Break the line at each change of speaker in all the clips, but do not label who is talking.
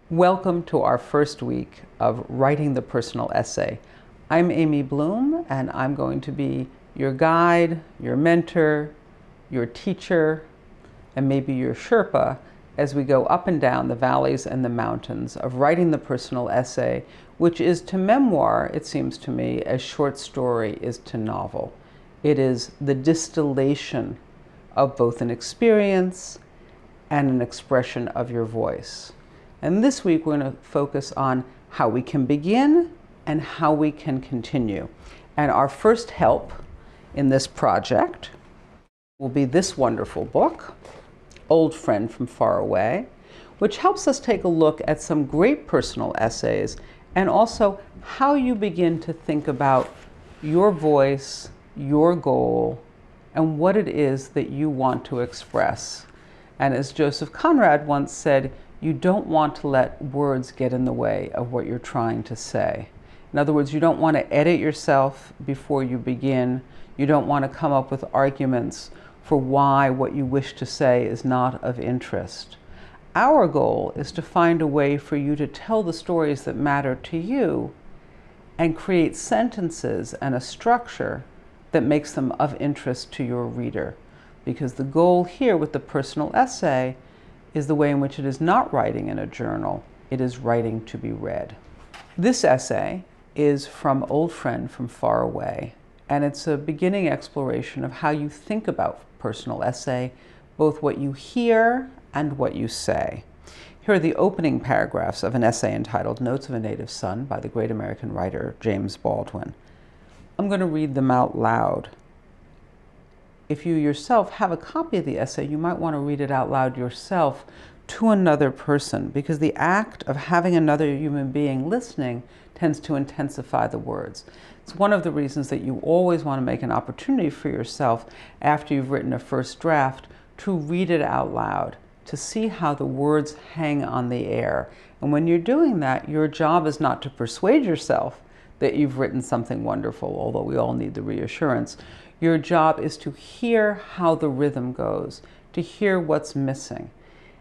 Welcome to our first week of Writing the Personal Essay. I'm Amy Bloom, and I'm going to be your guide, your mentor, your teacher, and maybe your Sherpa as we go up and down the valleys and the mountains of writing the personal essay, which is to memoir, it seems to me, as short story is to novel. It is the distillation of both an experience and an expression of your voice. And this week we're going to focus on how we can begin and how we can continue. And our first help in this project will be this wonderful book, Old Friend from Far Away, which helps us take a look at some great personal essays and also how you begin to think about your voice, your goal, and what it is that you want to express. And as Joseph Conrad once said, you don't want to let words get in the way of what you're trying to say. In other words, you don't want to edit yourself before you begin. You don't want to come up with arguments for why what you wish to say is not of interest. Our goal is to find a way for you to tell the stories that matter to you and create sentences and a structure that makes them of interest to your reader. Because the goal here with the personal essay is the way in which it is not writing in a journal, it is writing to be read. This essay is from Old Friend from Far Away, and it's a beginning exploration of how you think about personal essay, both what you hear and what you say. Here are the opening paragraphs of an essay entitled Notes of a Native Son by the great American writer James Baldwin. I'm going to read them out loud. If you yourself have a copy of the essay, you might want to read it out loud yourself to another person, because the act of having another human being listening tends to intensify the words. It's one of the reasons that you always want to make an opportunity for yourself after you've written a first draft to read it out loud, to see how the words hang on the air. And when you're doing that, your job is not to persuade yourself that you've written something wonderful, although we all need the reassurance. Your job is to hear how the rhythm goes, to hear what's missing.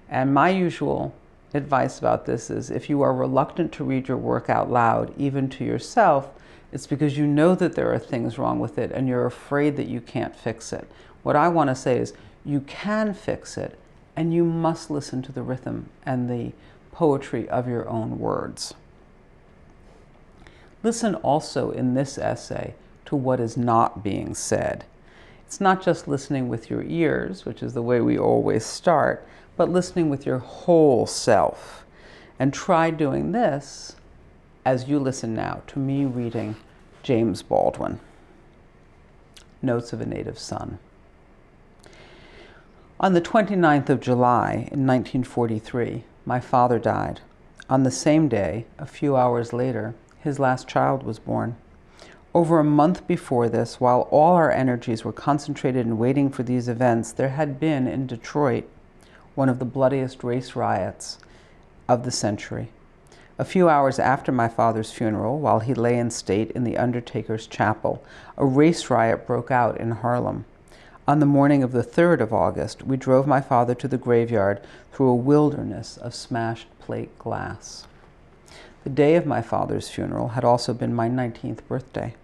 And my usual advice about this is if you are reluctant to read your work out loud, even to yourself, it's because you know that there are things wrong with it and you're afraid that you can't fix it. What I want to say is you can fix it, and you must listen to the rhythm and the poetry of your own words. Listen also in this essay to what is not being said. It's not just listening with your ears, which is the way we always start, but listening with your whole self. And try doing this as you listen now to me reading James Baldwin, Notes of a Native Son. On the 29th of July in 1943, my father died. On the same day, a few hours later, his last child was born. Over a month before this, while all our energies were concentrated in waiting for these events, there had been in Detroit one of the bloodiest race riots of the century. A few hours after my father's funeral, while he lay in state in the Undertaker's Chapel, a race riot broke out in Harlem. On the morning of the 3rd of August, we drove my father to the graveyard through a wilderness of smashed plate glass. The day of my father's funeral had also been my 19th birthday.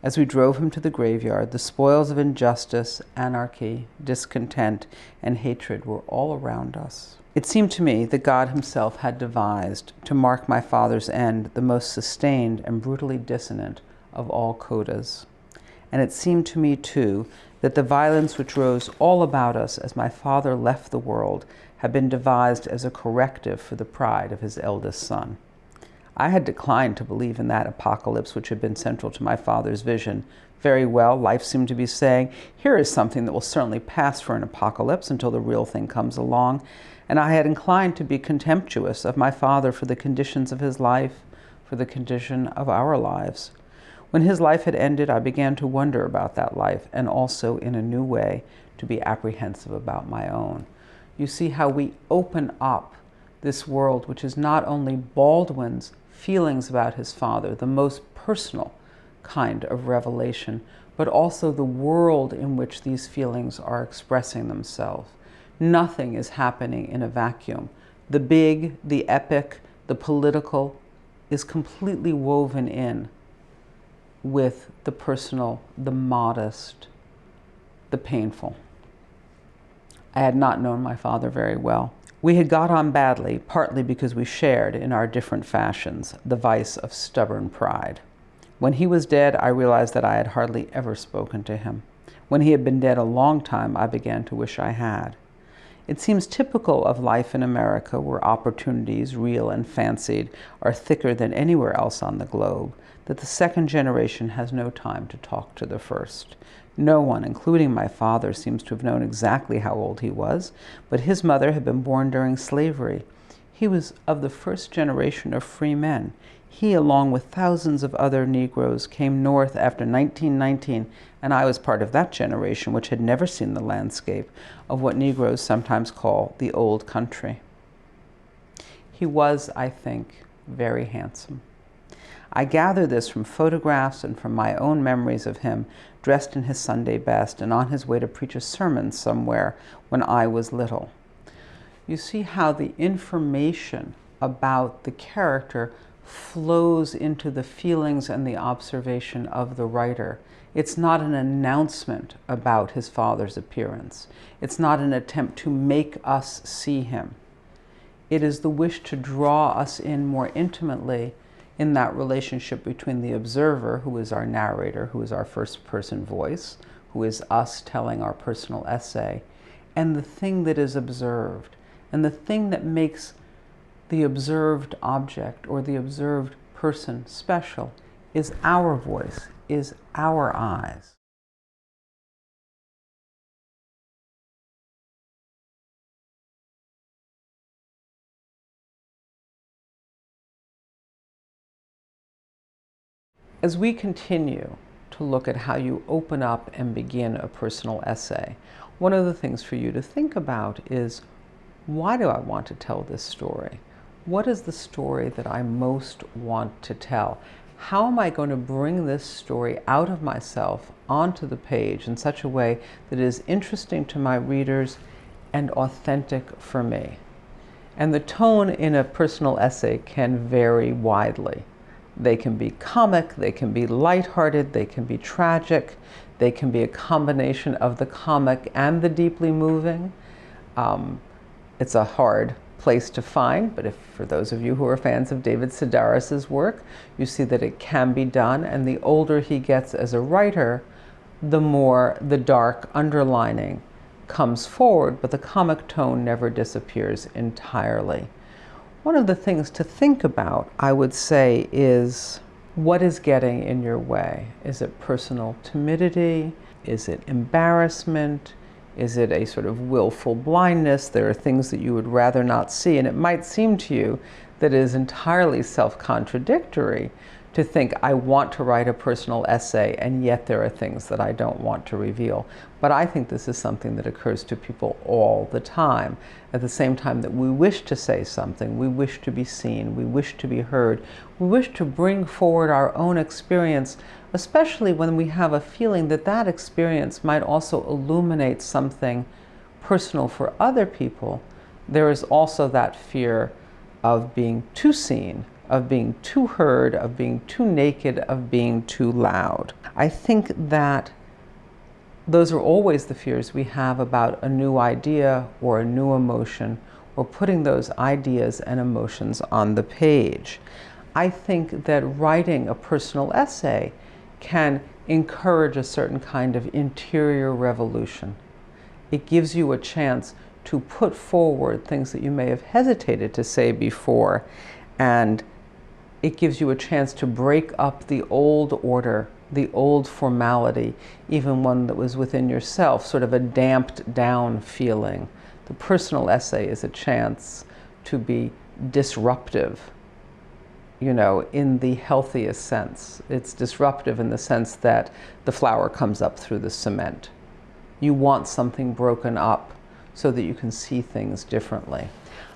As we drove him to the graveyard, the spoils of injustice, anarchy, discontent, and hatred were all around us. It seemed to me that God himself had devised, to mark my father's end, the most sustained and brutally dissonant of all codas. And it seemed to me, too, that the violence which rose all about us as my father left the world had been devised as a corrective for the pride of his eldest son. I had declined to believe in that apocalypse which had been central to my father's vision. Very well, life seemed to be saying, here is something that will certainly pass for an apocalypse until the real thing comes along. And I had inclined to be contemptuous of my father for the conditions of his life, for the condition of our lives. When his life had ended, I began to wonder about that life, and also, in a new way, to be apprehensive about my own. You see how we open up this world, which is not only Baldwin's feelings about his father, the most personal kind of revelation, but also the world in which these feelings are expressing themselves. Nothing is happening in a vacuum. The big, the epic, the political is completely woven in with the personal, the modest, the painful. I had not known my father very well. We had got on badly, partly because we shared, in our different fashions, the vice of stubborn pride. When he was dead, I realized that I had hardly ever spoken to him. When he had been dead a long time, I began to wish I had. It seems typical of life in America, where opportunities, real and fancied, are thicker than anywhere else on the globe, that the second generation has no time to talk to the first. No one, including my father, seems to have known exactly how old he was, but his mother had been born during slavery. He was of the first generation of free men. He, along with thousands of other Negroes, came north after 1919, and I was part of that generation which had never seen the landscape of what Negroes sometimes call the old country. He was, I think, very handsome. I gather this from photographs and from my own memories of him dressed in his Sunday best and on his way to preach a sermon somewhere when I was little. You see how the information about the character flows into the feelings and the observation of the writer. It's not an announcement about his father's appearance. It's not an attempt to make us see him. It is the wish to draw us in more intimately in that relationship between the observer, who is our narrator, who is our first-person voice, who is us telling our personal essay, and the thing that is observed. And the thing that makes the observed object or the observed person special is our voice, is our eyes. As we continue to look at how you open up and begin a personal essay, one of the things for you to think about is, why do I want to tell this story? What is the story that I most want to tell? How am I going to bring this story out of myself onto the page in such a way that it is interesting to my readers and authentic for me? And the tone in a personal essay can vary widely. They can be comic, they can be lighthearted, they can be tragic, they can be a combination of the comic and the deeply moving. It's a hard place to find, but if for those of you who are fans of David Sedaris's work, you see that it can be done, and the older he gets as a writer, the more the dark underlining comes forward, but the comic tone never disappears entirely. One of the things to think about, I would say, is what is getting in your way? Is it personal timidity? Is it embarrassment? Is it a sort of willful blindness? There are things that you would rather not see, and it might seem to you that it is entirely self-contradictory to think, I want to write a personal essay, and yet there are things that I don't want to reveal. But I think this is something that occurs to people all the time. At the same time that we wish to say something, we wish to be seen, we wish to be heard, we wish to bring forward our own experience, especially when we have a feeling that that experience might also illuminate something personal for other people. There is also that fear of being too seen, of being too heard, of being too naked, of being too loud. I think that those are always the fears we have about a new idea or a new emotion, or putting those ideas and emotions on the page. I think that writing a personal essay can encourage a certain kind of interior revolution. It gives you a chance to put forward things that you may have hesitated to say before, and it gives you a chance to break up the old order, the old formality, even one that was within yourself, sort of a damped down feeling. The personal essay is a chance to be disruptive, you know, in the healthiest sense. It's disruptive in the sense that the flower comes up through the cement. You want something broken up so that you can see things differently.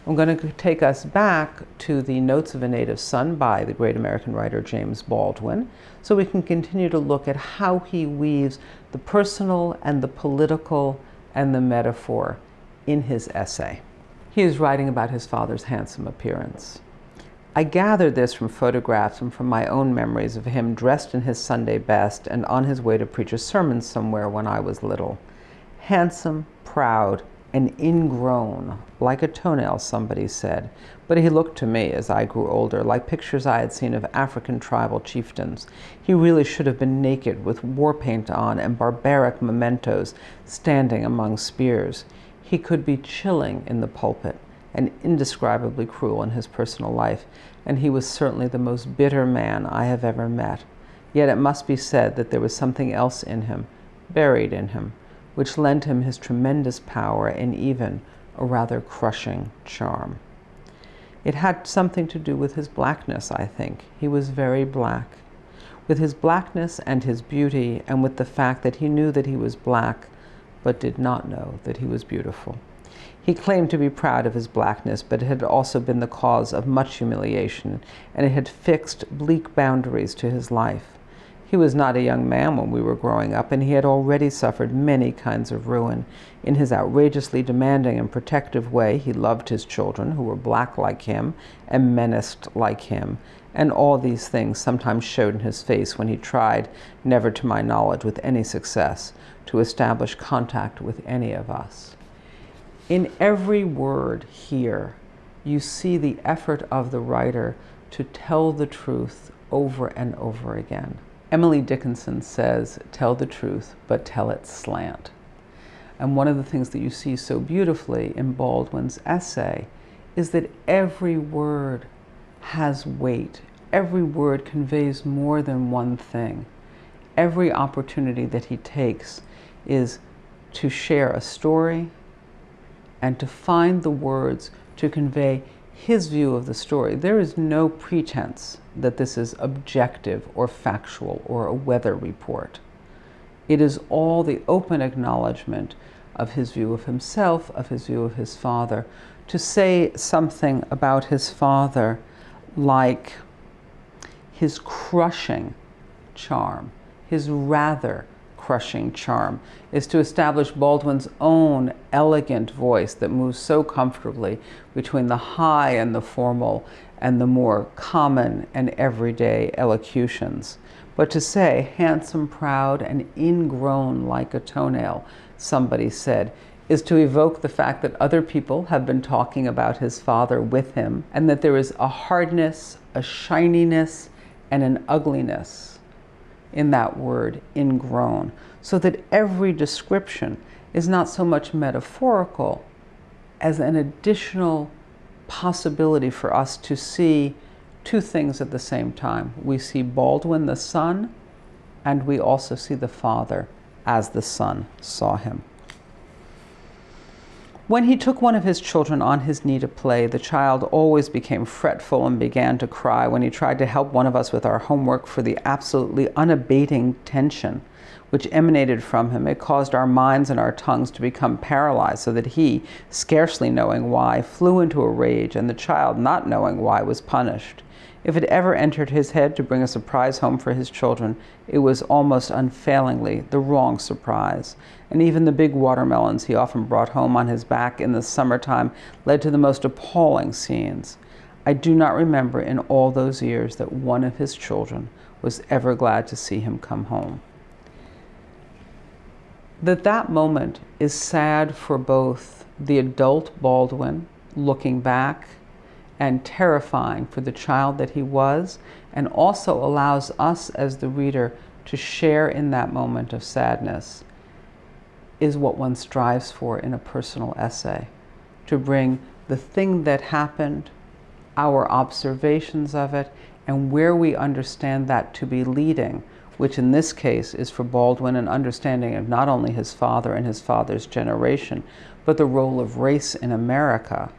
I'm going to take us back to the Notes of a Native Son by the great American writer James Baldwin, so we can continue to look at how he weaves the personal and the political and the metaphor in his essay. He is writing about his father's handsome appearance. I gathered this from photographs and from my own memories of him dressed in his Sunday best and on his way to preach a sermon somewhere when I was little. Handsome, proud, and ingrown, like a toenail, somebody said. But he looked to me, as I grew older, like pictures I had seen of African tribal chieftains. He really should have been naked, with war paint on and barbaric mementos, standing among spears. He could be chilling in the pulpit and indescribably cruel in his personal life, and he was certainly the most bitter man I have ever met. Yet it must be said that there was something else in him, buried in him, which lent him his tremendous power and even a rather crushing charm. It had something to do with his blackness, I think. He was very black. With his blackness and his beauty, and with the fact that he knew that he was black, but did not know that he was beautiful. He claimed to be proud of his blackness, but it had also been the cause of much humiliation, and it had fixed bleak boundaries to his life. He was not a young man when we were growing up, and he had already suffered many kinds of ruin. In his outrageously demanding and protective way, he loved his children, who were black like him and menaced like him, and all these things sometimes showed in his face when he tried, never to my knowledge with any success, to establish contact with any of us. In every word here, you see the effort of the writer to tell the truth over and over again. Emily Dickinson says, "Tell the truth, but tell it slant." And one of the things that you see so beautifully in Baldwin's essay is that every word has weight. Every word conveys more than one thing. Every opportunity that he takes is to share a story and to find the words to convey his view of the story. There is no pretense that this is objective or factual or a weather report. It is all the open acknowledgement of his view of himself, of his view of his father. To say something about his father like his crushing charm, his rather crushing charm, is to establish Baldwin's own elegant voice that moves so comfortably between the high and the formal and the more common and everyday elocutions. But to say, handsome, proud, and ingrown like a toenail, somebody said, is to evoke the fact that other people have been talking about his father with him, and that there is a hardness, a shininess, and an ugliness in that word, ingrown, so that every description is not so much metaphorical as an additional possibility for us to see two things at the same time. We see Baldwin the son, and we also see the father as the son saw him. When he took one of his children on his knee to play, the child always became fretful and began to cry when he tried to help one of us with our homework. For the absolutely unabating tension which emanated from him, it caused our minds and our tongues to become paralyzed, so that he, scarcely knowing why, flew into a rage, and the child, not knowing why, was punished. If it ever entered his head to bring a surprise home for his children, it was almost unfailingly the wrong surprise. And even the big watermelons he often brought home on his back in the summertime led to the most appalling scenes. I do not remember in all those years that one of his children was ever glad to see him come home. That moment is sad for both the adult Baldwin, looking back, and terrifying for the child that he was, and also allows us as the reader to share in that moment of sadness, is what one strives for in a personal essay, to bring the thing that happened, our observations of it, and where we understand that to be leading, which in this case is for Baldwin an understanding of not only his father and his father's generation, but the role of race in America,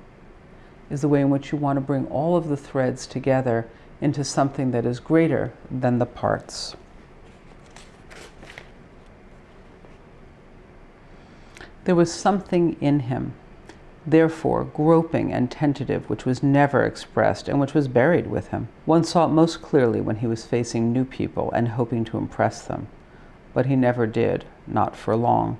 is the way in which you want to bring all of the threads together into something that is greater than the parts. There was something in him, therefore groping and tentative, which was never expressed and which was buried with him. One saw it most clearly when he was facing new people and hoping to impress them. But he never did, not for long.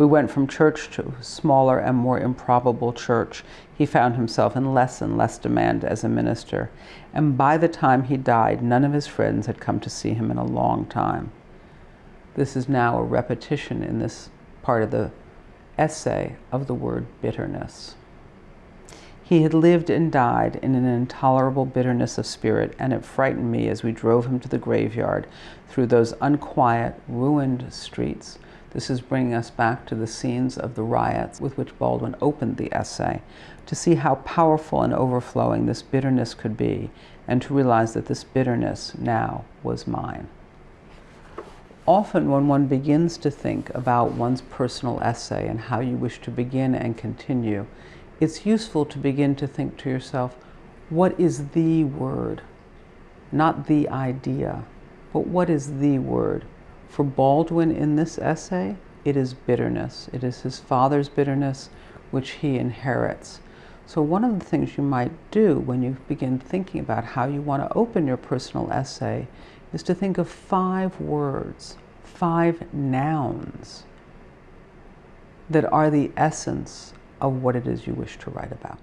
We went from church to a smaller and more improbable church. He found himself in less and less demand as a minister. And by the time he died, none of his friends had come to see him in a long time. This is now a repetition in this part of the essay of the word bitterness. He had lived and died in an intolerable bitterness of spirit, and it frightened me as we drove him to the graveyard through those unquiet, ruined streets. This is bringing us back to the scenes of the riots with which Baldwin opened the essay, to see how powerful and overflowing this bitterness could be, and to realize that this bitterness now was mine. Often when one begins to think about one's personal essay and how you wish to begin and continue, it's useful to begin to think to yourself, what is the word? Not the idea, but what is the word? For Baldwin in this essay, it is bitterness. It is his father's bitterness, which he inherits. So one of the things you might do when you begin thinking about how you want to open your personal essay is to think of 5 words, 5 nouns that are the essence of what it is you wish to write about.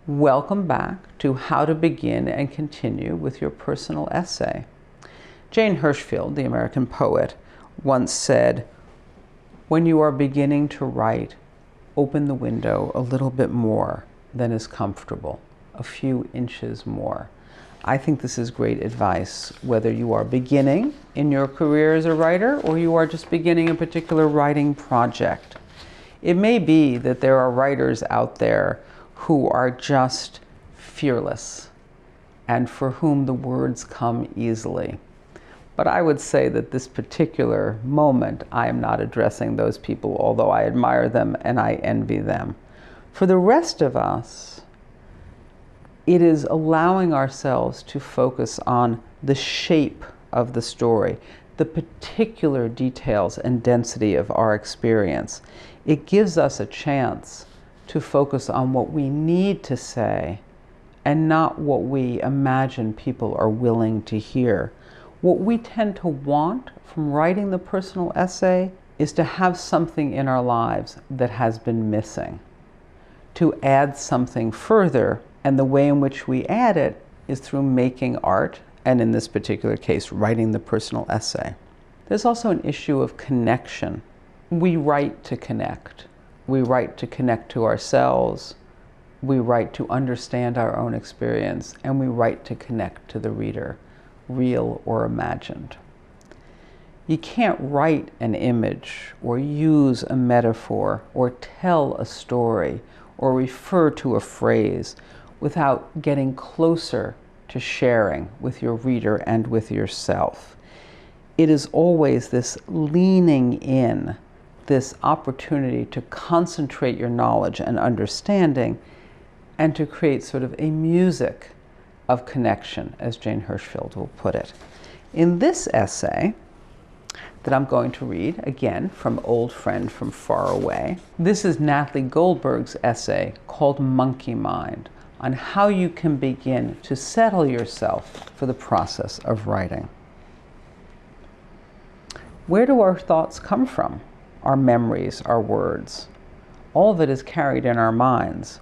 Welcome back to How to Begin and Continue with Your Personal Essay. Jane Hirshfield, the American poet, once said, "When you are beginning to write, open the window a little bit more than is comfortable, a few inches more." I think this is great advice, whether you are beginning in your career as a writer or you are just beginning a particular writing project. It may be that there are writers out there who are just fearless and for whom the words come easily. But I would say that this particular moment, I am not addressing those people, although I admire them and I envy them. For the rest of us, it is allowing ourselves to focus on the shape of the story, the particular details and density of our experience. It gives us a chance to focus on what we need to say and not what we imagine people are willing to hear. What we tend to want from writing the personal essay is to have something in our lives that has been missing, to add something further, and the way in which we add it is through making art, and in this particular case, writing the personal essay. There's also an issue of connection. We write to connect. We write to connect to ourselves, we write to understand our own experience, and we write to connect to the reader, real or imagined. You can't write an image or use a metaphor or tell a story or refer to a phrase without getting closer to sharing with your reader and with yourself. It is always this leaning in, this opportunity to concentrate your knowledge and understanding and to create sort of a music of connection, as Jane Hirshfield will put it. In this essay that I'm going to read, again, from Old Friend from Far Away, this is Natalie Goldberg's essay called Monkey Mind, on how you can begin to settle yourself for the process of writing. Where do our thoughts come from? Our memories, our words. All of it is carried in our minds.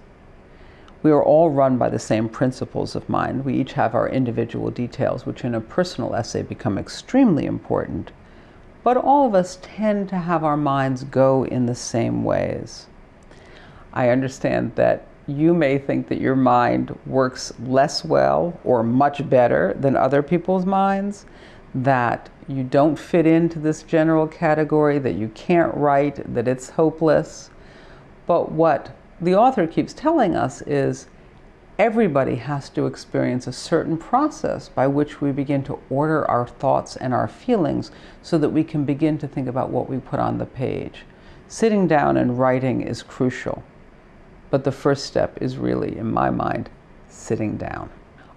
We are all run by the same principles of mind. We each have our individual details, which in a personal essay become extremely important. But all of us tend to have our minds go in the same ways. I understand that you may think that your mind works less well or much better than other people's minds, that you don't fit into this general category, that you can't write, that it's hopeless. But what the author keeps telling us is everybody has to experience a certain process by which we begin to order our thoughts and our feelings so that we can begin to think about what we put on the page. Sitting down and writing is crucial, but the first step is really, in my mind, sitting down.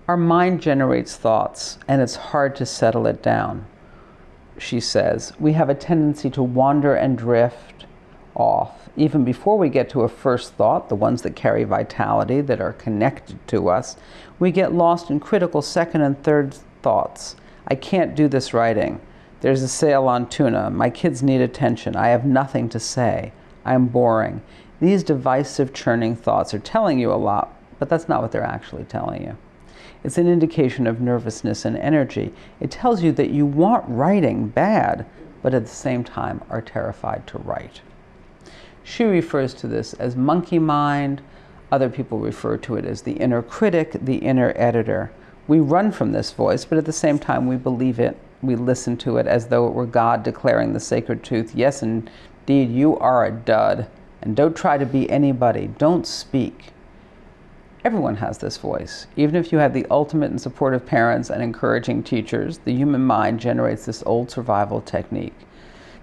Our mind generates thoughts, and it's hard to settle it down. She says, we have a tendency to wander and drift, off. Even before we get to a first thought, the ones that carry vitality, that are connected to us, we get lost in critical second and third thoughts. I can't do this writing. There's a sale on tuna. My kids need attention. I have nothing to say. I am boring. These divisive, churning thoughts are telling you a lot, but that's not what they're actually telling you. It's an indication of nervousness and energy. It tells you that you want writing bad, but at the same time are terrified to write. She refers to this as monkey mind. Other people refer to it as the inner critic, the inner editor. We run from this voice, but at the same time we believe it. We listen to it as though it were God declaring the sacred truth. Yes, indeed, you are a dud, and don't try to be anybody. Don't speak. Everyone has this voice. Even if you have the ultimate and supportive parents and encouraging teachers, the human mind generates this old survival technique.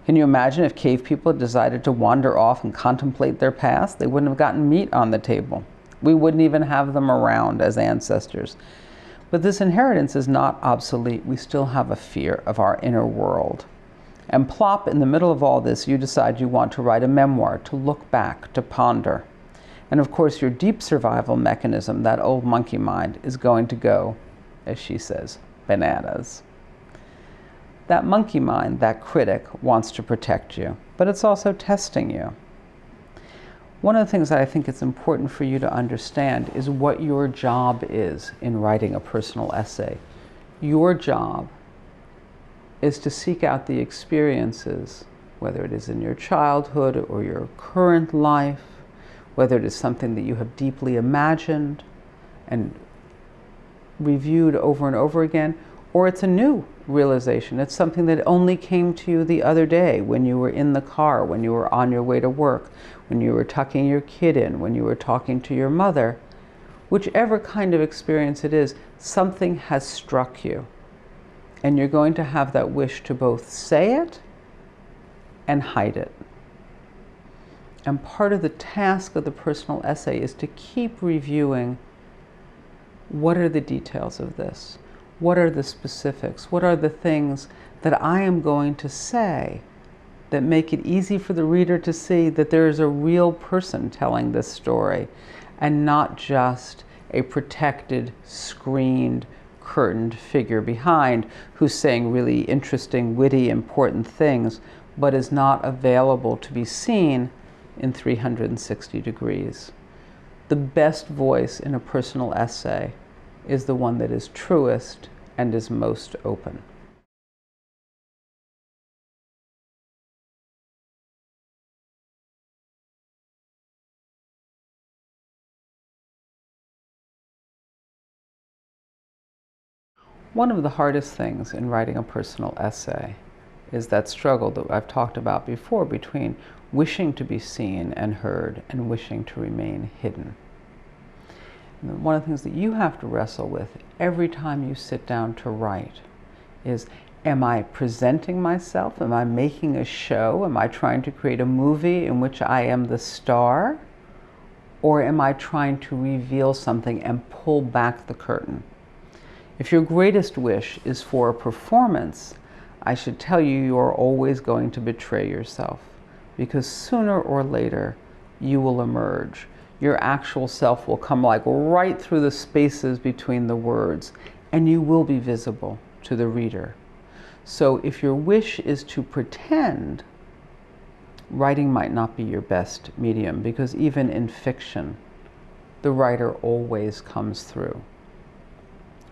Can you imagine if cave people had decided to wander off and contemplate their past? They wouldn't have gotten meat on the table. We wouldn't even have them around as ancestors. But this inheritance is not obsolete. We still have a fear of our inner world. And plop, in the middle of all this, you decide you want to write a memoir, to look back, to ponder. And of course, your deep survival mechanism, that old monkey mind, is going to go, as she says, bananas. That monkey mind, that critic, wants to protect you, but it's also testing you. One of the things that I think it's important for you to understand is what your job is in writing a personal essay. Your job is to seek out the experiences, whether it is in your childhood or your current life, whether it is something that you have deeply imagined and reviewed over and over again, or it's a new realization. It's something that only came to you the other day when you were in the car, when you were on your way to work, when you were tucking your kid in, when you were talking to your mother. Whichever kind of experience it is, something has struck you. And you're going to have that wish to both say it and hide it. And part of the task of the personal essay is to keep reviewing, what are the details of this? What are the specifics? What are the things that I am going to say that make it easy for the reader to see that there is a real person telling this story and not just a protected, screened, curtained figure behind who's saying really interesting, witty, important things, but is not available to be seen in 360 degrees. The best voice in a personal essay is the one that is truest and is most open. One of the hardest things in writing a personal essay is that struggle that I've talked about before between wishing to be seen and heard and wishing to remain hidden. And one of the things that you have to wrestle with every time you sit down to write is, am I presenting myself? Am I making a show? Am I trying to create a movie in which I am the star? Or am I trying to reveal something and pull back the curtain? If your greatest wish is for a performance, I should tell you, you are always going to betray yourself, because sooner or later you will emerge. Your actual self will come like right through the spaces between the words, and you will be visible to the reader. So if your wish is to pretend, writing might not be your best medium, because even in fiction, the writer always comes through.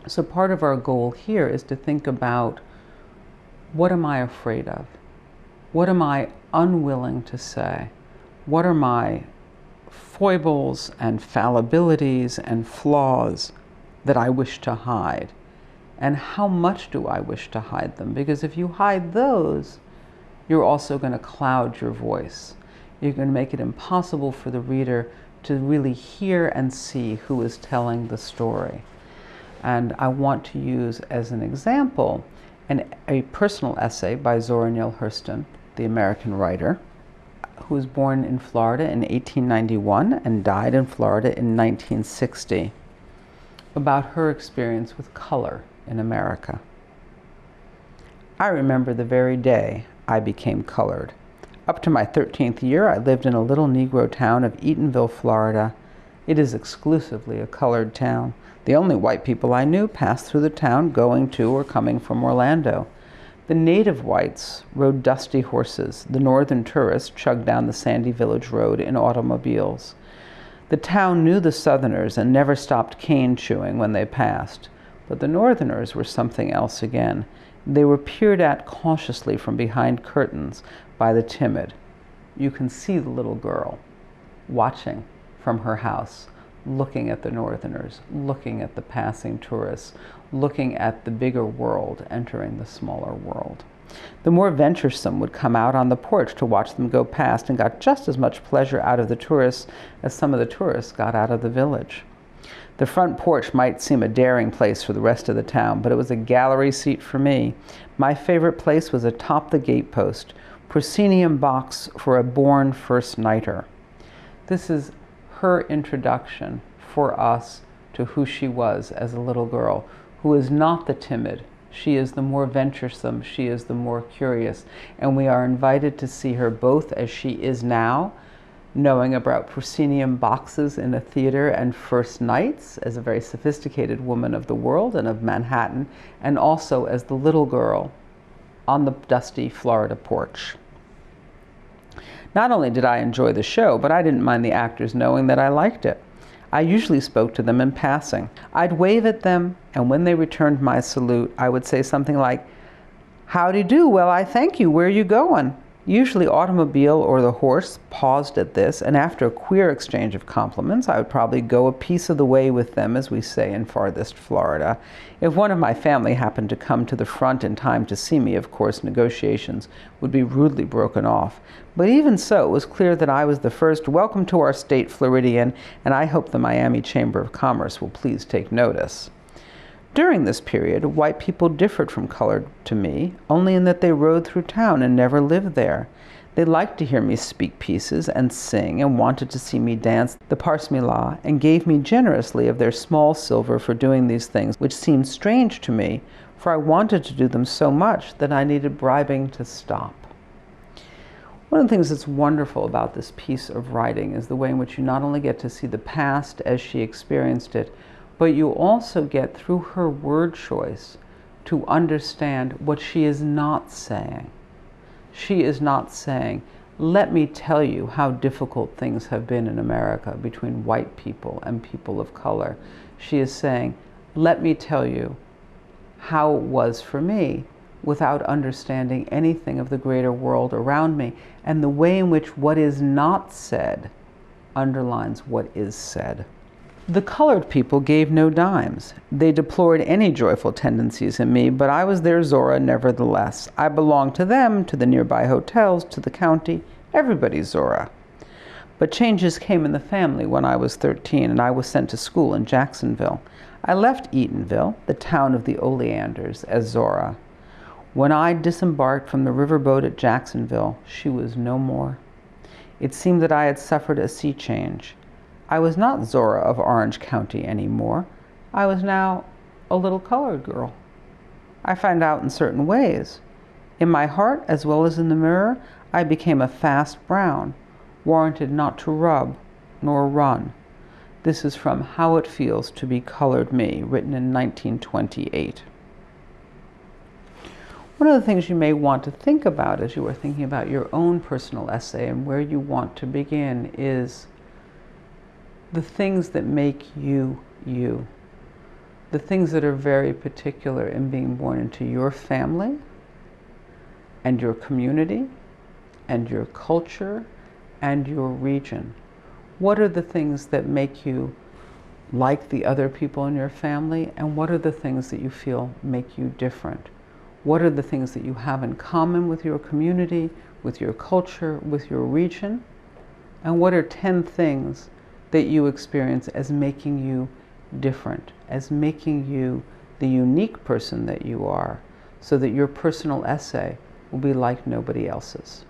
So part of our goal here is to think about, what am I afraid of? What am I unwilling to say? What are my foibles and fallibilities and flaws that I wish to hide? And how much do I wish to hide them? Because if you hide those, you're also going to cloud your voice. You're going to make it impossible for the reader to really hear and see who is telling the story. And I want to use as an example a personal essay by Zora Neale Hurston, the American writer, who was born in Florida in 1891 and died in Florida in 1960, about her experience with color in America. I remember the very day I became colored. Up to my 13th year, I lived in a little Negro town of Eatonville, Florida. It is exclusively a colored town. The only white people I knew passed through the town going to or coming from Orlando. The native whites rode dusty horses. The northern tourists chugged down the sandy village road in automobiles. The town knew the Southerners and never stopped cane chewing when they passed. But the Northerners were something else again. They were peered at cautiously from behind curtains by the timid. You can see the little girl watching from her house, looking at the Northerners, looking at the passing tourists, looking at the bigger world entering the smaller world. The more venturesome would come out on the porch to watch them go past and got just as much pleasure out of the tourists as some of the tourists got out of the village. The front porch might seem a daring place for the rest of the town, but it was a gallery seat for me. My favorite place was atop the gatepost, proscenium box for a born first-nighter. This is her introduction for us to who she was as a little girl, who is not the timid. She is the more venturesome, she is the more curious, and we are invited to see her both as she is now, knowing about proscenium boxes in a theater and first nights as a very sophisticated woman of the world and of Manhattan, and also as the little girl on the dusty Florida porch. Not only did I enjoy the show, but I didn't mind the actors knowing that I liked it. I usually spoke to them in passing. I'd wave at them, and when they returned my salute, I would say something like, "Howdy do, well, I thank you, where are you going?" Usually automobile or the horse paused at this, and after a queer exchange of compliments, I would probably go a piece of the way with them, as we say in farthest Florida. If one of my family happened to come to the front in time to see me, of course, negotiations would be rudely broken off. But even so, it was clear that I was the first "Welcome to our state, Floridian," and I hope the Miami Chamber of Commerce will please take notice. During this period, white people differed from colored to me, only in that they rode through town and never lived there. They liked to hear me speak pieces and sing and wanted to see me dance the Parsmila and gave me generously of their small silver for doing these things, which seemed strange to me, for I wanted to do them so much that I needed bribing to stop. One of the things that's wonderful about this piece of writing is the way in which you not only get to see the past as she experienced it, but you also get, through her word choice, to understand what she is not saying. She is not saying, "Let me tell you how difficult things have been in America between white people and people of color." She is saying, "Let me tell you how it was for me," without understanding anything of the greater world around me, and the way in which what is not said underlines what is said. The colored people gave no dimes. They deplored any joyful tendencies in me, but I was their Zora nevertheless. I belonged to them, to the nearby hotels, to the county, everybody's Zora. But changes came in the family when I was 13 and I was sent to school in Jacksonville. I left Eatonville, the town of the oleanders, as Zora. When I disembarked from the riverboat at Jacksonville, she was no more. It seemed that I had suffered a sea change. I was not Zora of Orange County anymore. I was now a little colored girl. I found out in certain ways. In my heart, as well as in the mirror, I became a fast brown, warranted not to rub nor run. This is from How It Feels to Be Colored Me, written in 1928. One of the things you may want to think about as you are thinking about your own personal essay and where you want to begin is the things that make you, you. The things that are very particular in being born into your family and your community and your culture and your region. What are the things that make you like the other people in your family, and what are the things that you feel make you different? What are the things that you have in common with your community, with your culture, with your region? And what are 10 things that you experience as making you different, as making you the unique person that you are, so that your personal essay will be like nobody else's?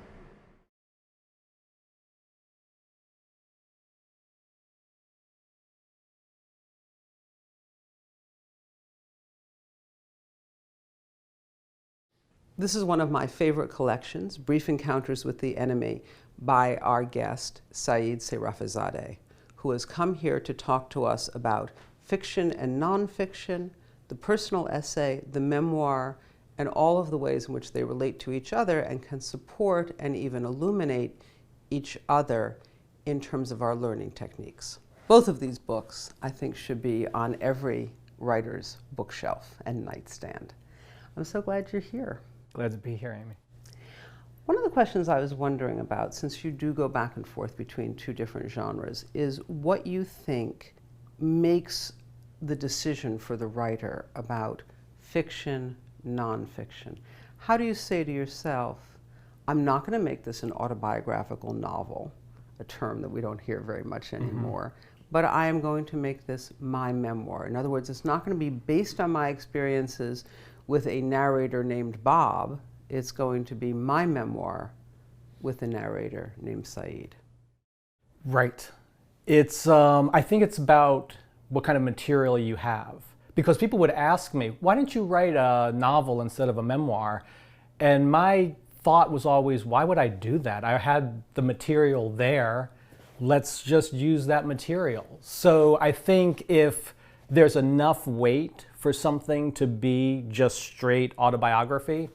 This is one of my favorite collections, Brief Encounters with the Enemy, by our guest, Saeed Serafizadeh, who has come here to talk to us about fiction and nonfiction, the personal essay, the memoir, and all of the ways in which they relate to each other and can support and even illuminate each other in terms of our learning techniques. Both of these books, I think, should be on every writer's bookshelf and nightstand. I'm so glad you're here.
Glad to be here, Amy.
One of the questions I was wondering about, since you do go back and forth between two different genres, is what you think makes the decision for the writer about fiction, nonfiction. How do you say to yourself, I'm not going to make this an autobiographical novel, a term that we don't hear very much anymore, but I am going to make this my memoir. In other words, it's not going to be based on my experiences with a narrator named Bob. It's going to be my memoir with a narrator named Saeed.
Right. It's, I think it's about what kind of material you have. Because people would ask me, why didn't you write a novel instead of a memoir? And my thought was always, why would I do that? I had the material there. Let's just use that material. So I think if there's enough weight for something to be just straight autobiography,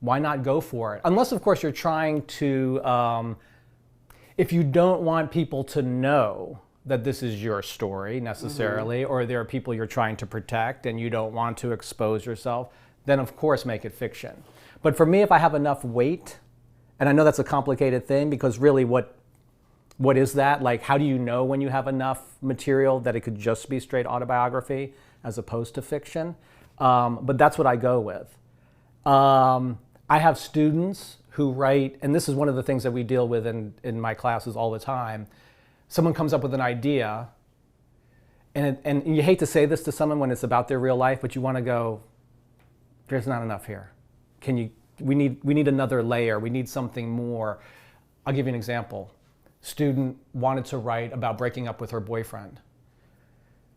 why not go for it? Unless, of course, you're trying to, if you don't want people to know that this is your story necessarily, or there are people you're trying to protect and you don't want to expose yourself, then of course make it fiction. But for me, if I have enough weight, and I know that's a complicated thing because really what is that? Like, how do you know when you have enough material that it could just be straight autobiography as opposed to fiction? But that's what I go with. I have students who write, and this is one of the things that we deal with in my classes all the time. Someone comes up with an idea, and you hate to say this to someone when it's about their real life, but you want to go, there's not enough here. We need another layer. We need something more. I'll give you an example. Student wanted to write about breaking up with her boyfriend.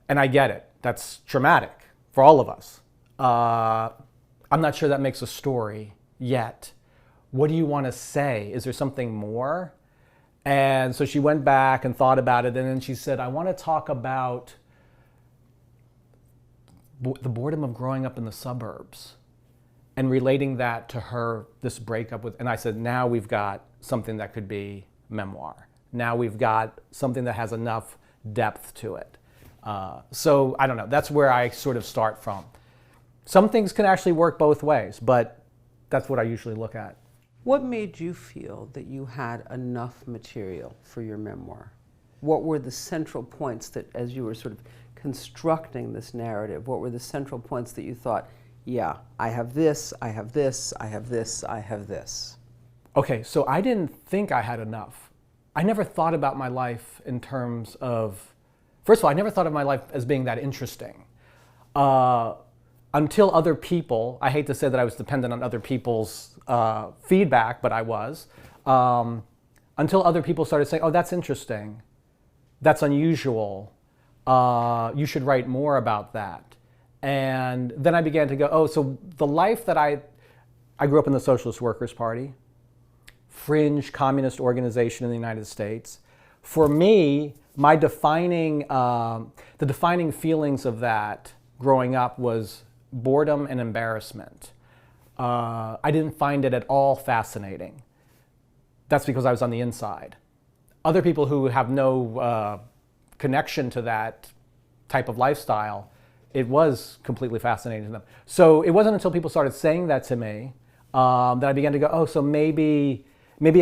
And I get it. That's traumatic for all of us. I'm not sure that makes a story yet. What do you want to say? Is there something more? And so she went back and thought about it, and then she said, I want to talk about the boredom of growing up in the suburbs and relating that to her, this breakup with, and I said, now we've got something that could be memoir. Now we've got something that has enough depth to it. So I don't know, that's where I sort of start from. Some things can actually work both ways, but that's what I usually look at.
What made you feel that you had enough material for your memoir? What were the central points that, as you were sort of constructing this narrative, what were the central points that you thought, yeah, I have this, I have this, I have this, I have this?
Okay, so I didn't think I had enough. I never thought about my life in terms of, first of all, I never thought of my life as being that interesting. Until other people, I hate to say that I was dependent on other people's feedback, but I was, until other people started saying, oh, that's interesting, that's unusual, you should write more about that. And then I began to go, oh, so the life that I grew up in the Socialist Workers' Party, fringe communist organization in the United States. For me, my the defining feelings of that growing up was boredom and embarrassment. I didn't find it at all fascinating. That's because I was on the inside. Other people who have no connection to that type of lifestyle, it was completely fascinating to them. So it wasn't until people started saying that to me that I began to go, oh, so maybe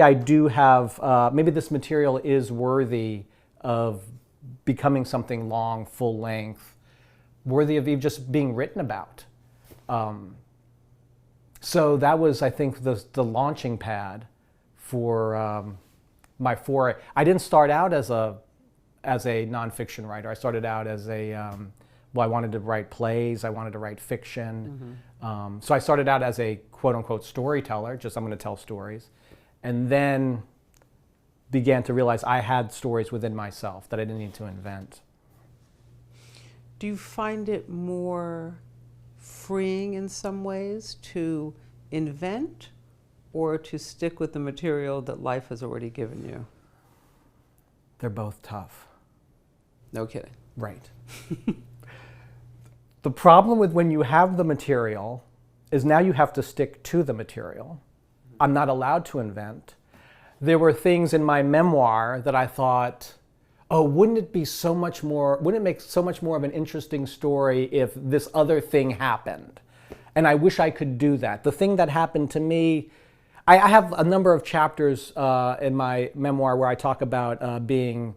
I do have, maybe this material is worthy of becoming something long, full length, worthy of even just being written about. So that was, I think, the launching pad for my foray. I didn't start out as a nonfiction writer. I started out as well, I wanted to write plays, I wanted to write fiction. Mm-hmm. So I started out as a quote-unquote storyteller, just I'm going to tell stories, and then began to realize I had stories within myself that I didn't need to invent.
Do you find it more freeing in some ways to invent or to stick with the material that life has already given you?
They're both tough.
No kidding.
Right. The problem with when you have the material is now you have to stick to the material. I'm not allowed to invent. There were things in my memoir that I thought, oh, wouldn't it make so much more of an interesting story if this other thing happened? And I wish I could do that. The thing that happened to me, I have a number of chapters in my memoir where I talk about being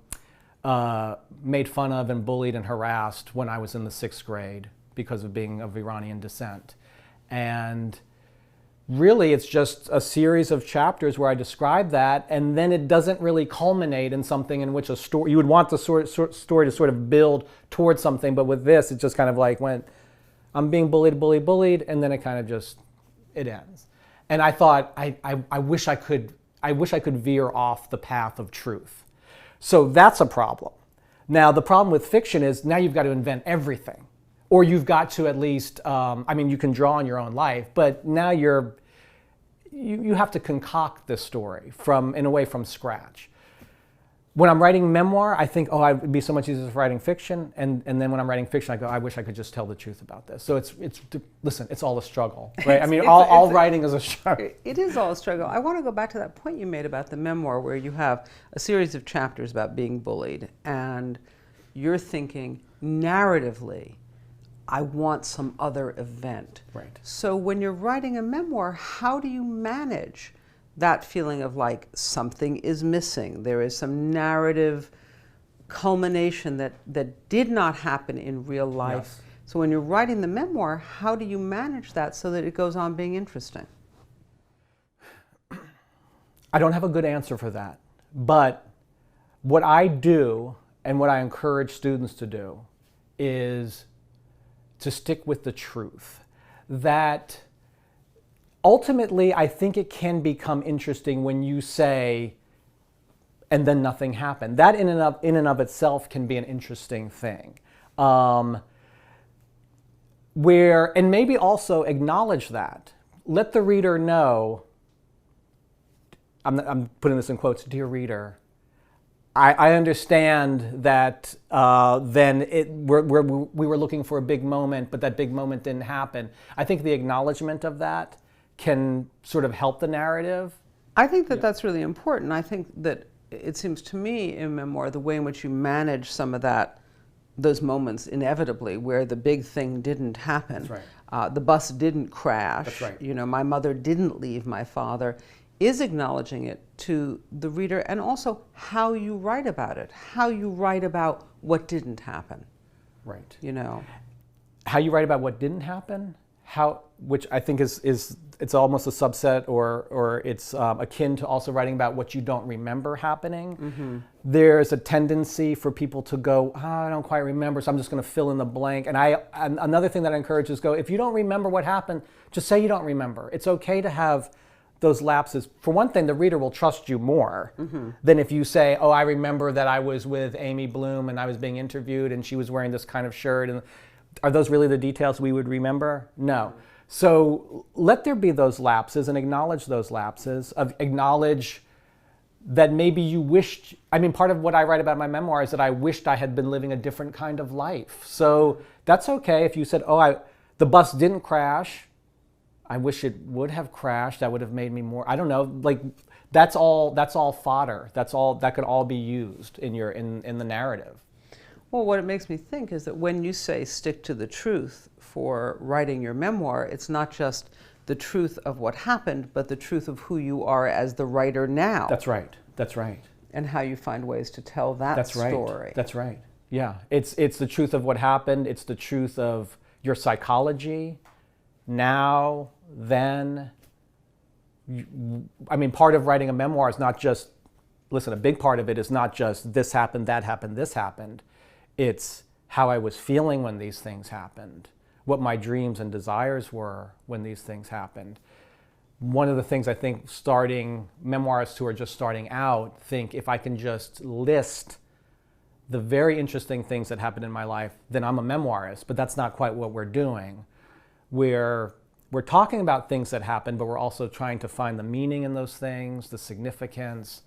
made fun of and bullied and harassed when I was in the 6th grade because of being of Iranian descent. And really, it's just a series of chapters where I describe that, and then it doesn't really culminate in something in which a story, you would want the story to sort of build towards something, but with this, it just kind of like went, I'm being bullied, and then it kind of just, it ends. And I thought, I wish I could veer off the path of truth. So that's a problem. Now, the problem with fiction is now you've got to invent everything. Or you've got to at least, you can draw on your own life, but now you have to concoct this story in a way from scratch. When I'm writing memoir, I think, oh, it'd be so much easier for writing fiction. And then when I'm writing fiction, I go, I wish I could just tell the truth about this. So listen, it's all a struggle, right? All writing is a struggle.
It is all a struggle. I want to go back to that point you made about the memoir where you have a series of chapters about being bullied and you're thinking narratively, I want some other event.
Right.
So when you're writing a memoir, how do you manage that feeling of like something is missing? There is some narrative culmination that did not happen in real life.
Yes.
So when you're writing the memoir, how do you manage that so that it goes on being interesting?
I don't have a good answer for that. But what I do and what I encourage students to do is to stick with the truth. That ultimately, I think it can become interesting when you say, and then nothing happened. That in and of itself can be an interesting thing. And maybe also acknowledge that. Let the reader know, I'm putting this in quotes, dear reader, I understand that then we were looking for a big moment, but that big moment didn't happen. I think the acknowledgement of that can sort of help the narrative.
I think that that's really important. I think that it seems to me in memoir, the way in which you manage some of those moments inevitably where the big thing didn't happen.
That's right.
The bus didn't crash.
That's right.
My mother didn't leave my father, is acknowledging it to the reader, and also how you write about it, how you write about what didn't happen.
Right.
How
you write about what didn't happen, which I think is it's almost a subset or it's akin to also writing about what you don't remember happening. Mm-hmm. There's a tendency for people to go, I don't quite remember, so I'm just going to fill in the blank. And another thing that I encourage is if you don't remember what happened, just say you don't remember. It's okay to have those lapses. For one thing, the reader will trust you more than if you say, I remember that I was with Amy Bloom and I was being interviewed and she was wearing this kind of shirt. And are those really the details we would remember? No. So let there be those lapses and acknowledge those lapses, acknowledge that maybe you wished, part of what I write about in my memoir is that I wished I had been living a different kind of life. So that's okay if you said, the bus didn't crash, I wish it would have crashed, that would have made me more, I don't know, that's all fodder. That could all be used in the narrative.
Well, what it makes me think is that when you say stick to the truth for writing your memoir, it's not just the truth of what happened, but the truth of who you are as the writer now.
That's right.
And how you find ways to tell that story.
That's right. Yeah, it's the truth of what happened. It's the truth of your psychology, now, then. Part of writing a memoir is not just, a big part of it is not just this happened, that happened, this happened. It's how I was feeling when these things happened, what my dreams and desires were when these things happened. One of the things I think memoirists who are just starting out think, if I can just list the very interesting things that happened in my life, then I'm a memoirist. But that's not quite what we're doing. We're we're talking about things that happen, but we're also trying to find the meaning in those things, the significance,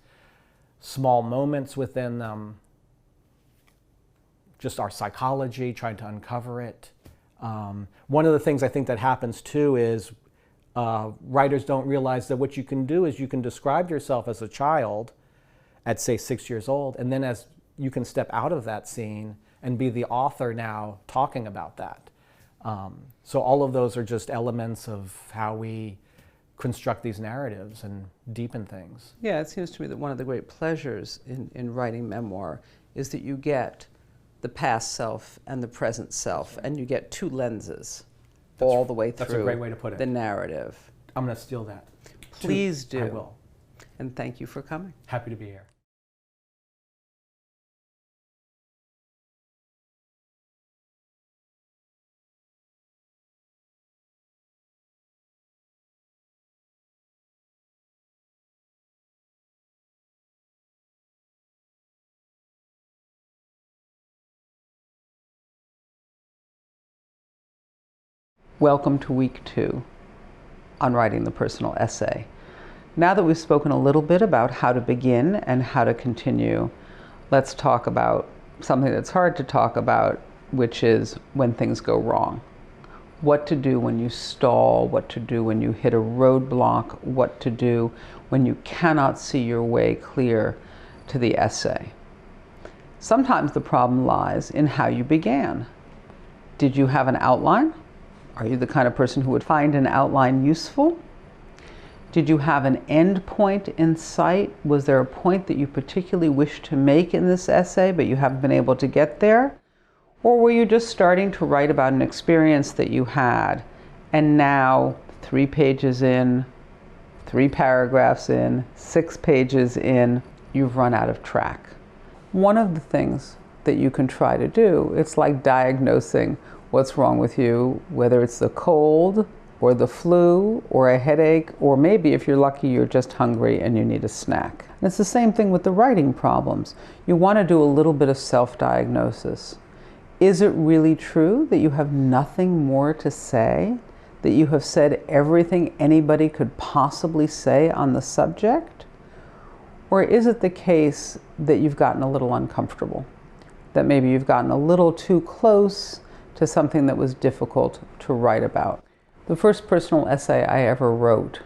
small moments within them, just our psychology, trying to uncover it. One of the things I think that happens too is writers don't realize that what you can do is you can describe yourself as a child at, say, 6 years old, and then as you can step out of that scene and be the author now talking about that. So all of those are just elements of how we construct these narratives and deepen things.
Yeah, it seems to me that one of the great pleasures in writing memoir is that you get the past self and the present self, and you get two lenses all the way through.
That's a great way to put it.
The narrative.
I'm going to steal that.
Please do.
I will.
And thank you for coming.
Happy to be here.
Welcome to week 2 on writing the personal essay. Now that we've spoken a little bit about how to begin and how to continue, let's talk about something that's hard to talk about, which is when things go wrong. What to do when you stall, what to do when you hit a roadblock, what to do when you cannot see your way clear to the essay. Sometimes the problem lies in how you began. Did you have an outline? Are you the kind of person who would find an outline useful? Did you have an end point in sight? Was there a point that you particularly wished to make in this essay, but you haven't been able to get there? Or were you just starting to write about an experience that you had, and now 3 pages in, 3 paragraphs in, 6 pages in, you've run out of track? One of the things that you can try to do, it's like diagnosing what's wrong with you, whether it's the cold or the flu or a headache, or maybe if you're lucky, you're just hungry and you need a snack. And it's the same thing with the writing problems. You want to do a little bit of self-diagnosis. Is it really true that you have nothing more to say? That you have said everything anybody could possibly say on the subject? Or is it the case that you've gotten a little uncomfortable? That maybe you've gotten a little too close to something that was difficult to write about? The first personal essay I ever wrote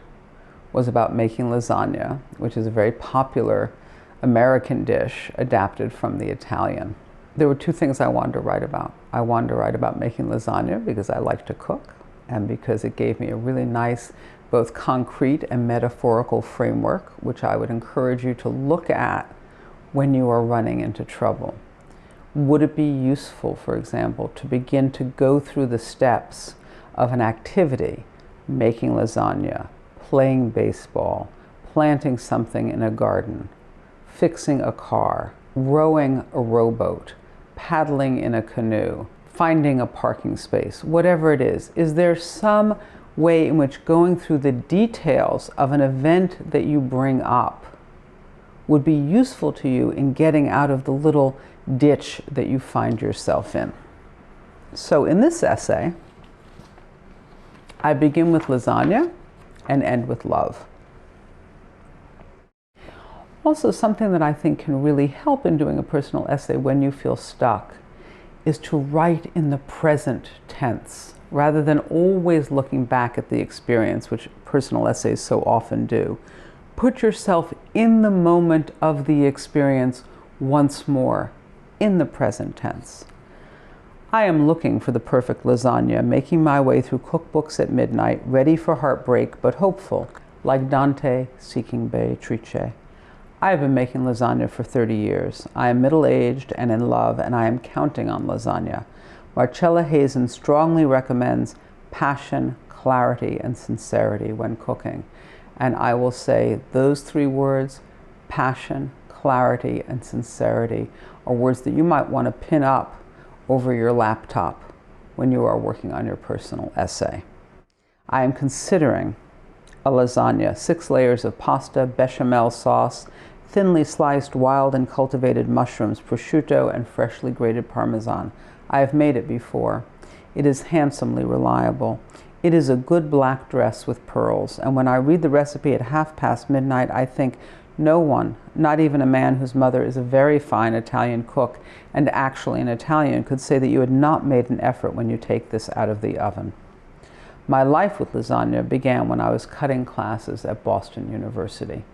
was about making lasagna, which is a very popular American dish adapted from the Italian. There were 2 things I wanted to write about. I wanted to write about making lasagna because I like to cook, and because it gave me a really nice, both concrete and metaphorical framework, which I would encourage you to look at when you are running into trouble. Would it be useful, for example, to begin to go through the steps of an activity, making lasagna, playing baseball, planting something in a garden, fixing a car, rowing a rowboat, paddling in a canoe, finding a parking space, whatever it is? Is there some way in which going through the details of an event that you bring up would be useful to you in getting out of the little ditch that you find yourself in? So in this essay, I begin with lasagna and end with love. Also, something that I think can really help in doing a personal essay when you feel stuck is to write in the present tense, rather than always looking back at the experience, which personal essays so often do. Put yourself in the moment of the experience once more, in the present tense. I am looking for the perfect lasagna, making my way through cookbooks at midnight, ready for heartbreak, but hopeful, like Dante seeking Beatrice. I have been making lasagna for 30 years. I am middle-aged and in love, and I am counting on lasagna. Marcella Hazen strongly recommends passion, clarity, and sincerity when cooking. And I will say those 3 words, passion, clarity, and sincerity, are words that you might want to pin up over your laptop when you are working on your personal essay. I am considering a lasagna, 6 layers of pasta, bechamel sauce, thinly sliced wild and cultivated mushrooms, prosciutto, and freshly grated Parmesan. I have made it before. It is handsomely reliable. It is a good black dress with pearls, and when I read the recipe at midnight, I think no one, not even a man whose mother is a very fine Italian cook and actually an Italian, could say that you had not made an effort when you take this out of the oven. My life with lasagna began when I was cutting classes at Boston University.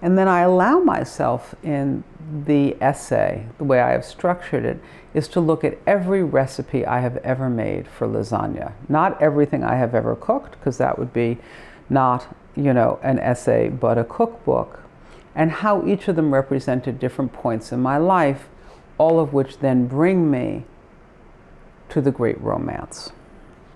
And then I allow myself in the essay, the way I have structured it, is to look at every recipe I have ever made for lasagna. Not everything I have ever cooked, because that would be not, an essay, but a cookbook, and how each of them represented different points in my life, all of which then bring me to the great romance.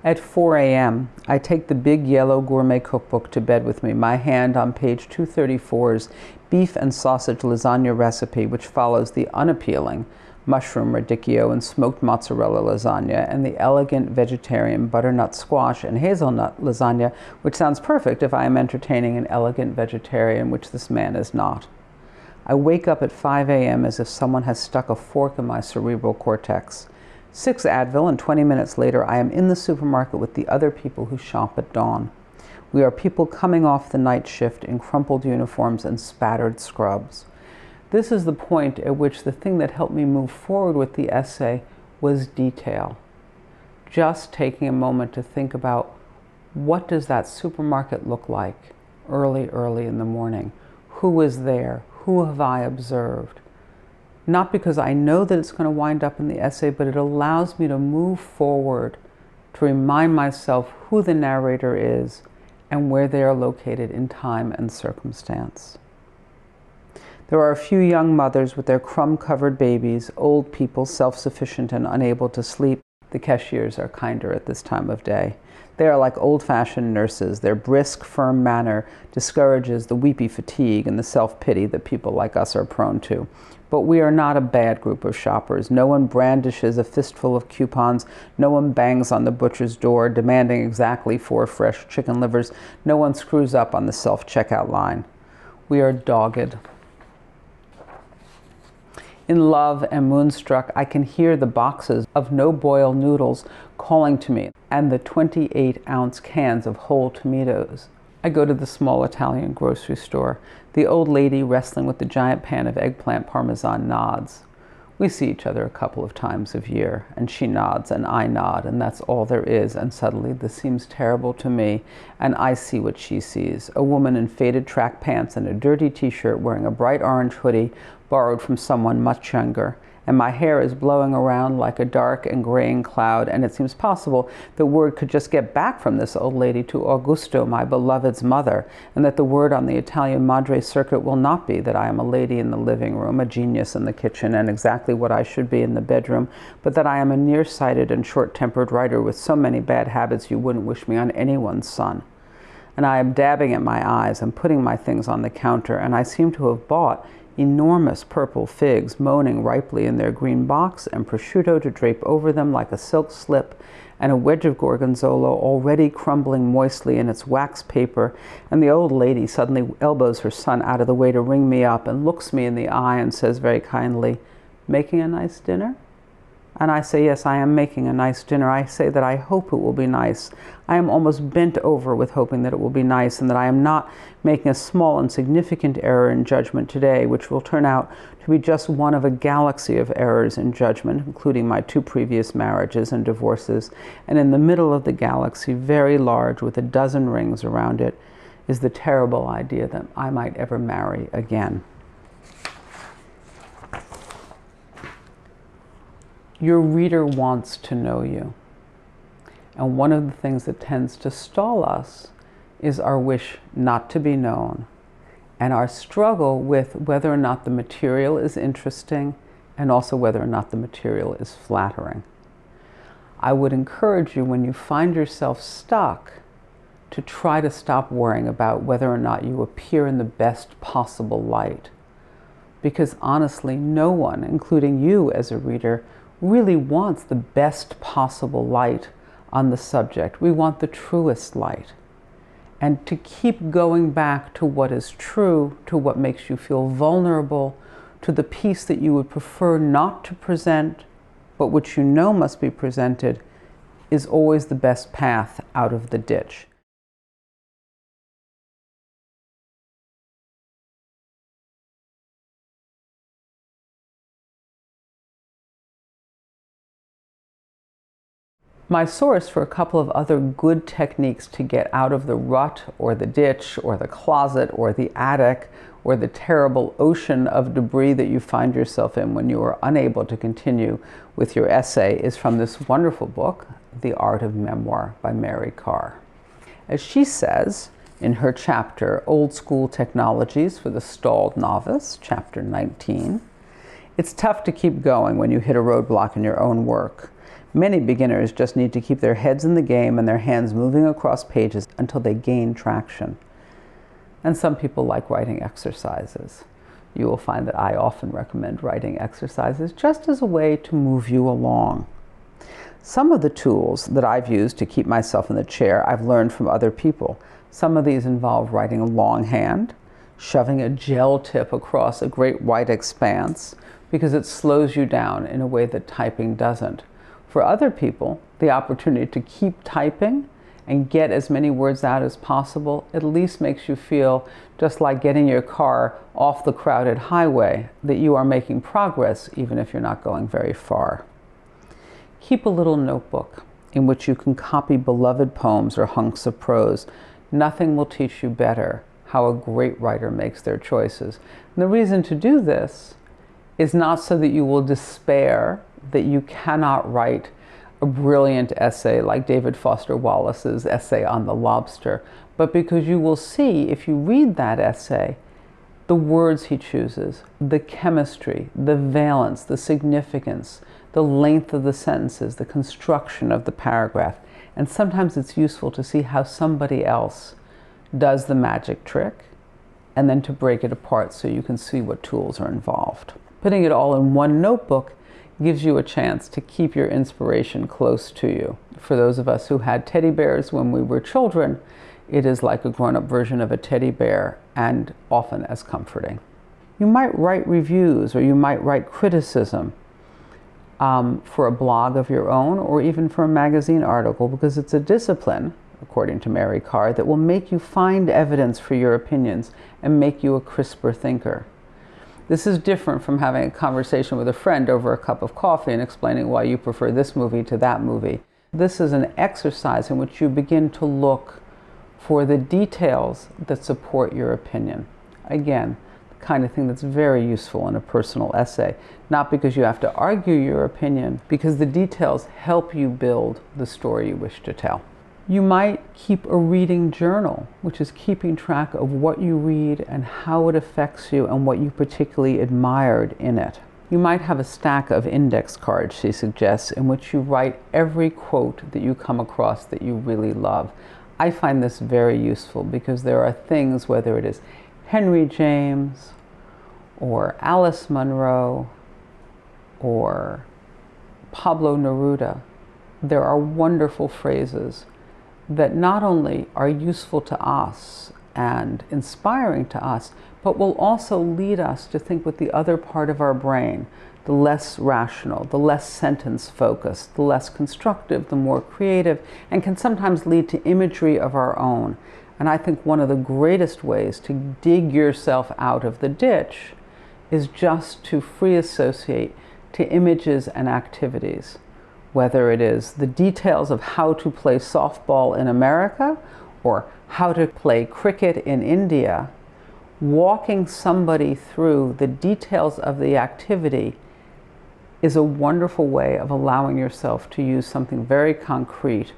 At 4 a.m., I take the big yellow gourmet cookbook to bed with me, my hand on page 234's beef and sausage lasagna recipe, which follows the unappealing mushroom radicchio and smoked mozzarella lasagna, and the elegant vegetarian butternut squash and hazelnut lasagna, which sounds perfect if I am entertaining an elegant vegetarian, which this man is not. I wake up at 5 a.m. as if someone has stuck a fork in my cerebral cortex. 6 Advil, and 20 minutes later I am in the supermarket with the other people who shop at dawn. We are people coming off the night shift in crumpled uniforms and spattered scrubs. This is the point at which the thing that helped me move forward with the essay was detail. Just taking a moment to think about, what does that supermarket look like early in the morning? Who is there? Who have I observed? Not because I know that it's going to wind up in the essay, but it allows me to move forward, to remind myself who the narrator is and where they are located in time and circumstance. There are a few young mothers with their crumb-covered babies, old people self-sufficient and unable to sleep. The cashiers are kinder at this time of day. They are like old-fashioned nurses. Their brisk, firm manner discourages the weepy fatigue and the self-pity that people like us are prone to. But we are not a bad group of shoppers. No one brandishes a fistful of coupons. No one bangs on the butcher's door demanding exactly 4 fresh chicken livers. No one screws up on the self-checkout line. We are dogged. In Love and Moonstruck, I can hear the boxes of no-boil noodles calling to me and the 28-ounce cans of whole tomatoes. I go to the small Italian grocery store. The old lady wrestling with the giant pan of eggplant parmesan nods. We see each other a couple of times a year, and she nods and I nod, and that's all there is, and suddenly this seems terrible to me, and I see what she sees. A woman in faded track pants and a dirty t-shirt wearing a bright orange hoodie borrowed from someone much younger, and my hair is blowing around like a dark and graying cloud, and it seems possible that word could just get back from this old lady to Augusto, my beloved's mother, and that the word on the Italian Madre circuit will not be that I am a lady in the living room, a genius in the kitchen, and exactly what I should be in the bedroom, but that I am a nearsighted and short-tempered writer with so many bad habits you wouldn't wish me on anyone's son. And I am dabbing at my eyes and putting my things on the counter, and I seem to have bought enormous purple figs moaning ripely in their green box, and prosciutto to drape over them like a silk slip, and a wedge of gorgonzola already crumbling moistly in its wax paper, and the old lady suddenly elbows her son out of the way to ring me up and looks me in the eye and says very kindly, "Making a nice dinner?" And I say, yes, I am making a nice dinner. I say that I hope it will be nice. I am almost bent over with hoping that it will be nice, and that I am not making a small and significant error in judgment today, which will turn out to be just one of a galaxy of errors in judgment, including my 2 previous marriages and divorces. And in the middle of the galaxy, very large, with a dozen rings around it, is the terrible idea that I might ever marry again. Your reader wants to know you. And one of the things that tends to stall us is our wish not to be known, and our struggle with whether or not the material is interesting, and also whether or not the material is flattering. I would encourage you, when you find yourself stuck, to try to stop worrying about whether or not you appear in the best possible light. Because honestly, no one, including you as a reader, really wants the best possible light on the subject. We want the truest light. And to keep going back to what is true, to what makes you feel vulnerable, to the piece that you would prefer not to present, but which you know must be presented, is always the best path out of the ditch. My source for a couple of other good techniques to get out of the rut or the ditch or the closet or the attic or the terrible ocean of debris that you find yourself in when you are unable to continue with your essay is from this wonderful book, The Art of Memoir by Mary Karr. As she says in her chapter, Old School Technologies for the Stalled Novice, chapter 19, it's tough to keep going when you hit a roadblock in your own work. Many beginners just need to keep their heads in the game and their hands moving across pages until they gain traction. And some people like writing exercises. You will find that I often recommend writing exercises just as a way to move you along. Some of the tools that I've used to keep myself in the chair I've learned from other people. Some of these involve writing longhand, shoving a gel tip across a great white expanse because it slows you down in a way that typing doesn't. For other people, the opportunity to keep typing and get as many words out as possible at least makes you feel just like getting your car off the crowded highway, that you are making progress even if you're not going very far. Keep a little notebook in which you can copy beloved poems or hunks of prose. Nothing will teach you better how a great writer makes their choices. And the reason to do this is not so that you will despair that you cannot write a brilliant essay like David Foster Wallace's essay on the lobster, but because you will see, if you read that essay, the words he chooses, the chemistry, the valence, the significance, the length of the sentences, the construction of the paragraph. And sometimes it's useful to see how somebody else does the magic trick and then to break it apart so you can see what tools are involved. Putting it all in one notebook gives you a chance to keep your inspiration close to you. For those of us who had teddy bears when we were children, it is like a grown-up version of a teddy bear and often as comforting. You might write reviews or you might write criticism for a blog of your own or even for a magazine article, because it's a discipline, according to Mary Karr, that will make you find evidence for your opinions and make you a crisper thinker. This is different from having a conversation with a friend over a cup of coffee and explaining why you prefer this movie to that movie. This is an exercise in which you begin to look for the details that support your opinion. Again, the kind of thing that's very useful in a personal essay. Not because you have to argue your opinion, because the details help you build the story you wish to tell. You might keep a reading journal, which is keeping track of what you read and how it affects you and what you particularly admired in it. You might have a stack of index cards, she suggests, in which you write every quote that you come across that you really love. I find this very useful because there are things, whether it is Henry James or Alice Munro or Pablo Neruda, there are wonderful phrases that not only are useful to us and inspiring to us, but will also lead us to think with the other part of our brain, the less rational, the less sentence-focused, the less constructive, the more creative, and can sometimes lead to imagery of our own. And I think one of the greatest ways to dig yourself out of the ditch is just to free associate to images and activities. Whether it is the details of how to play softball in America or how to play cricket in India, walking somebody through the details of the activity is a wonderful way of allowing yourself to use something very concrete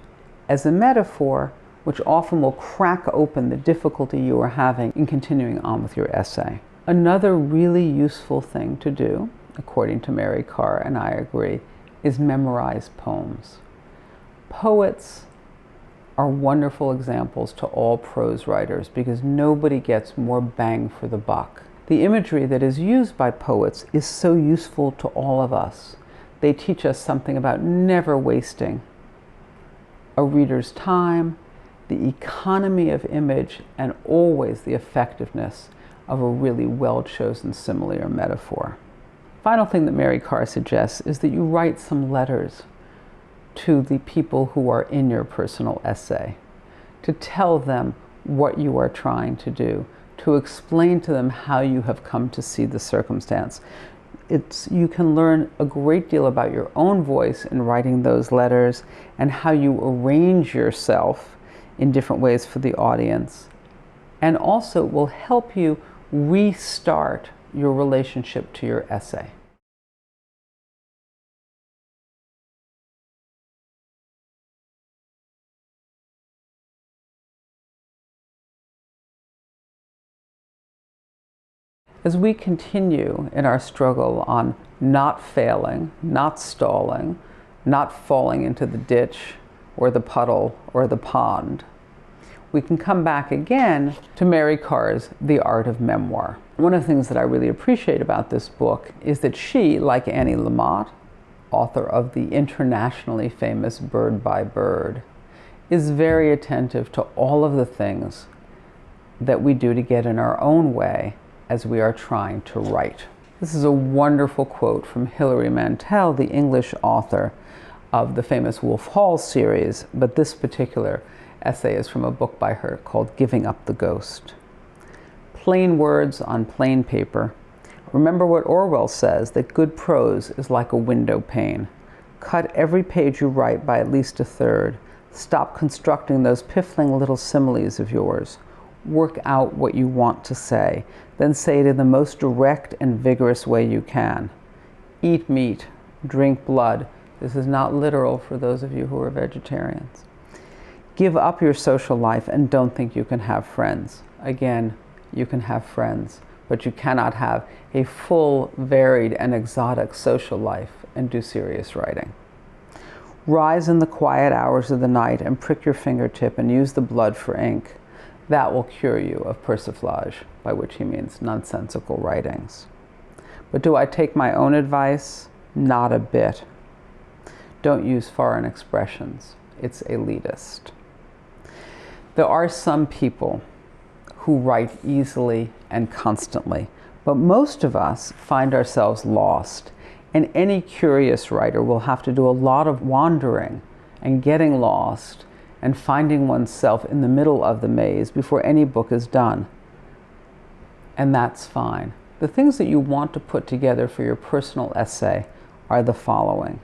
as a metaphor, which often will crack open the difficulty you are having in continuing on with your essay. Another really useful thing to do, according to Mary Karr, and I agree, is memorize poems. Poets are wonderful examples to all prose writers because nobody gets more bang for the buck. The imagery that is used by poets is so useful to all of us. They teach us something about never wasting a reader's time, the economy of image, and always the effectiveness of a really well-chosen simile or metaphor. Final thing that Mary Karr suggests is that you write some letters to the people who are in your personal essay, to tell them what you are trying to do, to explain to them how you have come to see the circumstance. You can learn a great deal about your own voice in writing those letters and how you arrange yourself in different ways for the audience. And also will help you restart your relationship to your essay. As we continue in our struggle on not failing, not stalling, not falling into the ditch or the puddle or the pond, we can come back again to Mary Karr's The Art of Memoir. One of the things that I really appreciate about this book is that she, like Annie Lamott, author of the internationally famous Bird by Bird, is very attentive to all of the things that we do to get in our own way as we are trying to write. This is a wonderful quote from Hilary Mantel, the English author of the famous Wolf Hall series, but this particular essay is from a book by her called Giving Up the Ghost. Plain words on plain paper. Remember what Orwell says, that good prose is like a window pane. Cut every page you write by at least a third. Stop constructing those piffling little similes of yours. Work out what you want to say, then say it in the most direct and vigorous way you can. Eat meat, drink blood. This is not literal for those of you who are vegetarians. Give up your social life and don't think you can have friends. Again, you can have friends, but you cannot have a full, varied, and exotic social life and do serious writing. Rise in the quiet hours of the night and prick your fingertip and use the blood for ink. That will cure you of persiflage, by which he means nonsensical writings. But do I take my own advice? Not a bit. Don't use foreign expressions. It's elitist. There are some people who write easily and constantly, but most of us find ourselves lost, and any curious writer will have to do a lot of wandering and getting lost and finding oneself in the middle of the maze before any book is done. And that's fine. The things that you want to put together for your personal essay are the following.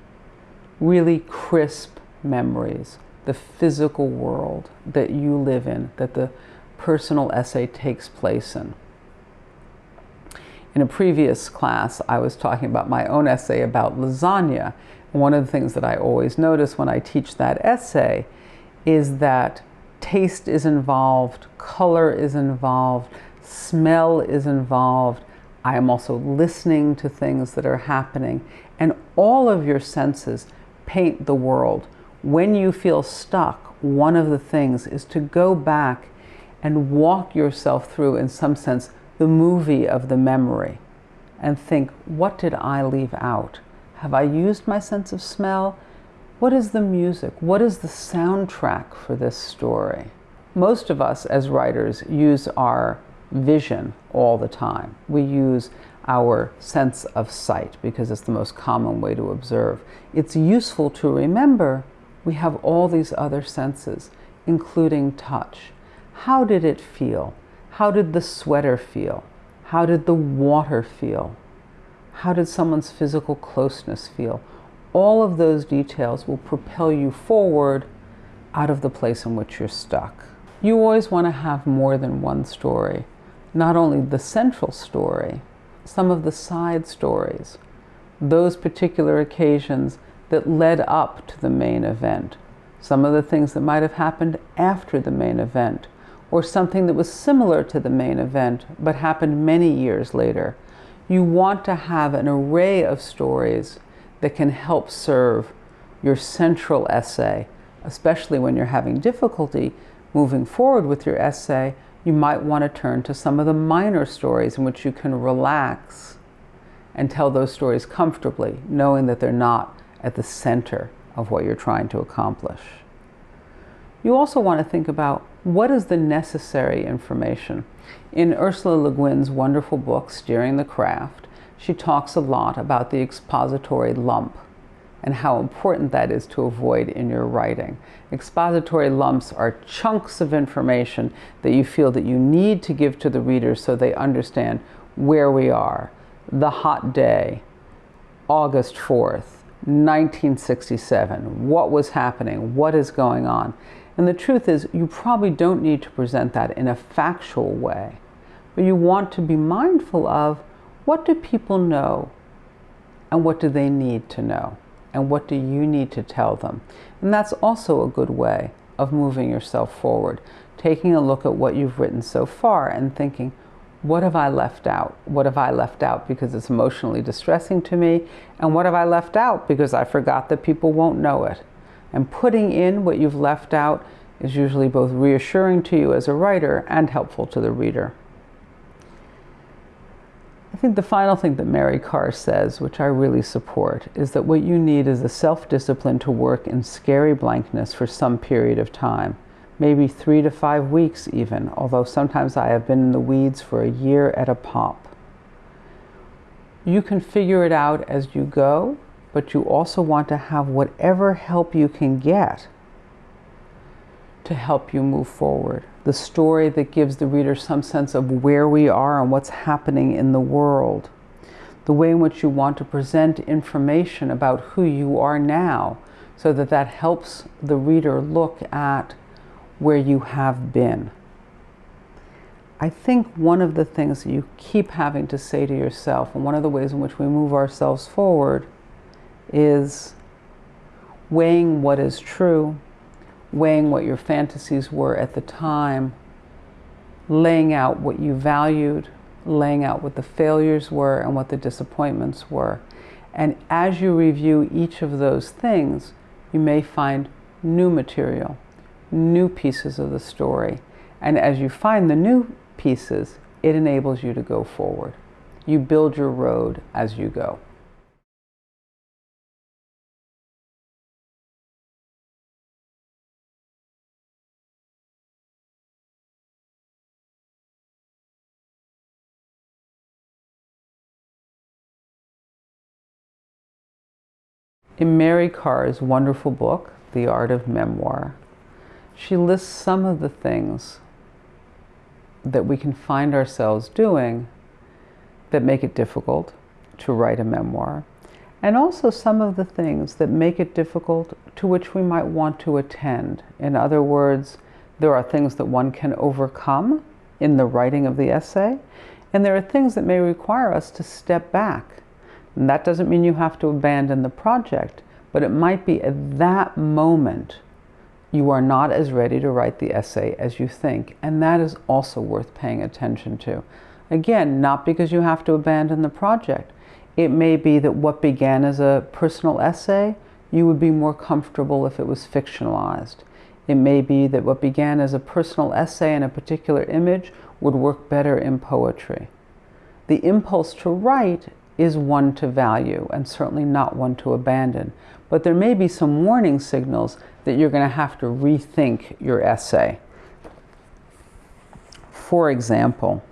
Really crisp memories, the physical world that you live in, that the personal essay takes place in. In a previous class, I was talking about my own essay about lasagna. One of the things that I always notice when I teach that essay is that taste is involved, color is involved, smell is involved. I am also listening to things that are happening, and all of your senses paint the world. When you feel stuck, one of the things is to go back and walk yourself through, in some sense, the movie of the memory and think, what did I leave out? Have I used my sense of smell? What is the music? What is the soundtrack for this story? Most of us as writers use our vision all the time. We use our sense of sight because it's the most common way to observe. It's useful to remember we have all these other senses, including touch. How did it feel? How did the sweater feel? How did the water feel? How did someone's physical closeness feel? All of those details will propel you forward out of the place in which you're stuck. You always want to have more than one story. Not only the central story, some of the side stories, those particular occasions that led up to the main event, some of the things that might have happened after the main event, or something that was similar to the main event but happened many years later. You want to have an array of stories that can help serve your central essay, especially when you're having difficulty moving forward with your essay. You might want to turn to some of the minor stories in which you can relax and tell those stories comfortably, knowing that they're not at the center of what you're trying to accomplish. You also want to think about what is the necessary information. In Ursula Le Guin's wonderful book, Steering the Craft, she talks a lot about the expository lump. and how important that is to avoid in your writing. Expository lumps are chunks of information that you feel that you need to give to the reader so they understand where we are. The hot day, August 4th, 1967. What was happening? What is going on? And the truth is, you probably don't need to present that in a factual way, but you want to be mindful of what do people know and what do they need to know and what do you need to tell them. And that's also a good way of moving yourself forward, taking a look at what you've written so far and thinking, what have I left out? What have I left out because it's emotionally distressing to me? And what have I left out because I forgot that people won't know it? And putting in what you've left out is usually both reassuring to you as a writer and helpful to the reader. I think the final thing that Mary Karr says, which I really support, is that what you need is the self-discipline to work in scary blankness for some period of time. Maybe 3 to 5 weeks even, although sometimes I have been in the weeds for a year at a pop. You can figure it out as you go, but you also want to have whatever help you can get to help you move forward. The story that gives the reader some sense of where we are and what's happening in the world. The way in which you want to present information about who you are now, so that that helps the reader look at where you have been. I think one of the things that you keep having to say to yourself, and one of the ways in which we move ourselves forward, is weighing what is true, weighing what your fantasies were at the time, laying out what you valued, laying out what the failures were and what the disappointments were. And as you review each of those things, you may find new material, new pieces of the story. And as you find the new pieces, it enables you to go forward. You build your road as you go. In Mary Karr's wonderful book, The Art of Memoir, she lists some of the things that we can find ourselves doing that make it difficult to write a memoir, and also some of the things that make it difficult to which we might want to attend. In other words, there are things that one can overcome in the writing of the essay, and there are things that may require us to step back. And that doesn't mean you have to abandon the project, but it might be at that moment you are not as ready to write the essay as you think, and that is also worth paying attention to. Again, not because you have to abandon the project. It may be that what began as a personal essay, you would be more comfortable if it was fictionalized. It may be that what began as a personal essay in a particular image would work better in poetry. The impulse to write is one to value and certainly not one to abandon. But there may be some warning signals that you're going to have to rethink your essay. For example,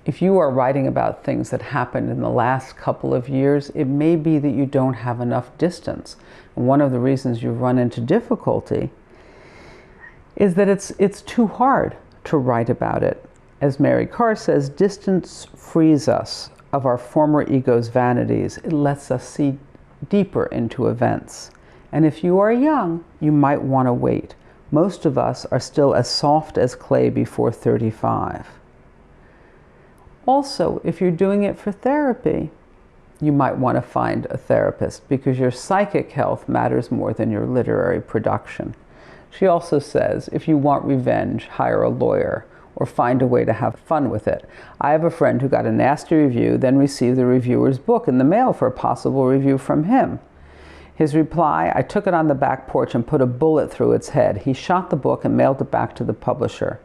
if you are writing about things that happened in the last couple of years, it may be that you don't have enough distance. And one of the reasons you run into difficulty is that it's too hard to write about it. As Mary Karr says, distance frees us of our former ego's vanities. It lets us see deeper into events. And if you are young, you might want to wait. Most of us are still as soft as clay before 35. Also, if you're doing it for therapy, you might want to find a therapist because your psychic health matters more than your literary production. She also says, if you want revenge, hire a lawyer or find a way to have fun with it. I have a friend who got a nasty review, then received the reviewer's book in the mail for a possible review from him. His reply, I took it on the back porch and put a bullet through its head. He shot the book and mailed it back to the publisher.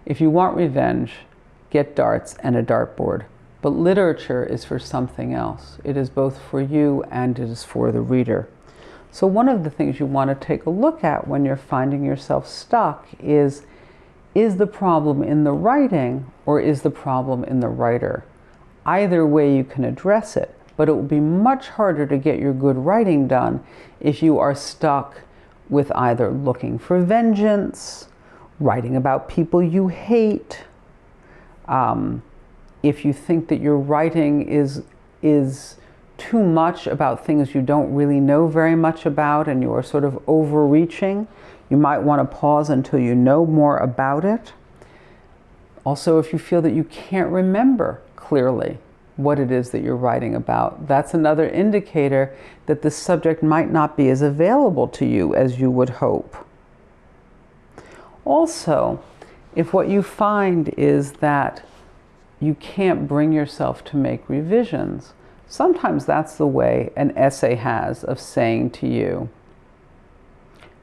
If you want revenge, get darts and a dartboard. But literature is for something else. It is both for you and it is for the reader. So one of the things you want to take a look at when you're finding yourself stuck is the problem in the writing or is the problem in the writer? Either way you can address it, but it will be much harder to get your good writing done if you are stuck with either looking for vengeance, writing about people you hate, if you think that your writing is too much about things you don't really know very much about and you are sort of overreaching, you might want to pause until you know more about it. Also, if you feel that you can't remember clearly what it is that you're writing about, that's another indicator that the subject might not be as available to you as you would hope. Also, if what you find is that you can't bring yourself to make revisions, sometimes that's the way an essay has of saying to you,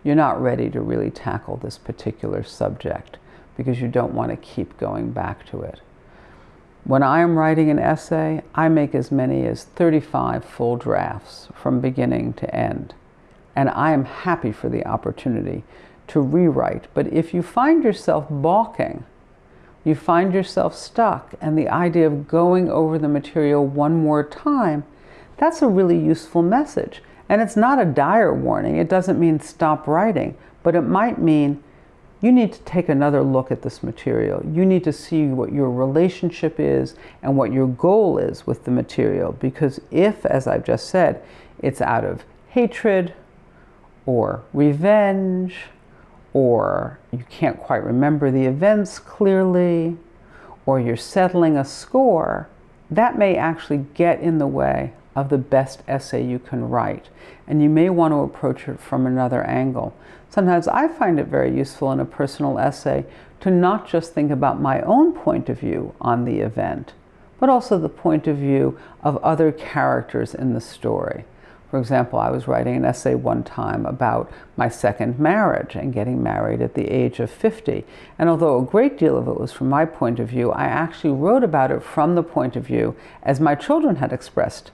you're not ready to really tackle this particular subject because you don't want to keep going back to it. When I am writing an essay, I make as many as 35 full drafts from beginning to end. And I am happy for the opportunity to rewrite. But if you find yourself balking, you find yourself stuck, and the idea of going over the material one more time, that's a really useful message. And it's not a dire warning. It doesn't mean stop writing, but it might mean you need to take another look at this material. You need to see what your relationship is and what your goal is with the material. Because if, as I've just said, it's out of hatred or revenge, or you can't quite remember the events clearly, or you're settling a score, that may actually get in the way of the best essay you can write. And you may want to approach it from another angle. Sometimes I find it very useful in a personal essay to not just think about my own point of view on the event, but also the point of view of other characters in the story. For example, I was writing an essay one time about my second marriage and getting married at the age of 50. And although a great deal of it was from my point of view, I actually wrote about it from the point of view as my children had expressed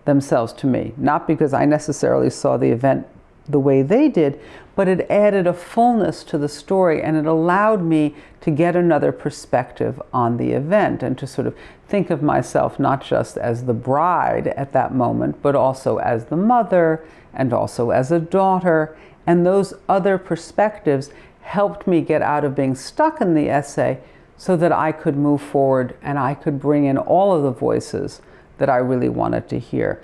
themselves to me. Not because I necessarily saw the event the way they did, but it added a fullness to the story, and it allowed me to get another perspective on the event and to sort of think of myself not just as the bride at that moment, but also as the mother and also as a daughter. And those other perspectives helped me get out of being stuck in the essay so that I could move forward and I could bring in all of the voices that I really wanted to hear.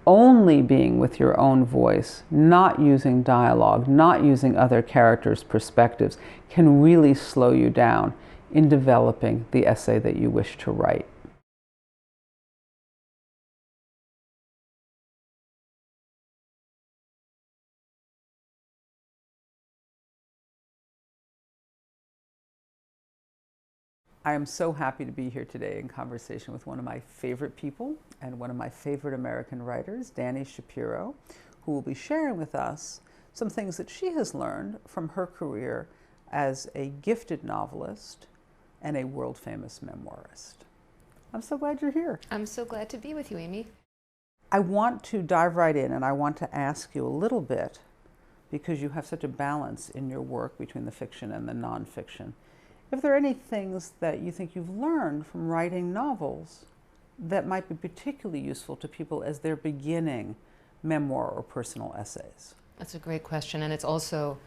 Only being with your own voice, not using dialogue, not using other characters' perspectives, can really slow you down in developing the essay that you wish to write. I am so happy to be here today in conversation with one of my favorite people and one of my favorite American writers, Dani Shapiro, who will be sharing with us some things that she has learned from her career as a gifted novelist and a world-famous memoirist. I'm so glad you're here.
I'm so glad to be with you, Amy.
I want to dive right in, and I want to ask you a little bit, because you have such a balance in your work between the fiction and the nonfiction. If there are any things that you think you've learned from writing novels that might be particularly useful to people as they're beginning memoir or personal essays.
That's a great question, and it's also,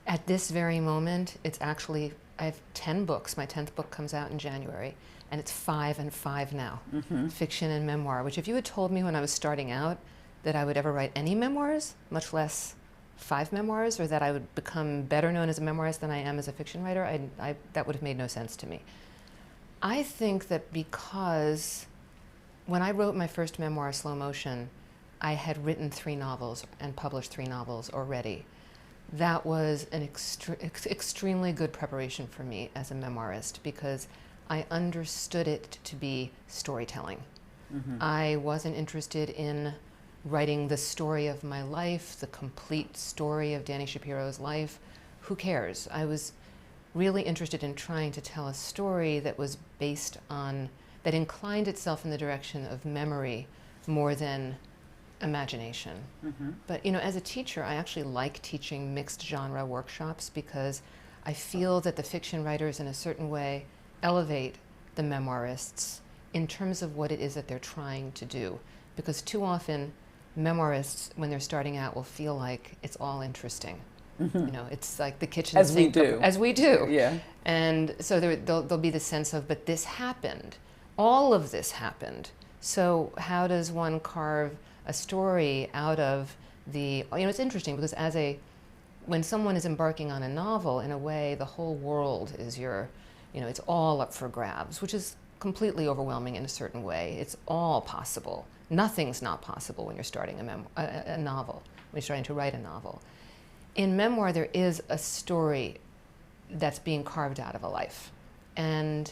at this very moment, it's actually, I have 10 books. My 10th book comes out in January, and it's 5 and 5 now, fiction and memoir, which if you had told me when I was starting out that I would ever write any memoirs, much less 5 memoirs, or that I would become better known as a memoirist than I am as a fiction writer, that would have made no sense to me. I think that because when I wrote my first memoir, Slow Motion, I had written 3 novels and published 3 novels already. That was an extremely good preparation for me as a memoirist because I understood it to be storytelling. I wasn't interested in writing the story of my life, the complete story of Dani Shapiro's life. Who cares? I was really interested in trying to tell a story that was based on, that inclined itself in the direction of memory more than imagination. But you know, as a teacher, I actually like teaching mixed genre workshops because I feel that the fiction writers in a certain way elevate the memoirists in terms of what it is that they're trying to do. Because too often, memoirists, when they're starting out, will feel like it's all interesting. You know, it's like the kitchen
As we
sink.
do.
As we do.
Yeah.
And so there'll be the sense of, but this happened. All of this happened. So how does one carve a story out of the, you know, it's interesting because when someone is embarking on a novel, in a way, the whole world is it's all up for grabs, which is completely overwhelming in a certain way. It's all possible. Nothing's not possible when you're starting a novel, when you're starting to write a novel. In memoir, there is a story that's being carved out of a life. And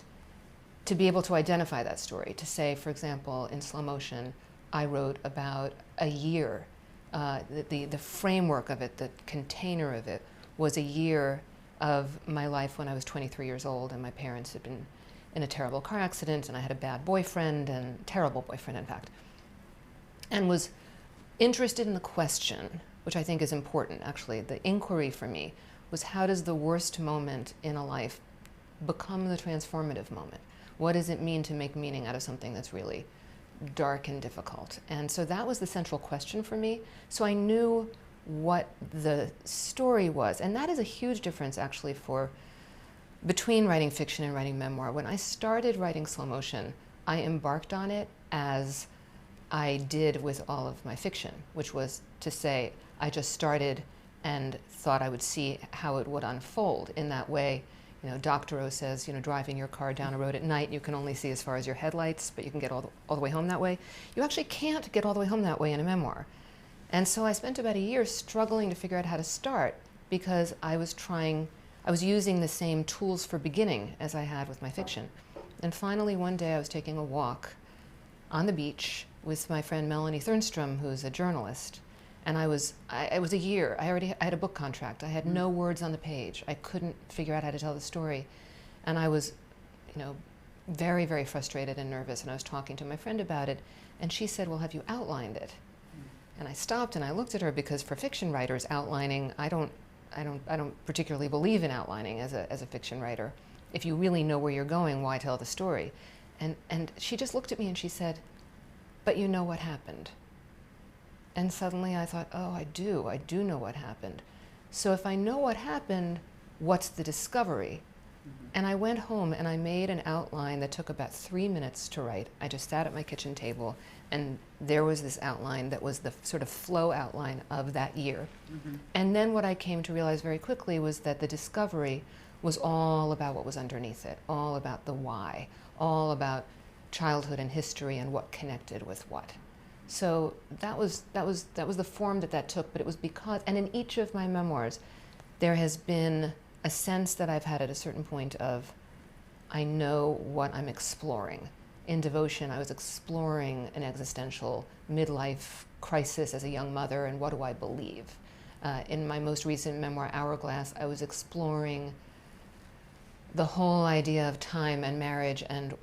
to be able to identify that story, to say, for example, in Slow Motion, I wrote about a year. The framework of it, the container of it, was a year of my life when I was 23 years old and my parents had been in a terrible car accident and I had a bad boyfriend, and terrible boyfriend, in fact, and was interested in the question, which I think is important, actually. The inquiry for me was, how does the worst moment in a life become the transformative moment? What does it mean to make meaning out of something that's really dark and difficult? And so that was the central question for me. So I knew what the story was. And that is a huge difference, actually, between writing fiction and writing memoir. When I started writing Slow Motion, I embarked on it as I did with all of my fiction, which was to say, I just started and thought I would see how it would unfold. In that way, Doctorow says, driving your car down a road at night, you can only see as far as your headlights, but you can get all the way home that way. You actually can't get all the way home that way in a memoir. And so I spent about a year struggling to figure out how to start, because I was using the same tools for beginning as I had with my fiction. And finally, one day I was taking a walk on the beach with my friend Melanie Thernstrom, who's a journalist. And it was a year. I had a book contract. I had no words on the page. I couldn't figure out how to tell the story. And I was, very, very frustrated and nervous. And I was talking to my friend about it. And she said, well, have you outlined it? And I stopped and I looked at her, because for fiction writers, outlining, I don't particularly believe in outlining as a fiction writer. If you really know where you're going, why tell the story? And she just looked at me and she said, but you know what happened. And suddenly I thought, oh, I do know what happened. So if I know what happened, what's the discovery? And I went home and I made an outline that took about 3 minutes to write. I just sat at my kitchen table and there was this outline that was the sort of flow outline of that year. And then what I came to realize very quickly was that the discovery was all about what was underneath it, all about the why, all about childhood and history and what connected with what. So that was the form that took, but it was because, and in each of my memoirs, there has been a sense that I've had at a certain point of, I know what I'm exploring. In Devotion, I was exploring an existential midlife crisis as a young mother, and what do I believe? In my most recent memoir, Hourglass, I was exploring the whole idea of time and marriage and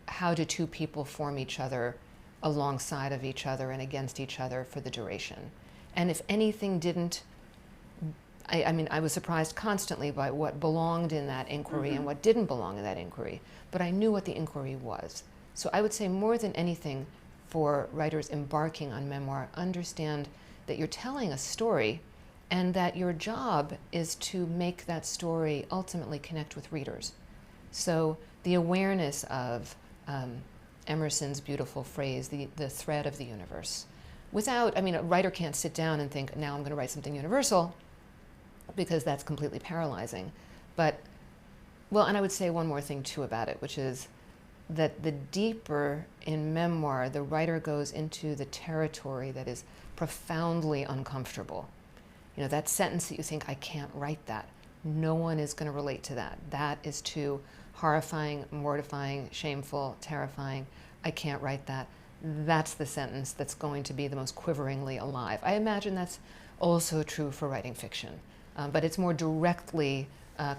how do two people form each other alongside of each other and against each other for the duration. And if anything didn't, I was surprised constantly by what belonged in that inquiry and what didn't belong in that inquiry, but I knew what the inquiry was. So I would say, more than anything, for writers embarking on memoir, understand that you're telling a story and that your job is to make that story ultimately connect with readers. So the awareness of Emerson's beautiful phrase, the thread of the universe. A writer can't sit down and think, now I'm going to write something universal, because that's completely paralyzing. And I would say one more thing too about it, which is that the deeper in memoir the writer goes into the territory that is profoundly uncomfortable. That sentence that you think, I can't write that. No one is going to relate to that. That is too horrifying, mortifying, shameful, terrifying. I can't write that. That's the sentence that's going to be the most quiveringly alive. I imagine that's also true for writing fiction, but it's more directly,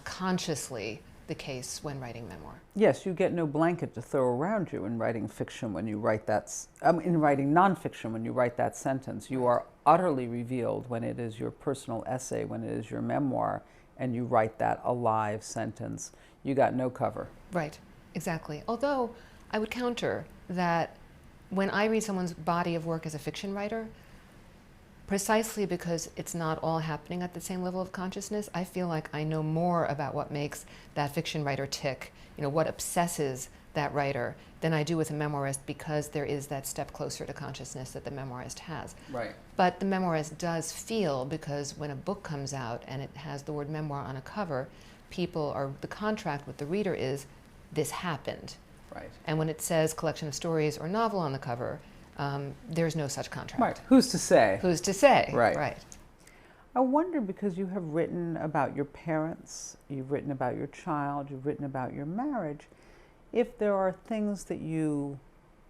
consciously the case when writing memoir.
Yes, you get no blanket to throw around you in writing fiction when you write that, in writing nonfiction when you write that sentence. You are utterly revealed when it is your personal essay, when it is your memoir, and you write that alive sentence. You got no cover.
Right, exactly. Although I would counter that when I read someone's body of work as a fiction writer, precisely because it's not all happening at the same level of consciousness, I feel like I know more about what makes that fiction writer tick, what obsesses that writer, than I do with a memoirist, because there is that step closer to consciousness that the memoirist has.
Right.
But the memoirist does feel, because when a book comes out and it has the word memoir on a cover, the contract with the reader is, this happened.
Right.
And when it says collection of stories or novel on the cover, there's no such contract.
Right. Who's to say?
Who's to say?
Right.
Right.
I wonder, because you have written about your parents, you've written about your child, you've written about your marriage, if there are things that you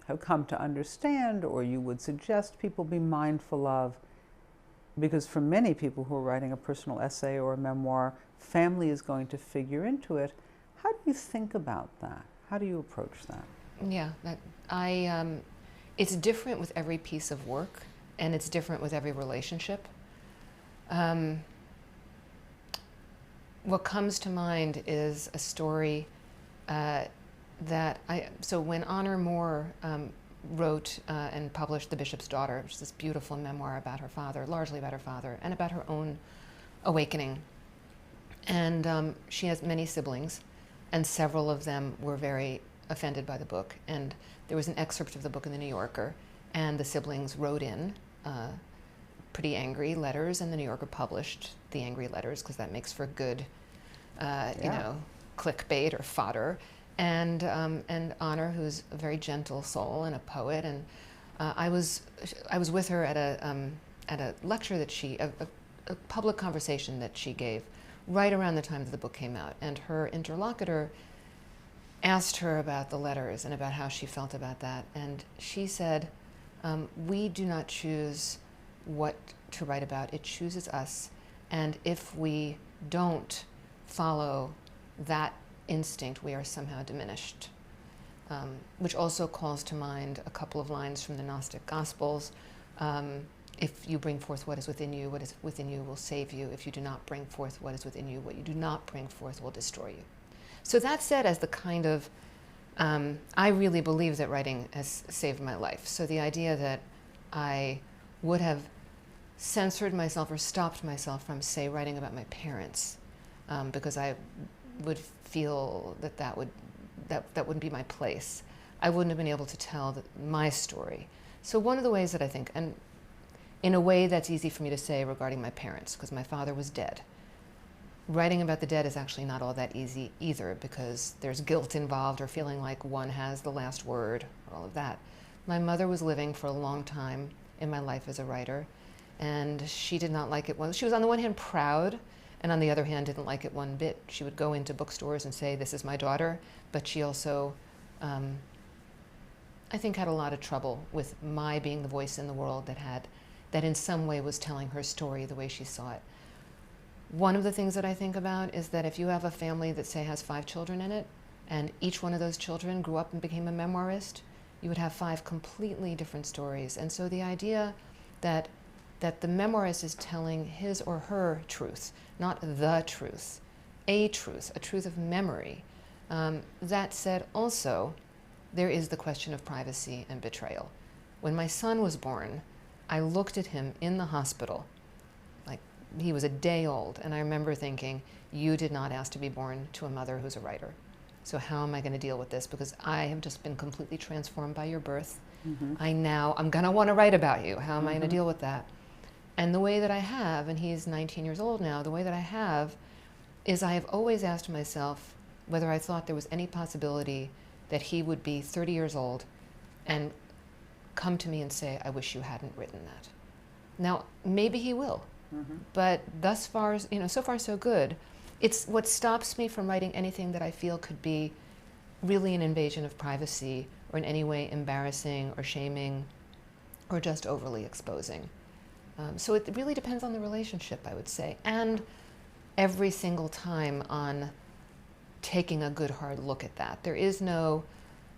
have come to understand or you would suggest people be mindful of, because for many people who are writing a personal essay or a memoir, family is going to figure into it. How do you think about that? How do you approach that?
Yeah, it's different with every piece of work, and it's different with every relationship. What comes to mind is a story so when Honor Moore wrote and published The Bishop's Daughter, which is this beautiful memoir about her father, largely about her father, and about her own awakening. And she has many siblings, and several of them were very offended by the book. And there was an excerpt of the book in the New Yorker, and the siblings wrote in pretty angry letters, and the New Yorker published the angry letters, because that makes for good, clickbait or fodder. And Honor, who's a very gentle soul and a poet, and I was with her at a lecture that a public conversation that she gave right around the time that the book came out, and her interlocutor asked her about the letters and about how she felt about that, and she said, we do not choose what to write about, it chooses us, and if we don't follow that instinct, we are somehow diminished. Which also calls to mind a couple of lines from the Gnostic Gospels. If you bring forth what is within you, what is within you will save you. If you do not bring forth what is within you, what you do not bring forth will destroy you. So that said, as the kind of, I really believe that writing has saved my life. So the idea that I would have censored myself or stopped myself from, say, writing about my parents, because I would feel that wouldn't be my place. I wouldn't have been able to tell my story. So one of the ways that I think, and in a way that's easy for me to say regarding my parents, because my father was dead. Writing about the dead is actually not all that easy either, because there's guilt involved, or feeling like one has the last word, or all of that. My mother was living for a long time in my life as a writer, and she did not like it. She was on the one hand proud, and on the other hand didn't like it one bit. She would go into bookstores and say, this is my daughter, but she also, I think, had a lot of trouble with my being the voice in the world that in some way was telling her story the way she saw it. One of the things that I think about is that if you have a family that, say, has 5 children in it, and each one of those children grew up and became a memoirist, you would have 5 completely different stories. And so the idea that the memoirist is telling his or her truth, not the truth, a truth of memory. That said, also, there is the question of privacy and betrayal. When my son was born, I looked at him in the hospital, like he was a day old, and I remember thinking, you did not ask to be born to a mother who's a writer. So how am I going to deal with this? Because I have just been completely transformed by your birth. Mm-hmm. I'm going to want to write about you. How am I going to deal with that? And the way that I have, and he's 19 years old now, the way that I have is I have always asked myself whether I thought there was any possibility that he would be 30 years old and come to me and say, I wish you hadn't written that. Now, maybe he will, but thus far, so far so good. It's what stops me from writing anything that I feel could be really an invasion of privacy, or in any way embarrassing or shaming or just overly exposing. So it really depends on the relationship, I would say, and every single time on taking a good hard look at that. There is no,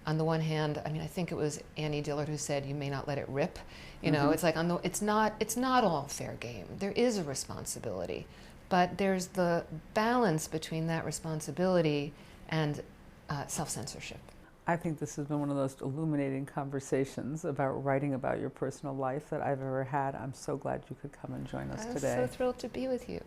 on the one hand, I think it was Annie Dillard who said, you may not let it rip. It's like, it's not all fair game. There is a responsibility, but there's the balance between that responsibility and self-censorship.
I think this has been one of the most illuminating conversations about writing about your personal life that I've ever had. I'm so glad you could come and join us today.
I'm so thrilled to be with you.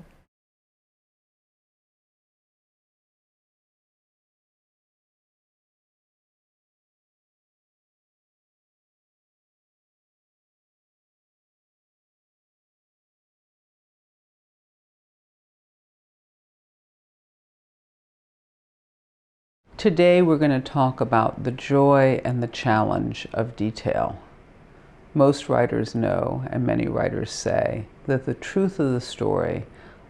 Today we're going to talk about the joy and the challenge of detail. Most writers know, and many writers say, that the truth of the story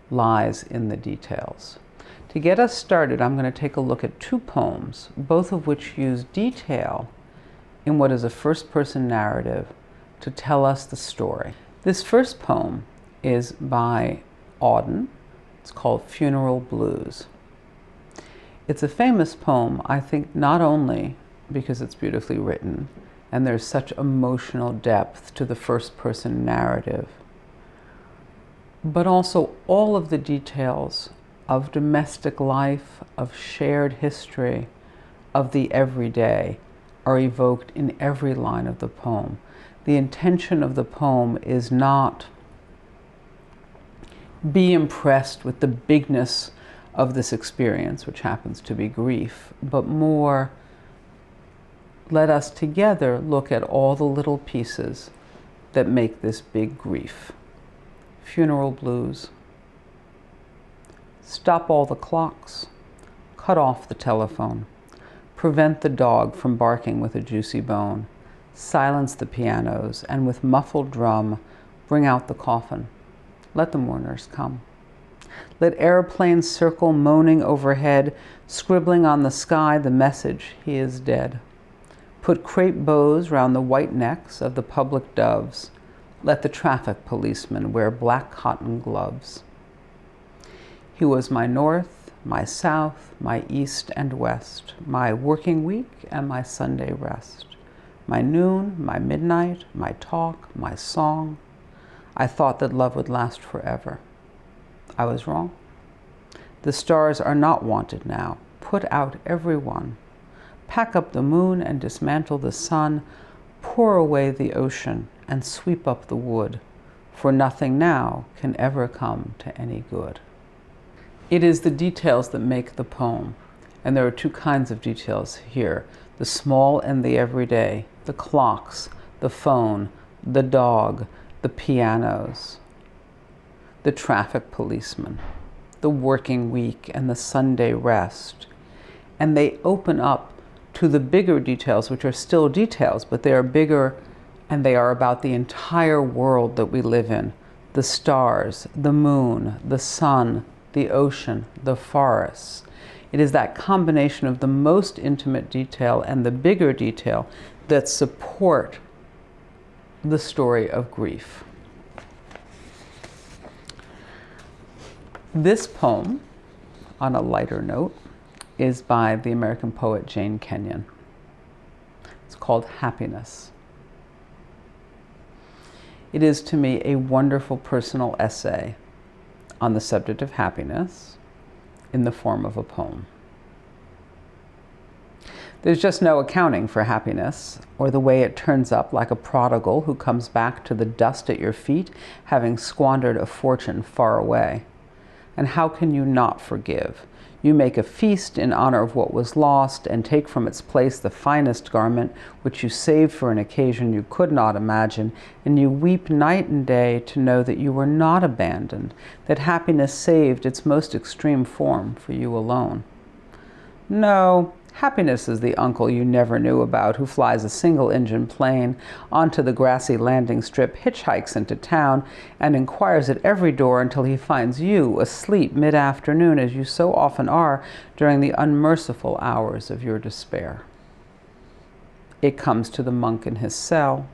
lies in the details. To get us started, I'm going to take a look at two poems, both of which use detail in what is a first-person narrative to tell us the story. This first poem is by Auden. It's called Funeral Blues. It's a famous poem, I think, not only because it's beautifully written and there's such emotional depth to the first-person narrative, but also all of the details of domestic life, of shared history, of the everyday are evoked in every line of the poem. The intention of the poem is not be impressed with the bigness of this experience, which happens to be grief, but more let us together look at all the little pieces that make this big grief. Funeral blues. Stop all the clocks. Cut off the telephone. Prevent the dog from barking with a juicy bone. Silence the pianos, and with muffled drum, bring out the coffin. Let the mourners come. Let airplanes circle moaning overhead, scribbling on the sky the message, he is dead. Put crepe bows round the white necks of the public doves. Let the traffic policemen wear black cotton gloves. He was my north, my south, my east and west, my working week and my Sunday rest, my noon, my midnight, my talk, my song. I thought that love would last forever. I was wrong. The stars are not wanted now. Put out every one. Pack up the moon and dismantle the sun. Pour away the ocean and sweep up the wood, for nothing now can ever come to any good. It is the details that make the poem, and there are two kinds of details here: the small and the everyday, the clocks, the phone, the dog, the pianos, the traffic policeman, the working week, and the Sunday rest. And they open up to the bigger details, which are still details, but they are bigger, and they are about the entire world that we live in. The stars, the moon, the sun, the ocean, the forests. It is that combination of the most intimate detail and the bigger detail that support the story of grief. This poem, on a lighter note, is by the American poet Jane Kenyon. It's called Happiness. It is to me a wonderful personal essay on the subject of happiness in the form of a poem. There's just no accounting for happiness, or the way it turns up like a prodigal who comes back to the dust at your feet, having squandered a fortune far away. And how can you not forgive? You make a feast in honor of what was lost and take from its place the finest garment which you saved for an occasion you could not imagine, and you weep night and day to know that you were not abandoned, that happiness saved its most extreme form for you alone. No, happiness is the uncle you never knew about who flies a single-engine plane onto the grassy landing strip, hitchhikes into town, and inquires at every door until he finds you asleep mid-afternoon, as you so often are during the unmerciful hours of your despair. It comes to the monk in his cell.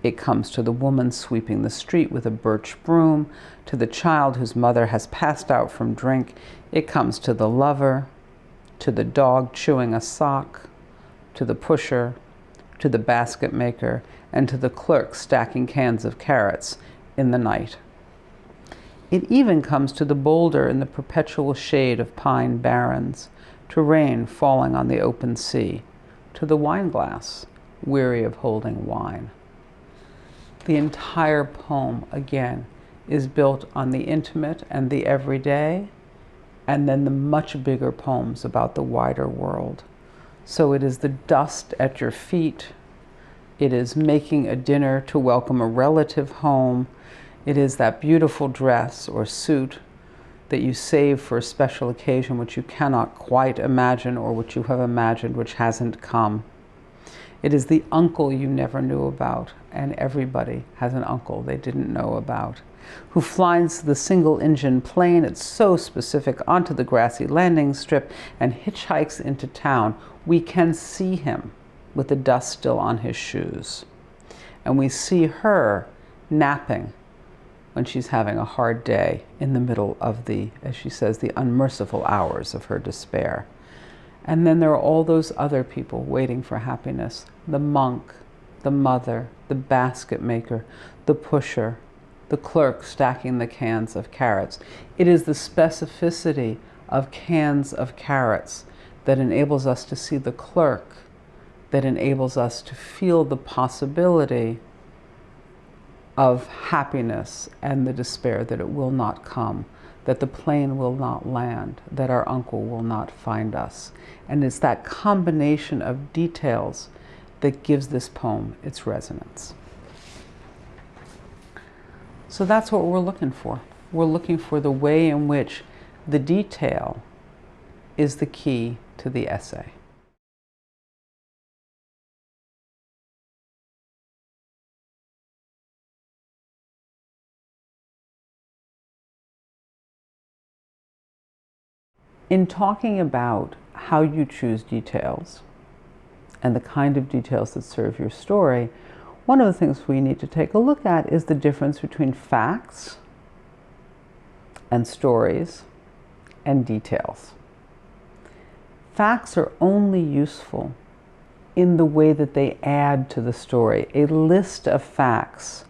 It comes to the woman sweeping the street with a birch broom, to the child whose mother has passed out from drink. It comes to the lover, to the dog chewing a sock, to the pusher, to the basket maker, and to the clerk stacking cans of carrots in the night. It even comes to the boulder in the perpetual shade of pine barrens, to rain falling on the open sea, to the wine glass, weary of holding wine. The entire poem, again, is built on the intimate and the everyday, and then the much bigger poems about the wider world. So it is the dust at your feet. It is making a dinner to welcome a relative home. It is that beautiful dress or suit that you save for a special occasion which you cannot quite imagine, or which you have imagined which hasn't come. It is the uncle you never knew about, and everybody has an uncle they didn't know about, who flies the single-engine plane, it's so specific, onto the grassy landing strip and hitchhikes into town. We can see him with the dust still on his shoes. And we see her napping when she's having a hard day in the middle of the, as she says, the unmerciful hours of her despair. And then there are all those other people waiting for happiness. The monk, the mother, the basket maker, the pusher, the clerk stacking the cans of carrots. It is the specificity of cans of carrots that enables us to see the clerk, that enables us to feel the possibility of happiness and the despair that it will not come, that the plane will not land, that our uncle will not find us. And it's that combination of details that gives this poem its resonance. So that's what we're looking for. We're looking for the way in which the detail is the key to the essay. In talking about how you choose details and the kind of details that serve your story, one of the things we need to take a look at is the difference between facts and stories and details. Facts are only useful in the way that they add to the story. A list of facts.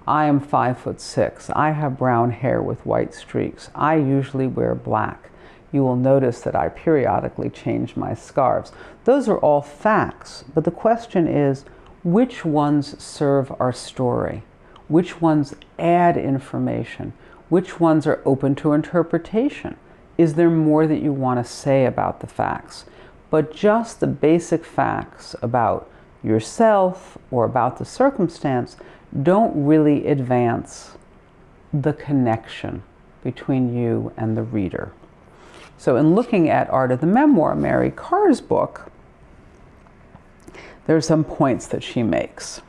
I am 5'6". I have brown hair with white streaks. I usually wear black. You will notice that I periodically change my scarves. Those are all facts, but the question is, which ones serve our story? Which ones add information? Which ones are open to interpretation? Is there more that you want to say about the facts? But just the basic facts about yourself or about the circumstance don't really advance the connection between you and the reader. So in looking at Art of the Memoir, Mary Karr's book, there are some points that she makes.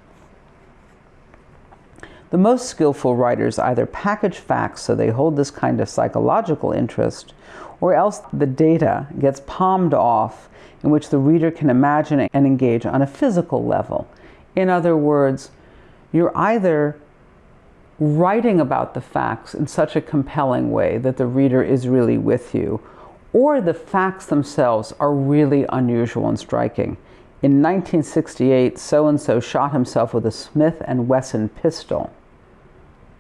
The most skillful writers either package facts so they hold this kind of psychological interest, or else the data gets palmed off in which the reader can imagine and engage on a physical level. In other words, you're either writing about the facts in such a compelling way that the reader is really with you, or the facts themselves are really unusual and striking. In 1968, so-and-so shot himself with a Smith & Wesson pistol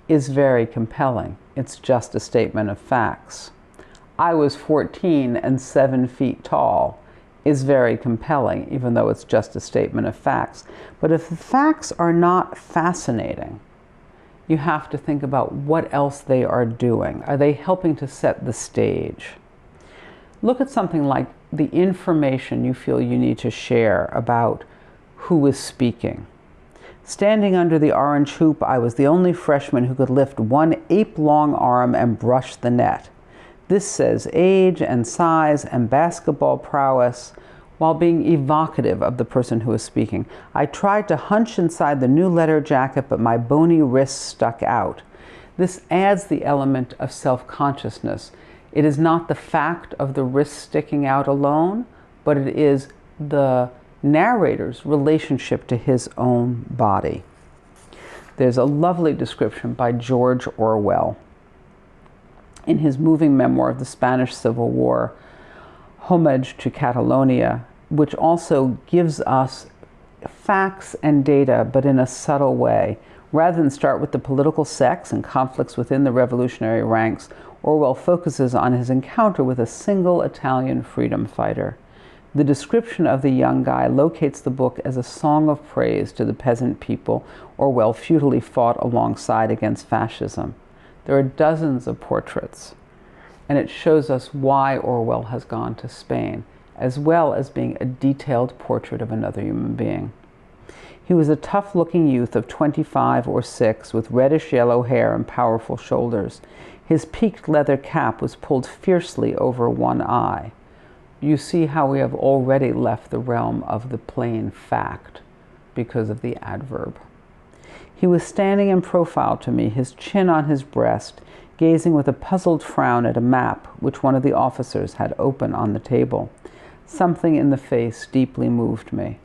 is very compelling. It's just a statement of facts. I was 14 and 7 feet tall is very compelling, even though it's just a statement of facts. But if the facts are not fascinating, you have to think about what else they are doing. Are they helping to set the stage? Look at something like the information you feel you need to share about who is speaking. Standing under the orange hoop, I was the only freshman who could lift one ape-long arm and brush the net. This says age and size and basketball prowess while being evocative of the person who is speaking. I tried to hunch inside the new leather jacket, but my bony wrists stuck out. This adds the element of self-consciousness. It is not the fact of the wrist sticking out alone, but it is the narrator's relationship to his own body. There's a lovely description by George Orwell in his moving memoir of the Spanish Civil War, Homage to Catalonia, which also gives us facts and data, but in a subtle way. Rather than start with the political sex and conflicts within the revolutionary ranks, Orwell focuses on his encounter with a single Italian freedom fighter. The description of the young guy locates the book as a song of praise to the peasant people Orwell futilely fought alongside against fascism. There are dozens of portraits, and it shows us why Orwell has gone to Spain, as well as being a detailed portrait of another human being. He was a tough-looking youth of 25 or 6 with reddish-yellow hair and powerful shoulders. His peaked leather cap was pulled fiercely over one eye. You see how we have already left the realm of the plain fact because of the adverb. He was standing in profile to me, his chin on his breast, gazing with a puzzled frown at a map which one of the officers had open on the table. Something in the face deeply moved me.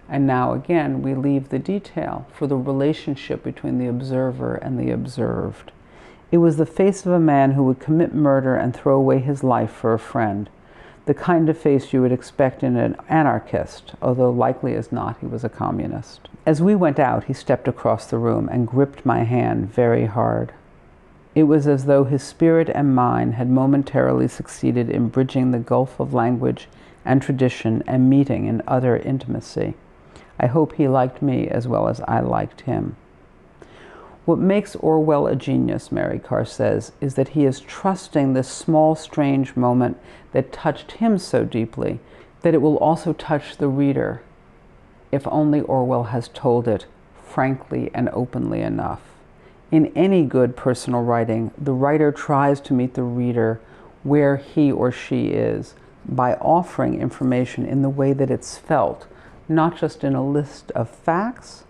And now again we leave the detail for the relationship between the observer and the observed. It was the face of a man who would commit murder and throw away his life for a friend. The kind of face you would expect in an anarchist, although likely as not he was a communist. As we went out, he stepped across the room and gripped my hand very hard. It was as though his spirit and mine had momentarily succeeded in bridging the gulf of language and tradition and meeting in utter intimacy. I hope he liked me as well as I liked him. What makes Orwell a genius, Mary Karr says, is that he is trusting this small, strange moment that touched him so deeply that it will also touch the reader, if only Orwell has told it frankly and openly enough. In any good personal writing, the writer tries to meet the reader where he or she is by offering information in the way that it's felt, not just in a list of facts,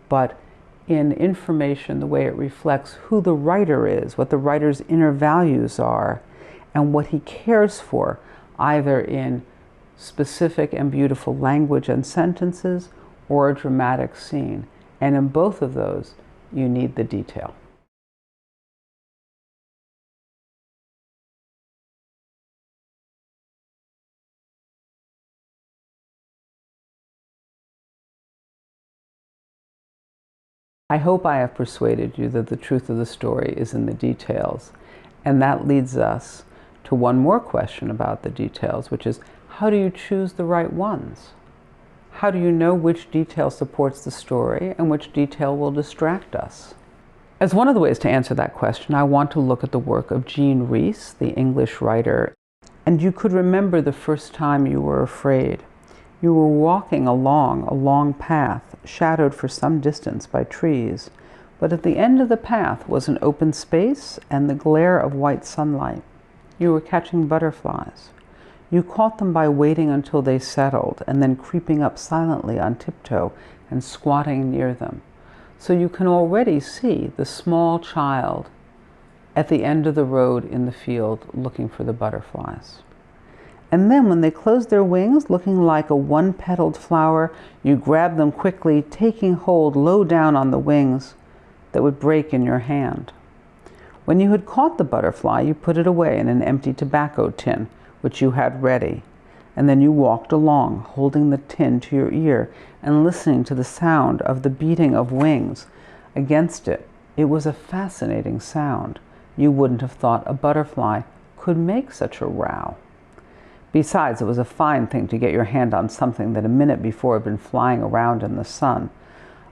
but in information the way it reflects who the writer is, what the writer's inner values are, and what he cares for, either in specific and beautiful language and sentences or a dramatic scene. And in both of those, you need the detail. I hope I have persuaded you that the truth of the story is in the details. And that leads us to one more question about the details, which is, how do you choose the right ones? How do you know which detail supports the story and which detail will distract us? As one of the ways to answer that question, I want to look at the work of Jean Rhys, the English writer. And you could remember the first time you were afraid. You were walking along a long path, shadowed for some distance by trees, but at the end of the path was an open space and the glare of white sunlight. You were catching butterflies. You caught them by waiting until they settled and then creeping up silently on tiptoe and squatting near them. So you can already see the small child at the end of the road in the field looking for the butterflies. And then when they closed their wings, looking like a one-petaled flower, you grabbed them quickly, taking hold low down on the wings that would break in your hand. When you had caught the butterfly, you put it away in an empty tobacco tin, which you had ready. And then you walked along, holding the tin to your ear and listening to the sound of the beating of wings against it. It was a fascinating sound. You wouldn't have thought a butterfly could make such a row. Besides, it was a fine thing to get your hand on something that a minute before had been flying around in the sun.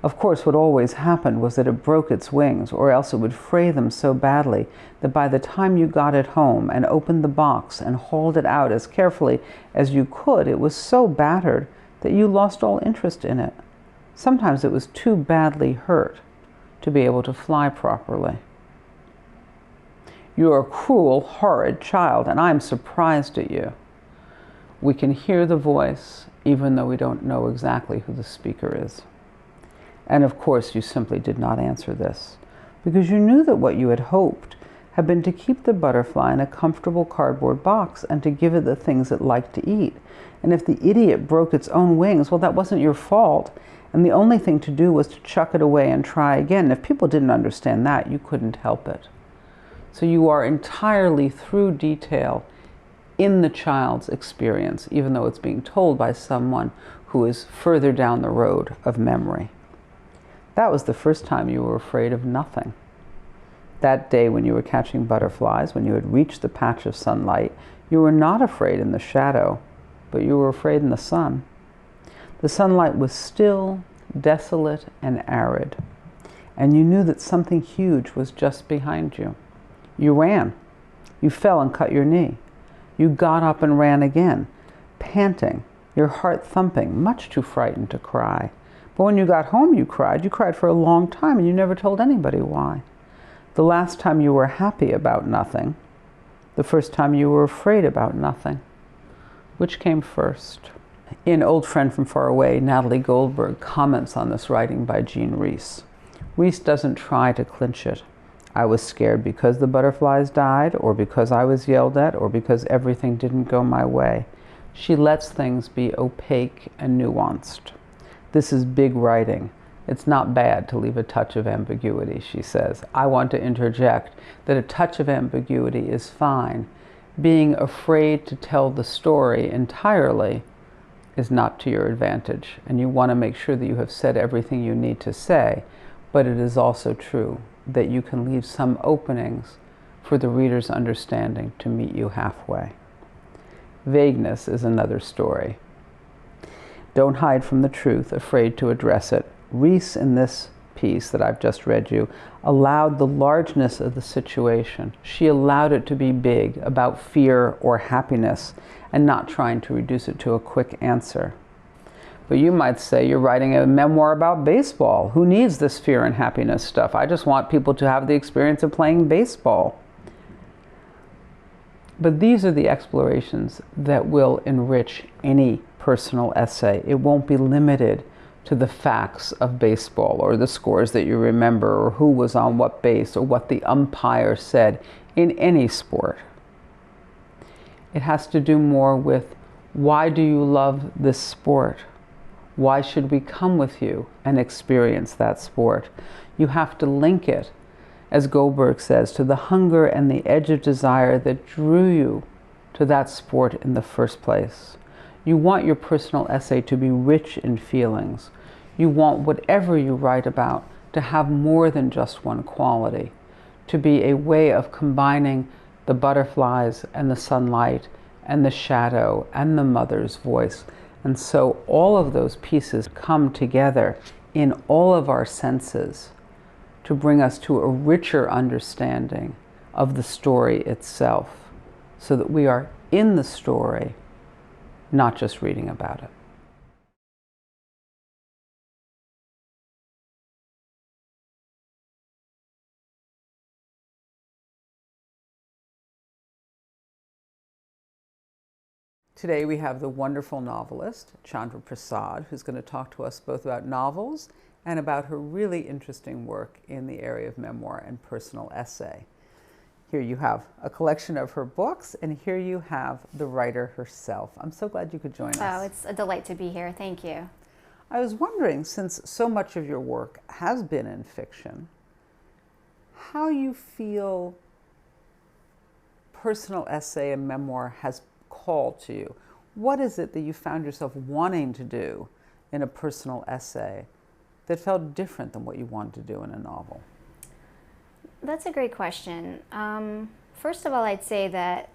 Of course, what always happened was that it broke its wings, or else it would fray them so badly that by the time you got it home and opened the box and hauled it out as carefully as you could, it was so battered that you lost all interest in it. Sometimes it was too badly hurt to be able to fly properly. You're a cruel, horrid child, and I'm surprised at you. We can hear the voice, even though we don't know exactly who the speaker is. And of course, you simply did not answer this, because you knew that what you had hoped had been to keep the butterfly in a comfortable cardboard box and to give it the things it liked to eat. And if the idiot broke its own wings, well, that wasn't your fault. And the only thing to do was to chuck it away and try again. If people didn't understand that, you couldn't help it. So you are entirely through detail in the child's experience, even though it's being told by someone who is further down the road of memory. That was the first time you were afraid of nothing. That day when you were catching butterflies, when you had reached the patch of sunlight, you were not afraid in the shadow. but you were afraid in the sun. The sunlight was still, desolate, and arid, and you knew that something huge was just behind you. You ran. You fell and cut your knee. You got up and ran again, panting, your heart thumping, much too frightened to cry. But when you got home, you cried. You cried for a long time, and you never told anybody why. The last time you were happy about nothing, the first time you were afraid about nothing. Which came first? In Old Friend from Far Away, Natalie Goldberg comments on this writing by Jean Rhys. Rhys doesn't try to clinch it. I was scared because the butterflies died, or because I was yelled at, or because everything didn't go my way. She lets things be opaque and nuanced. This is big writing. It's not bad to leave a touch of ambiguity, she says. I want to interject that a touch of ambiguity is fine. Being afraid to tell the story entirely is not to your advantage, and you want to make sure that you have said everything you need to say, but it is also true that you can leave some openings for the reader's understanding to meet you halfway. Vagueness is another story. Don't hide from the truth, afraid to address it. Rhys, in this piece that I've just read you, allowed the largeness of the situation. She allowed it to be big, about fear or happiness, and not trying to reduce it to a quick answer. But you might say you're writing a memoir about baseball. Who needs this fear and happiness stuff? I just want people to have the experience of playing baseball. But these are the explorations that will enrich any personal essay. It won't be limited to the facts of baseball or the scores that you remember or who was on what base or what the umpire said in any sport. It has to do more with, why do you love this sport? Why should we come with you and experience that sport? You have to link it, as Goldberg says, to the hunger and the edge of desire that drew you to that sport in the first place. You want your personal essay to be rich in feelings. You want whatever you write about to have more than just one quality, to be a way of combining the butterflies and the sunlight and the shadow and the mother's voice. And so all of those pieces come together in all of our senses to bring us to a richer understanding of the story itself, so that we are in the story, not just reading about it. Today we have the wonderful novelist, Chandra Prasad, who's going to talk to us both about novels and about her really interesting work in the area of memoir and personal essay. Here you have a collection of her books, and here you have the writer herself. I'm so glad you could join us.
Oh, it's a delight to be here. Thank you.
I was wondering, since so much of your work has been in fiction, how you feel personal essay and memoir has called to you. What is it that you found yourself wanting to do in a personal essay that felt different than what you wanted to do in a novel?
That's a great question. First of all, I'd say that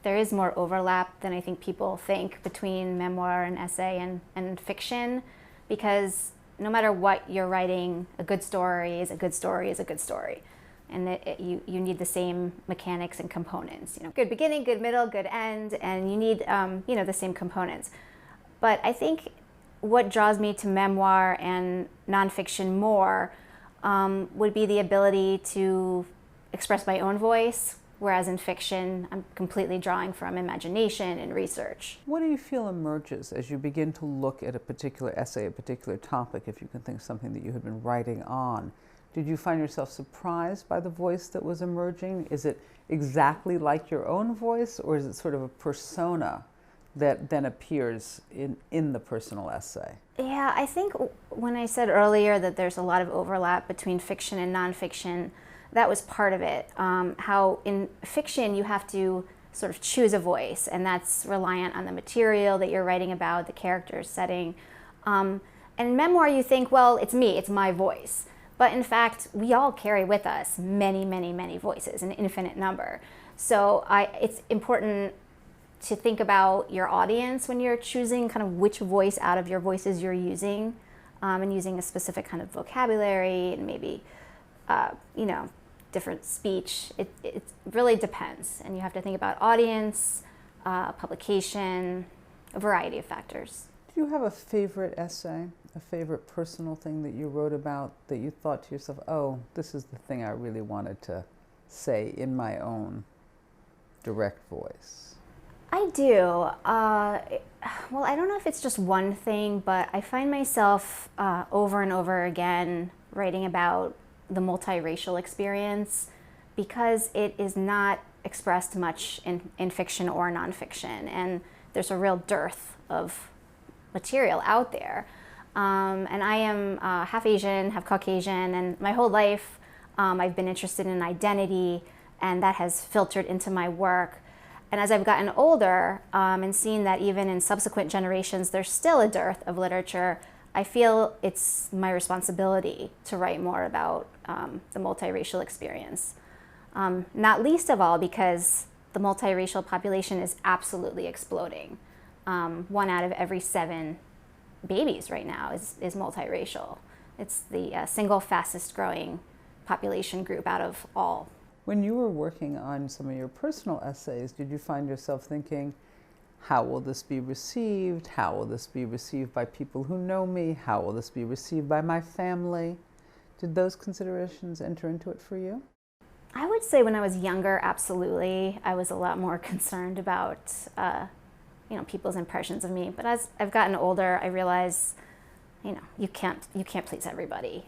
there is more overlap than I think people think between memoir and essay and fiction, because no matter what you're writing, a good story is a good story is a good story. And you need the same mechanics and components. Good beginning, good middle, good end, and you need the same components. But I think what draws me to memoir and nonfiction more would be the ability to express my own voice, whereas in fiction, I'm completely drawing from imagination and research.
What do you feel emerges as you begin to look at a particular essay, a particular topic, if you can think of something that you had been writing on? Did you find yourself surprised by the voice that was emerging? Is it exactly like your own voice, or is it sort of a persona that then appears in the personal essay?
Yeah, I think when I said earlier that there's a lot of overlap between fiction and nonfiction, that was part of it. How in fiction you have to sort of choose a voice, and that's reliant on the material that you're writing about, the character's setting. And in memoir you think, well, it's me, it's my voice. But in fact, we all carry with us many, many, many voices, an infinite number. So it's important to think about your audience when you're choosing kind of which voice out of your voices you're using, and using a specific kind of vocabulary and maybe, different speech. It really depends. And you have to think about audience, publication, a variety of factors.
Do you have a favorite essay, a favorite personal thing that you wrote about that you thought to yourself, oh, this is the thing I really wanted to say in my own direct voice?
I do. Well, I don't know if it's just one thing, but I find myself over and over again writing about the multiracial experience because it is not expressed much in fiction or nonfiction, and there's a real dearth of material out there. And I am half Asian, half Caucasian, and my whole life I've been interested in identity, and that has filtered into my work. And as I've gotten older and seen that even in subsequent generations there's still a dearth of literature, I feel it's my responsibility to write more about the multiracial experience. Not least of all because the multiracial population is absolutely exploding. 1 out of every 7 babies right now is multiracial. It's the single fastest growing population group out of all.
When you were working on some of your personal essays, did you find yourself thinking, how will this be received? How will this be received by people who know me? How will this be received by my family? Did those considerations enter into it for you?
I would say when I was younger, absolutely. I was a lot more concerned about people's impressions of me. But as I've gotten older, I realize, you can't please everybody.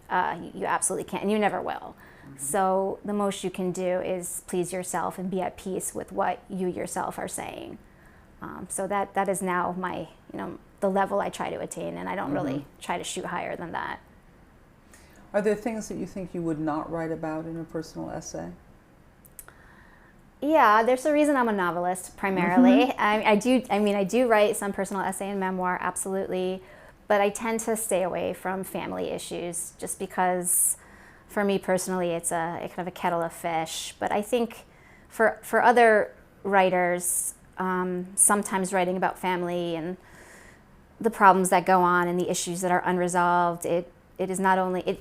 You absolutely can't, and you never will. Mm-hmm. So the most you can do is please yourself and be at peace with what you yourself are saying. So that is now my, the level I try to attain, and I don't really try to shoot higher than that.
Are there things that you think you would not write about in a personal essay?
Yeah, there's a reason I'm a novelist primarily. I do write some personal essay and memoir, absolutely, but I tend to stay away from family issues just because, for me personally, it's a kind of a kettle of fish. But I think for other writers, sometimes writing about family and the problems that go on and the issues that are unresolved, it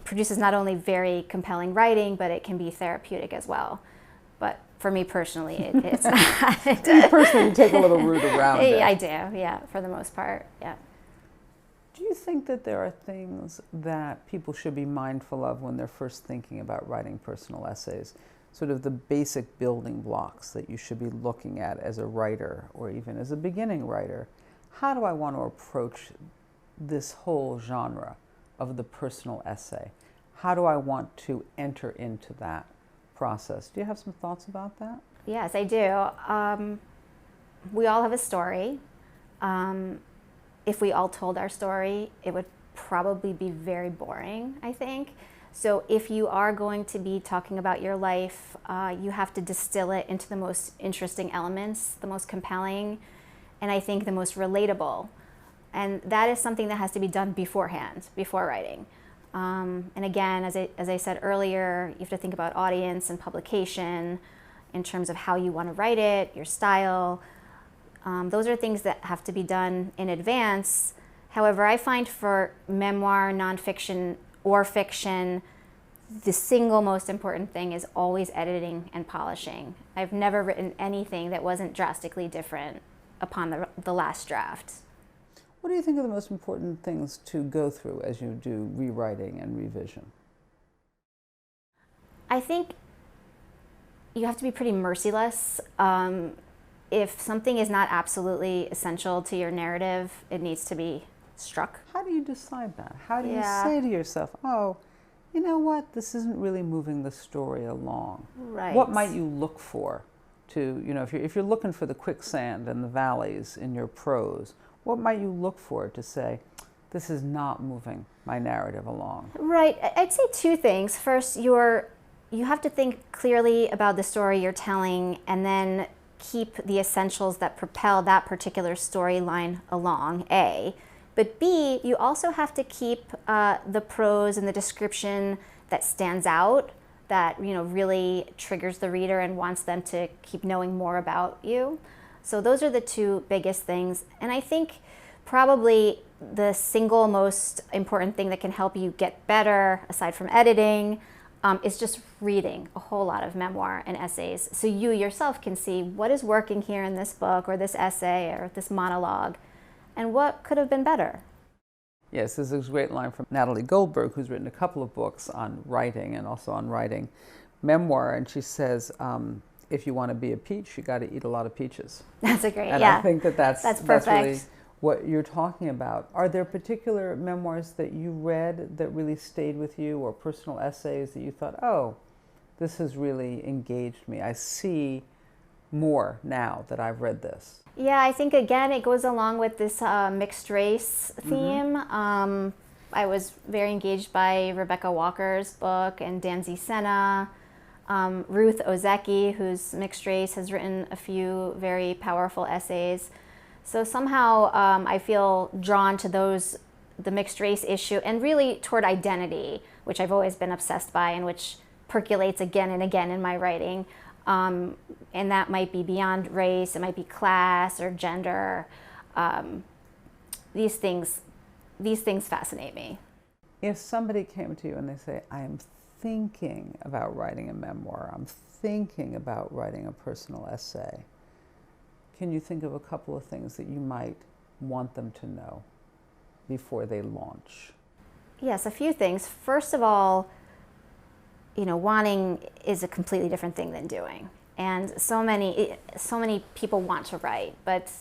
produces not only very compelling writing, but it can be therapeutic as well. But for me personally, it's not.
You personally take a little route around it.
I do, yeah, for the most part, yeah.
Do you think that there are things that people should be mindful of when they're first thinking about writing personal essays? Sort of the basic building blocks that you should be looking at as a writer or even as a beginning writer. How do I want to approach this whole genre of the personal essay? How do I want to enter into that process? Do you have some thoughts about that?
Yes, I do. We all have a story. If we all told our story, it would probably be very boring, I think. So if you are going to be talking about your life, you have to distill it into the most interesting elements, the most compelling, and I think the most relatable. And that is something that has to be done beforehand, before writing. And again, as I said earlier, you have to think about audience and publication in terms of how you want to write it, your style. Those are things that have to be done in advance. However, I find for memoir, nonfiction, or fiction, the single most important thing is always editing and polishing. I've never written anything that wasn't drastically different upon the last draft.
What do you think are the most important things to go through as you do rewriting and revision?
I think you have to be pretty merciless. If something is not absolutely essential to your narrative, it needs to be struck.
How do you decide that? How do you say to yourself, oh, you know what, this isn't really moving the story along?
Right.
What might you look for to, if you're looking for the quicksand and the valleys in your prose, what might you look for to say, this is not moving my narrative along?
Right. I'd say 2 things. First, you have to think clearly about the story you're telling, and then keep the essentials that propel that particular storyline along, A. But B, you also have to keep the prose and the description that stands out, that really triggers the reader and wants them to keep knowing more about you. So those are the two biggest things. And I think probably the single most important thing that can help you get better, aside from editing, is just reading a whole lot of memoir and essays, so you yourself can see what is working here in this book or this essay or this monologue, and what could have been better.
Yes, this is a great line from Natalie Goldberg, who's written a couple of books on writing and also on writing memoir, and she says, if you want to be a peach, you got to eat a lot of peaches.
That's a great,
And
yeah.
I think that's
perfect.
really what you're talking about. Are there particular memoirs that you read that really stayed with you, or personal essays that you thought, oh, this has really engaged me? I see more now that I've read this.
Yeah, I think again it goes along with this mixed race theme. I was very engaged by Rebecca Walker's book and Danzy Senna. Ruth Ozeki, who's mixed race, has written a few very powerful essays. So somehow I feel drawn to the mixed race issue, and really toward identity, which I've always been obsessed by and which percolates again and again in my writing. And that might be beyond race, it might be class or gender. These things fascinate me.
If somebody came to you and they say, I am thinking about writing a memoir, I'm thinking about writing a personal essay, can you think of a couple of things that you might want them to know before they launch?
Yes, a few things. First of all, wanting is a completely different thing than doing. And so many people want to write, but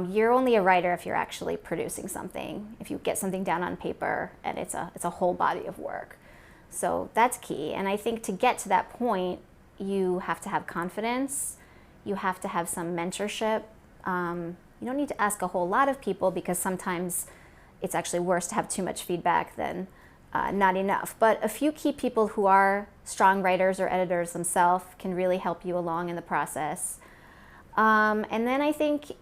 you're only a writer if you're actually producing something, if you get something down on paper and it's a whole body of work. So that's key. And I think to get to that point, you have to have confidence. You have to have some mentorship. You don't need to ask a whole lot of people, because sometimes it's actually worse to have too much feedback than not enough. But a few key people who are strong writers or editors themselves can really help you along in the process. And then I think,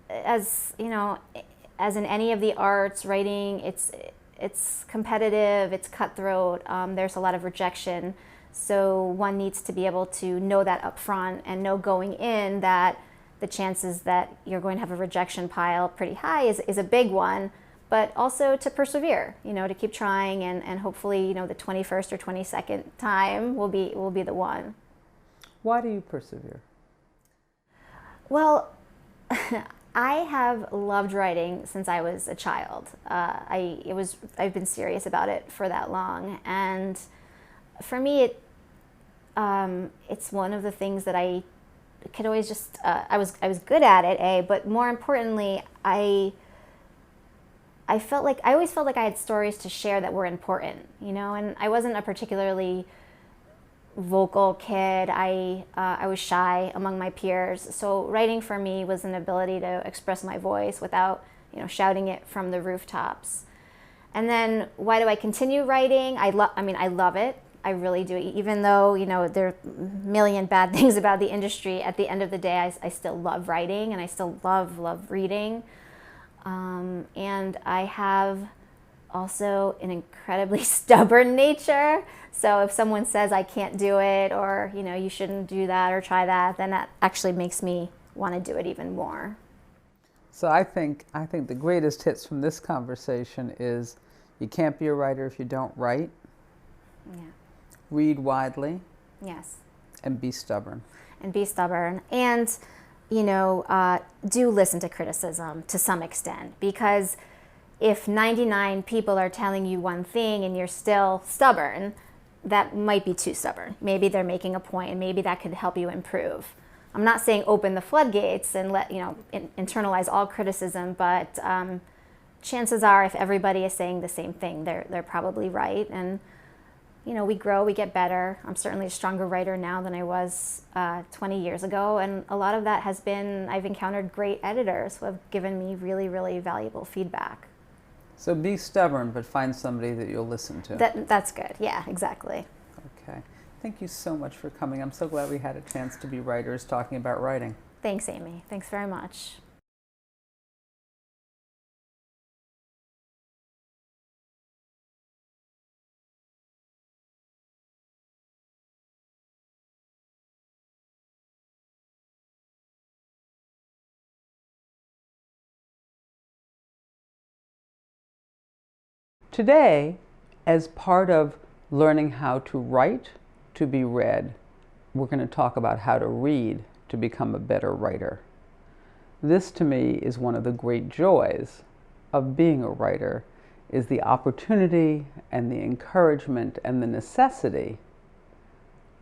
as in any of the arts, writing, it's competitive, it's cutthroat, there's a lot of rejection. So one needs to be able to know that up front and know going in that the chances that you're going to have a rejection pile pretty high is a big one, but also to persevere, to keep trying, and hopefully, the 21st or 22nd time will be the one.
Why do you persevere?
Well, I have loved writing since I was a child. I've been serious about it for that long, and for me, it's one of the things that I could always just. I was good at it, but more importantly, I always felt like I had stories to share that were important, And I wasn't a particularly vocal kid. I was shy among my peers, so writing for me was an ability to express my voice without, shouting it from the rooftops. And then, why do I continue writing? I love it. I really do. Even though, there are a million bad things about the industry, at the end of the day, I still love writing, and I still love reading. And I have also an incredibly stubborn nature. So if someone says I can't do it, or, you shouldn't do that or try that, then that actually makes me want to do it even more.
So I think the greatest hits from this conversation is, you can't be a writer if you don't write.
Yeah.
Read widely.
Yes.
And be stubborn.
And do listen to criticism to some extent, because if 99 people are telling you one thing and you're still stubborn, that might be too stubborn. Maybe they're making a point, and maybe that could help you improve. I'm not saying open the floodgates and let internalize all criticism, but chances are, if everybody is saying the same thing, they're probably right. And we grow, we get better. I'm certainly a stronger writer now than I was 20 years ago, and a lot of that has been, I've encountered great editors who have given me really, really valuable feedback.
So be stubborn, but find somebody that you'll listen to.
That's good. Yeah, exactly.
Okay. Thank you so much for coming. I'm so glad we had a chance to be writers talking about writing.
Thanks, Amy. Thanks very much.
Today, as part of learning how to write to be read, we're going to talk about how to read to become a better writer. This, to me, is one of the great joys of being a writer, is the opportunity and the encouragement and the necessity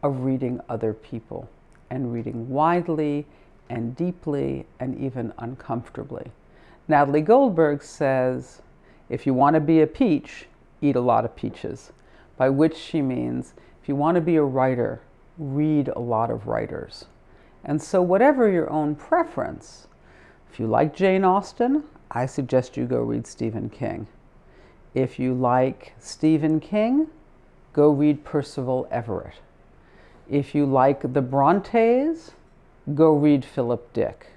of reading other people, and reading widely and deeply and even uncomfortably. Natalie Goldberg says, if you want to be a peach, eat a lot of peaches, by which she means if you want to be a writer, read a lot of writers. And so whatever your own preference, if you like Jane Austen, I suggest you go read Stephen King. If you like Stephen King, go read Percival Everett. If you like the Brontes, go read Philip Dick.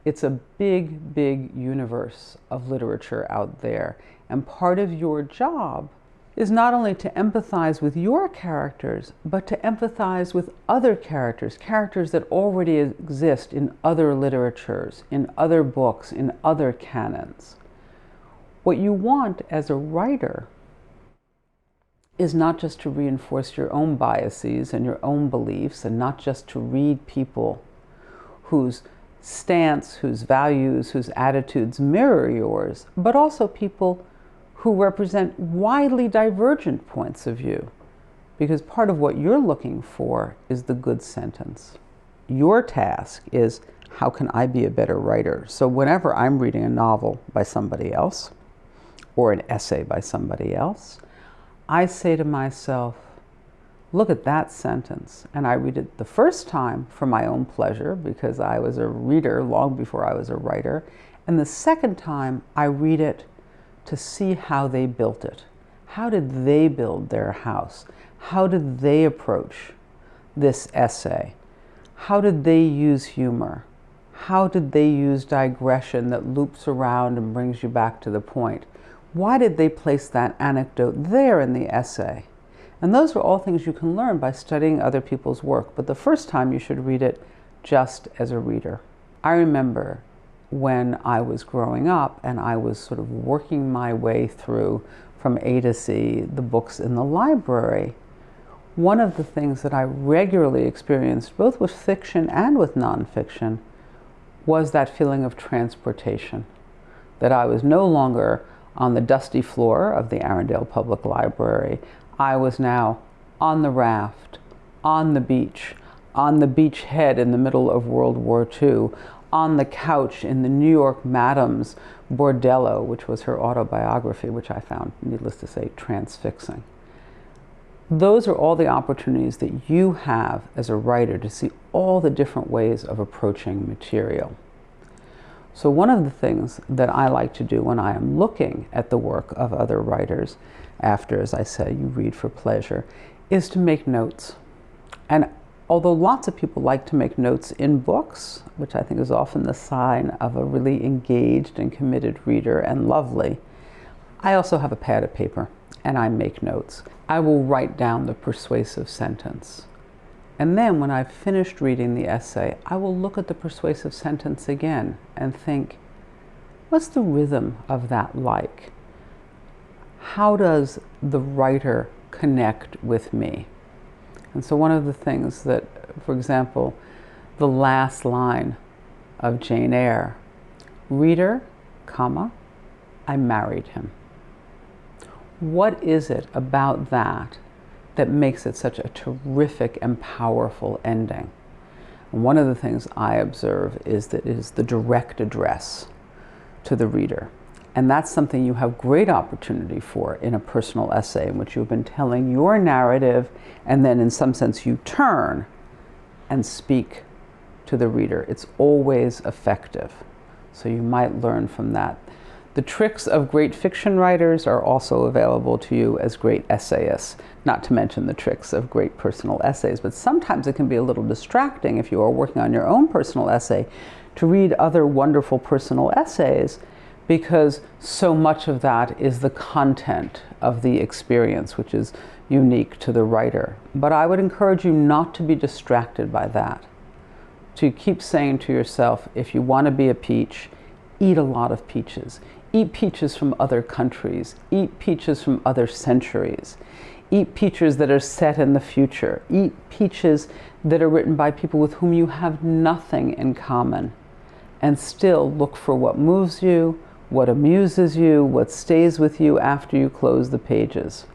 It's a big, big universe of literature out there. And part of your job is not only to empathize with your characters, but to empathize with other characters, characters that already exist in other literatures, in other books, in other canons. What you want as a writer is not just to reinforce your own biases and your own beliefs, and not just to read people whose stance, whose values, whose attitudes mirror yours, but also people who represent widely divergent points of view. Because part of what you're looking for is the good sentence. Your task is, how can I be a better writer? So whenever I'm reading a novel by somebody else, or an essay by somebody else, I say to myself, look at that sentence. And I read it the first time for my own pleasure, because I was a reader long before I was a writer. And the second time, I read it to see how they built it. How did they build their house? How did they approach this essay? How did they use humor? How did they use digression that loops around and brings you back to the point? Why did they place that anecdote there in the essay? And those are all things you can learn by studying other people's work. But the first time, you should read it just as a reader. I remember when I was growing up and I was sort of working my way through from A to Z the books in the library, one of the things that I regularly experienced, both with fiction and with nonfiction, was that feeling of transportation. That I was no longer on the dusty floor of the Arundel Public Library. I was now on the raft, on the beach head in the middle of World War II, on the couch in the New York Madam's Bordello, which was her autobiography, which I found, needless to say, transfixing. Those are all the opportunities that you have as a writer to see all the different ways of approaching material. So one of the things that I like to do when I am looking at the work of other writers, after, as I say, you read for pleasure, is to make notes. And although lots of people like to make notes in books, which I think is often the sign of a really engaged and committed reader and lovely, I also have a pad of paper and I make notes. I will write down the persuasive sentence. And then when I've finished reading the essay, I will look at the persuasive sentence again and think, what's the rhythm of that like? How does the writer connect with me? And so one of the things that, for example, the last line of Jane Eyre, reader, comma, I married him. What is it about that that makes it such a terrific and powerful ending? And one of the things I observe is that it is the direct address to the reader. And that's something you have great opportunity for in a personal essay in which you've been telling your narrative, and then in some sense you turn and speak to the reader. It's always effective. So you might learn from that. The tricks of great fiction writers are also available to you as great essayists, not to mention the tricks of great personal essays. But sometimes it can be a little distracting if you are working on your own personal essay to read other wonderful personal essays, because so much of that is the content of the experience, which is unique to the writer. But I would encourage you not to be distracted by that, to keep saying to yourself, if you want to be a peach, eat a lot of peaches. Eat peaches from other countries. Eat peaches from other centuries. Eat peaches that are set in the future. Eat peaches that are written by people with whom you have nothing in common. And still look for what moves you, what amuses you, what stays with you after you close the pages.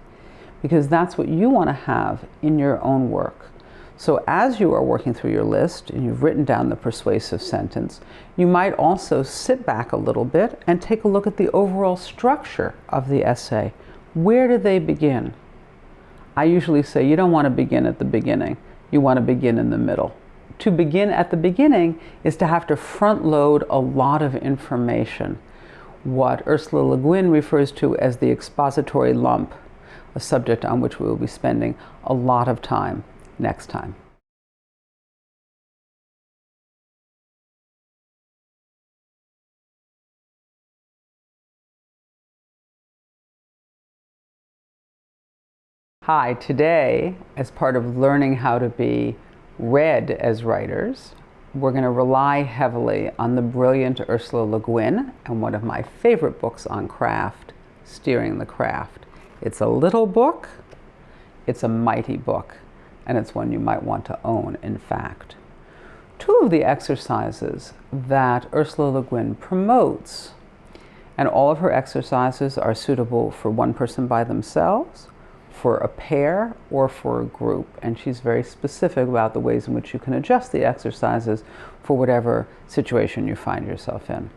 Because that's what you want to have in your own work. So as you are working through your list and you've written down the persuasive sentence, you might also sit back a little bit and take a look at the overall structure of the essay. Where do they begin? I usually say you don't want to begin at the beginning. You want to begin in the middle. To begin at the beginning is to have to front load a lot of information. What Ursula Le Guin refers to as the expository lump, a subject on which we will be spending a lot of time next time. Hi, today, as part of learning how to be read as writers, we're going to rely heavily on the brilliant Ursula Le Guin and one of my favorite books on craft, Steering the Craft. It's a little book, it's a mighty book, and it's one you might want to own, in fact. Two of the exercises that Ursula Le Guin promotes, and all of her exercises are suitable for one person by themselves, for a pair, or for a group. And she's very specific about the ways in which you can adjust the exercises for whatever situation you find yourself in.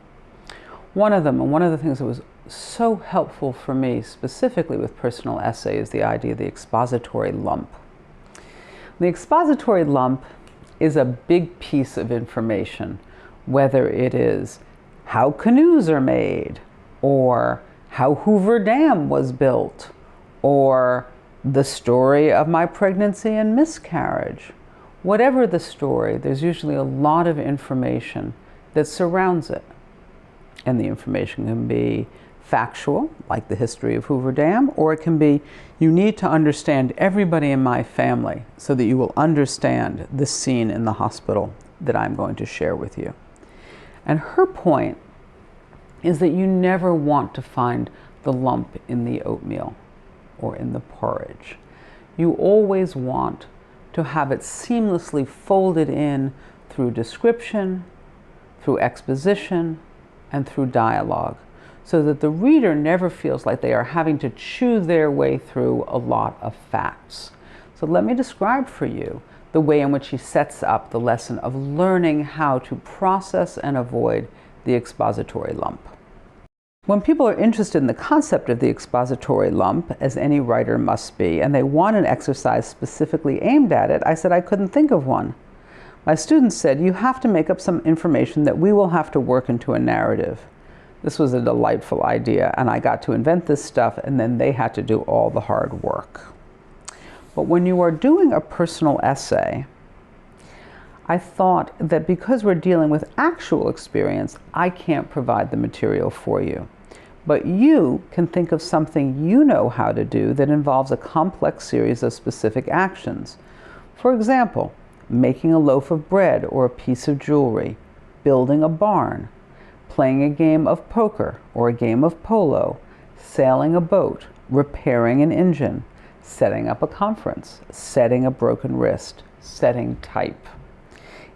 One of them, and one of the things that was so helpful for me, specifically with personal essay, is the idea of the expository lump. The expository lump is a big piece of information, whether it is how canoes are made, or how Hoover Dam was built, or the story of my pregnancy and miscarriage. Whatever the story, there's usually a lot of information that surrounds it. And the information can be factual, like the history of Hoover Dam, or it can be, you need to understand everybody in my family so that you will understand this scene in the hospital that I'm going to share with you. And her point is that you never want to find the lump in the oatmeal or in the porridge. You always want to have it seamlessly folded in through description, through exposition, and through dialogue, so that the reader never feels like they are having to chew their way through a lot of facts. So let me describe for you the way in which she sets up the lesson of learning how to process and avoid the expository lump. When people are interested in the concept of the expository lump, as any writer must be, and they want an exercise specifically aimed at it, I said I couldn't think of one. My students said, you have to make up some information that we will have to work into a narrative. This was a delightful idea, and I got to invent this stuff, and then they had to do all the hard work. But when you are doing a personal essay, I thought that because we're dealing with actual experience, I can't provide the material for you. But you can think of something you know how to do that involves a complex series of specific actions. For example, making a loaf of bread or a piece of jewelry, building a barn, playing a game of poker or a game of polo, sailing a boat, repairing an engine, setting up a conference, setting a broken wrist, setting type.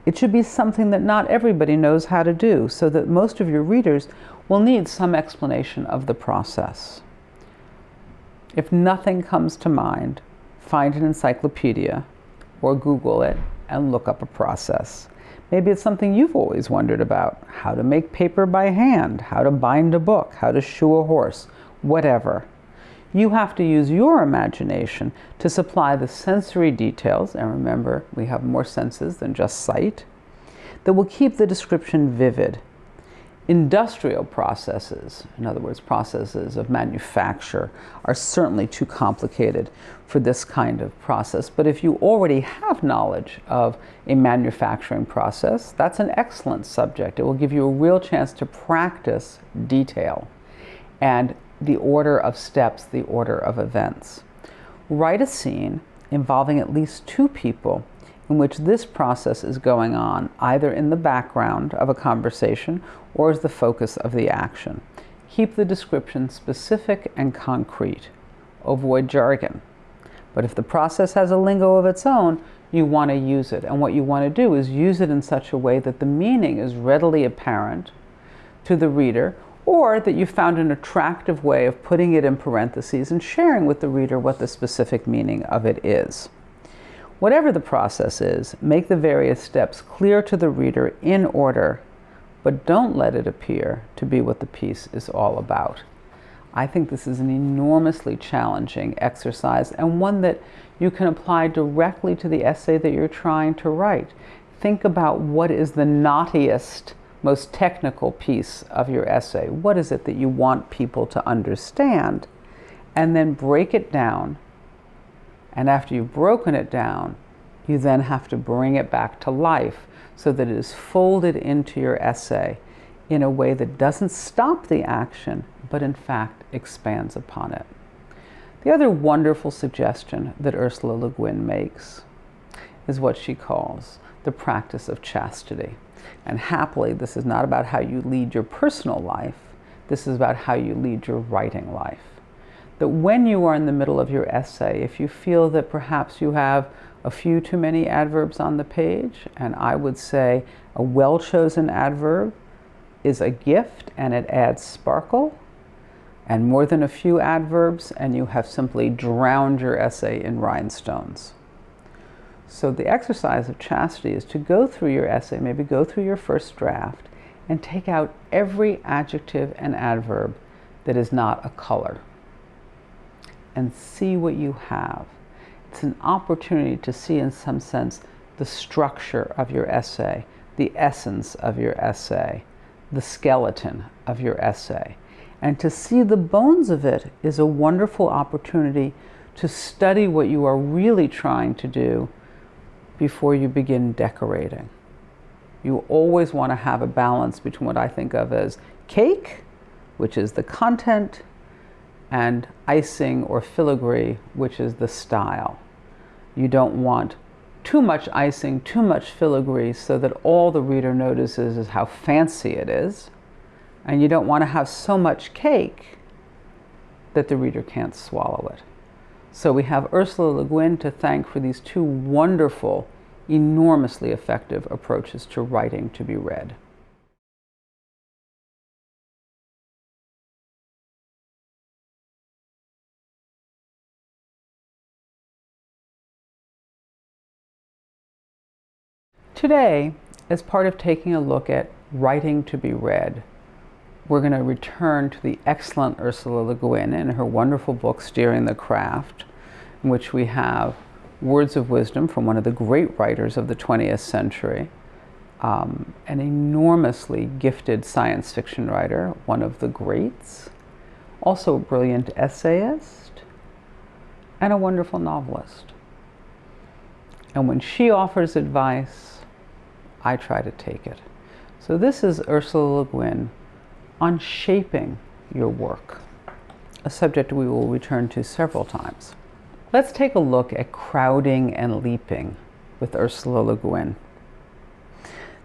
It should be something that not everybody knows how to do, so that most of your readers will need some explanation of the process. If nothing comes to mind, find an encyclopedia or Google it and look up a process. Maybe it's something you've always wondered about: how to make paper by hand, how to bind a book, how to shoe a horse, whatever. You have to use your imagination to supply the sensory details, and remember, we have more senses than just sight, that will keep the description vivid. Industrial processes, in other words, processes of manufacture, are certainly too complicated for this kind of process. But if you already have knowledge of a manufacturing process, that's an excellent subject. It will give you a real chance to practice detail and the order of steps, the order of events. Write a scene involving at least two people in which this process is going on, either in the background of a conversation or as the focus of the action. Keep the description specific and concrete. Avoid jargon. But if the process has a lingo of its own, you want to use it. And what you want to do is use it in such a way that the meaning is readily apparent to the reader, or that you found an attractive way of putting it in parentheses and sharing with the reader what the specific meaning of it is. Whatever the process is, make the various steps clear to the reader in order, but don't let it appear to be what the piece is all about. I think this is an enormously challenging exercise, and one that you can apply directly to the essay that you're trying to write. Think about what is the knottiest, most technical piece of your essay. What is it that you want people to understand? And then break it down. And after you've broken it down, you then have to bring it back to life so that it is folded into your essay in a way that doesn't stop the action, but in fact expands upon it. The other wonderful suggestion that Ursula Le Guin makes is what she calls the practice of chastity. And happily, this is not about how you lead your personal life. This is about how you lead your writing life. That when you are in the middle of your essay, if you feel that perhaps you have a few too many adverbs on the page, and I would say a well-chosen adverb is a gift and it adds sparkle, and more than a few adverbs and you have simply drowned your essay in rhinestones. So the exercise of chastity is to go through your essay, maybe go through your first draft, and take out every adjective and adverb that is not a color, and see what you have. It's an opportunity to see, in some sense, the structure of your essay, the essence of your essay, the skeleton of your essay. And to see the bones of it is a wonderful opportunity to study what you are really trying to do before you begin decorating. You always want to have a balance between what I think of as cake, which is the content, and icing or filigree, which is the style. You don't want too much icing, too much filigree, so that all the reader notices is how fancy it is. And you don't want to have so much cake that the reader can't swallow it. So we have Ursula Le Guin to thank for these two wonderful, enormously effective approaches to writing to be read. Today, as part of taking a look at writing to be read, we're going to return to the excellent Ursula Le Guin in her wonderful book, Steering the Craft, in which we have words of wisdom from one of the great writers of the 20th century, an enormously gifted science fiction writer, one of the greats, also a brilliant essayist, and a wonderful novelist. And when she offers advice, I try to take it. So this is Ursula Le Guin on shaping your work, a subject we will return to several times. Let's take a look at crowding and leaping with Ursula Le Guin.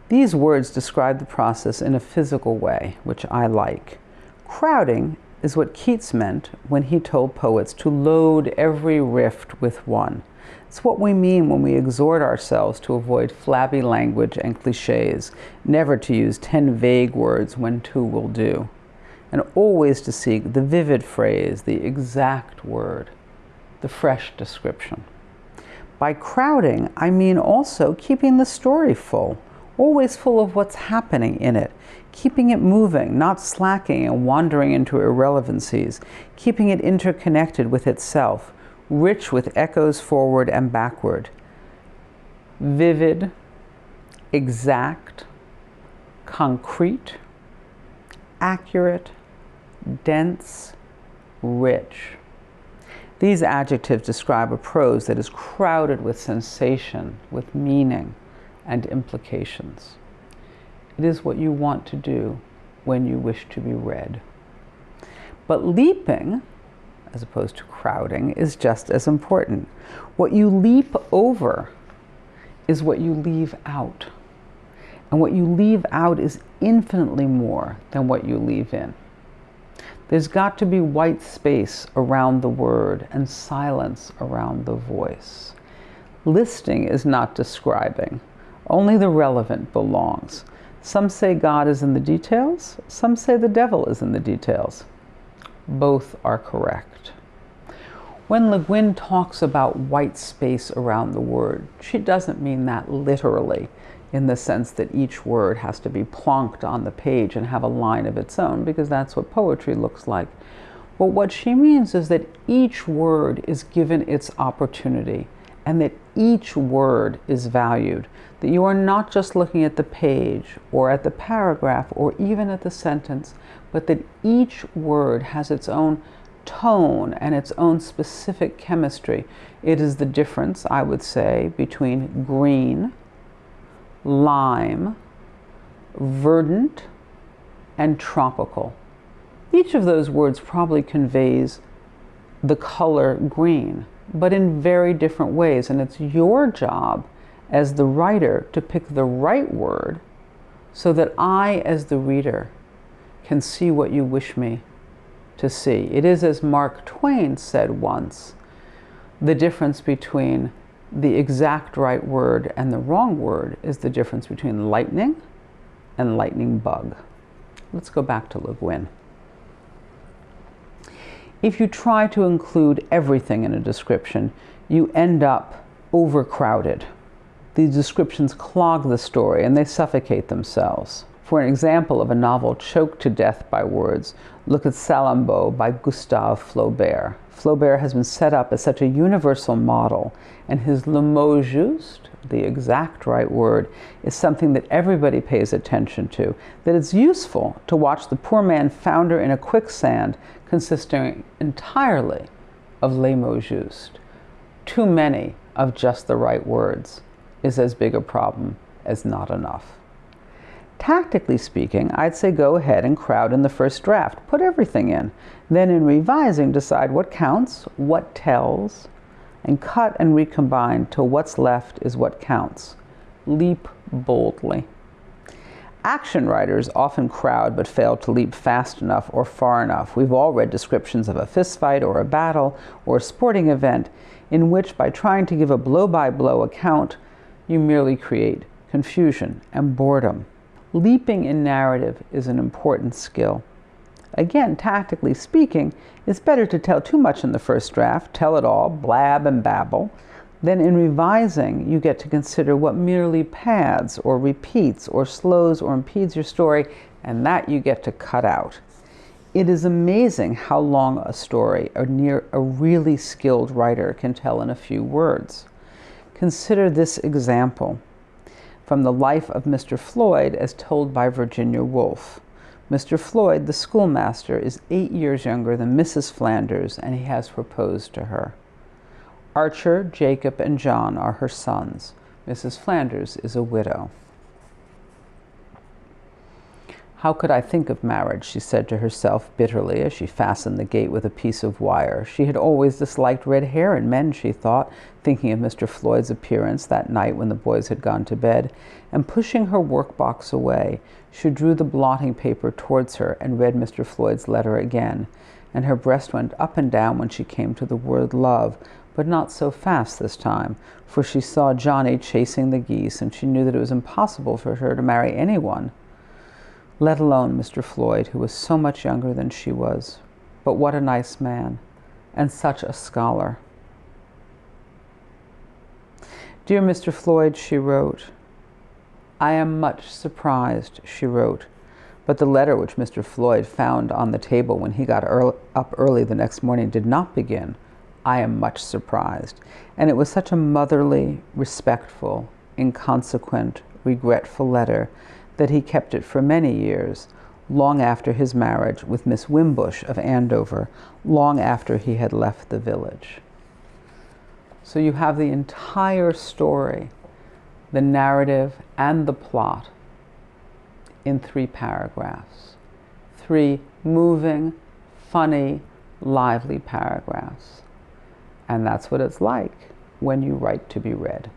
These words describe the process in a physical way, which I like. Crowding is what Keats meant when he told poets to load every rift with one. It's what we mean when we exhort ourselves to avoid flabby language and cliches, never to use 10 vague words when 2 will do, and always to seek the vivid phrase, the exact word, the fresh description. By crowding, I mean also keeping the story full, always full of what's happening in it, keeping it moving, not slacking and wandering into irrelevancies, keeping it interconnected with itself, rich with echoes forward and backward, vivid, exact, concrete, accurate, dense, rich. These adjectives describe a prose that is crowded with sensation, with meaning, and implications. It is what you want to do when you wish to be read. But leaping, as opposed to crowding, is just as important. What you leap over is what you leave out. And what you leave out is infinitely more than what you leave in. There's got to be white space around the word and silence around the voice. Listing is not describing. Only the relevant belongs. Some say God is in the details. Some say the devil is in the details. Both are correct. When Le Guin talks about white space around the word, she doesn't mean that literally, in the sense that each word has to be plonked on the page and have a line of its own, because that's what poetry looks like. But what she means is that each word is given its opportunity, and that each word is valued, that you are not just looking at the page or at the paragraph or even at the sentence, but that each word has its own tone and its own specific chemistry. It is the difference, I would say, between green, lime, verdant, and tropical. Each of those words probably conveys the color green, but in very different ways. And it's your job as the writer to pick the right word so that I, as the reader, can see what you wish me to see. It is, as Mark Twain said once, the difference between the exact right word and the wrong word is the difference between lightning and lightning bug. Let's go back to Le Guin. If you try to include everything in a description, you end up overcrowded. These descriptions clog the story and they suffocate themselves. For an example of a novel choked to death by words, look at Salammbô by Gustave Flaubert. Flaubert has been set up as such a universal model, and his le mot juste, the exact right word, is something that everybody pays attention to, that it's useful to watch the poor man founder in a quicksand consisting entirely of les mots justes. Too many of just the right words is as big a problem as not enough. Tactically speaking, I'd say go ahead and crowd in the first draft. Put everything in. Then in revising, decide what counts, what tells, and cut and recombine till what's left is what counts. Leap boldly. Action writers often crowd but fail to leap fast enough or far enough. We've all read descriptions of a fistfight or a battle or a sporting event in which, by trying to give a blow-by-blow account, you merely create confusion and boredom. Leaping in narrative is an important skill. Again, tactically speaking, it's better to tell too much in the first draft, tell it all, blab and babble. Then in revising, you get to consider what merely pads or repeats or slows or impedes your story, and that you get to cut out. It is amazing how long a story a really skilled writer can tell in a few words. Consider this example from the life of Mr. Floyd as told by Virginia Woolf. Mr. Floyd, the schoolmaster, is 8 years younger than Mrs. Flanders, and he has proposed to her. Archer, Jacob, and John are her sons. Mrs. Flanders is a widow. How could I think of marriage, she said to herself bitterly as she fastened the gate with a piece of wire. She had always disliked red hair in men, she thought, thinking of Mr. Floyd's appearance that night when the boys had gone to bed, and pushing her workbox away, she drew the blotting paper towards her and read Mr. Floyd's letter again, and her breast went up and down when she came to the word love, but not so fast this time, for she saw Johnny chasing the geese, and she knew that it was impossible for her to marry anyone, let alone Mr. Floyd, who was so much younger than she was. But what a nice man, and such a scholar. Dear Mr. Floyd, she wrote, I am much surprised, she wrote, but the letter which Mr. Floyd found on the table when he got up early the next morning did not begin, I am much surprised. And it was such a motherly, respectful, inconsequent, regretful letter that he kept it for many years, long after his marriage with Miss Wimbush of Andover, long after he had left the village. So you have the entire story, the narrative and the plot, in 3 paragraphs. 3 moving, funny, lively paragraphs. And that's what it's like when you write to be read.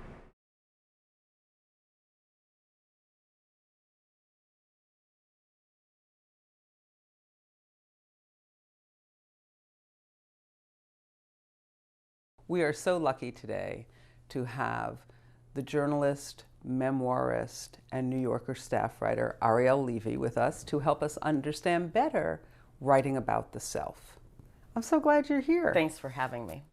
We are so lucky today to have the journalist, memoirist, and New Yorker staff writer Ariel Levy with us to help us understand better writing about the self. I'm so glad you're here.
Thanks for having me.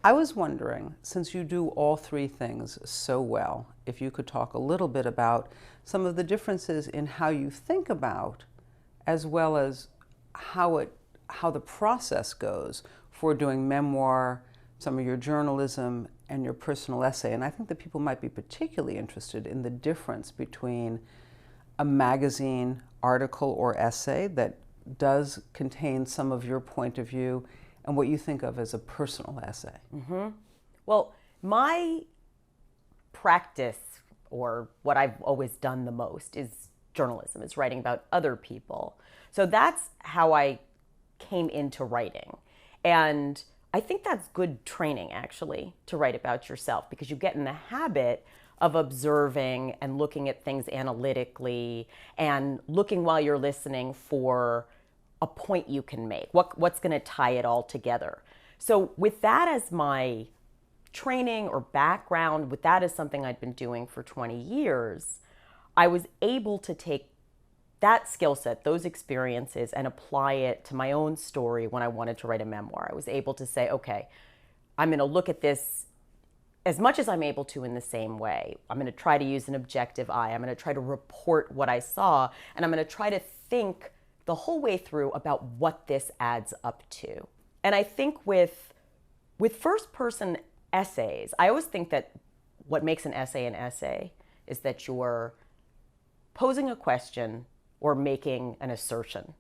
I was wondering, since you do all three things so well, if you could talk a little bit about some of the differences in how you think about, as well as how the process goes for doing memoir, some of your journalism, and your personal essay. And I think that people might be particularly interested in the difference between a magazine article or essay that does contain some of your point of view and what you think of as a personal essay.
Well, my practice, or what I've always done the most, is journalism, is writing about other people. So that's how I came into writing. And I think that's good training, actually, to write about yourself, because you get in the habit of observing and looking at things analytically and looking while you're listening for a point you can make, what's going to tie it all together. So with that as my training or background, with that as something I'd been doing for 20 years, I was able to take that skill set, those experiences, and apply it to my own story when I wanted to write a memoir. I was able to say, okay, I'm going to look at this as much as I'm able to in the same way. I'm going to try to use an objective eye. I'm going to try to report what I saw, and I'm going to try to think the whole way through about what this adds up to. And I think with first-person essays, I always think that what makes an essay is that you're posing a question or making an assertion.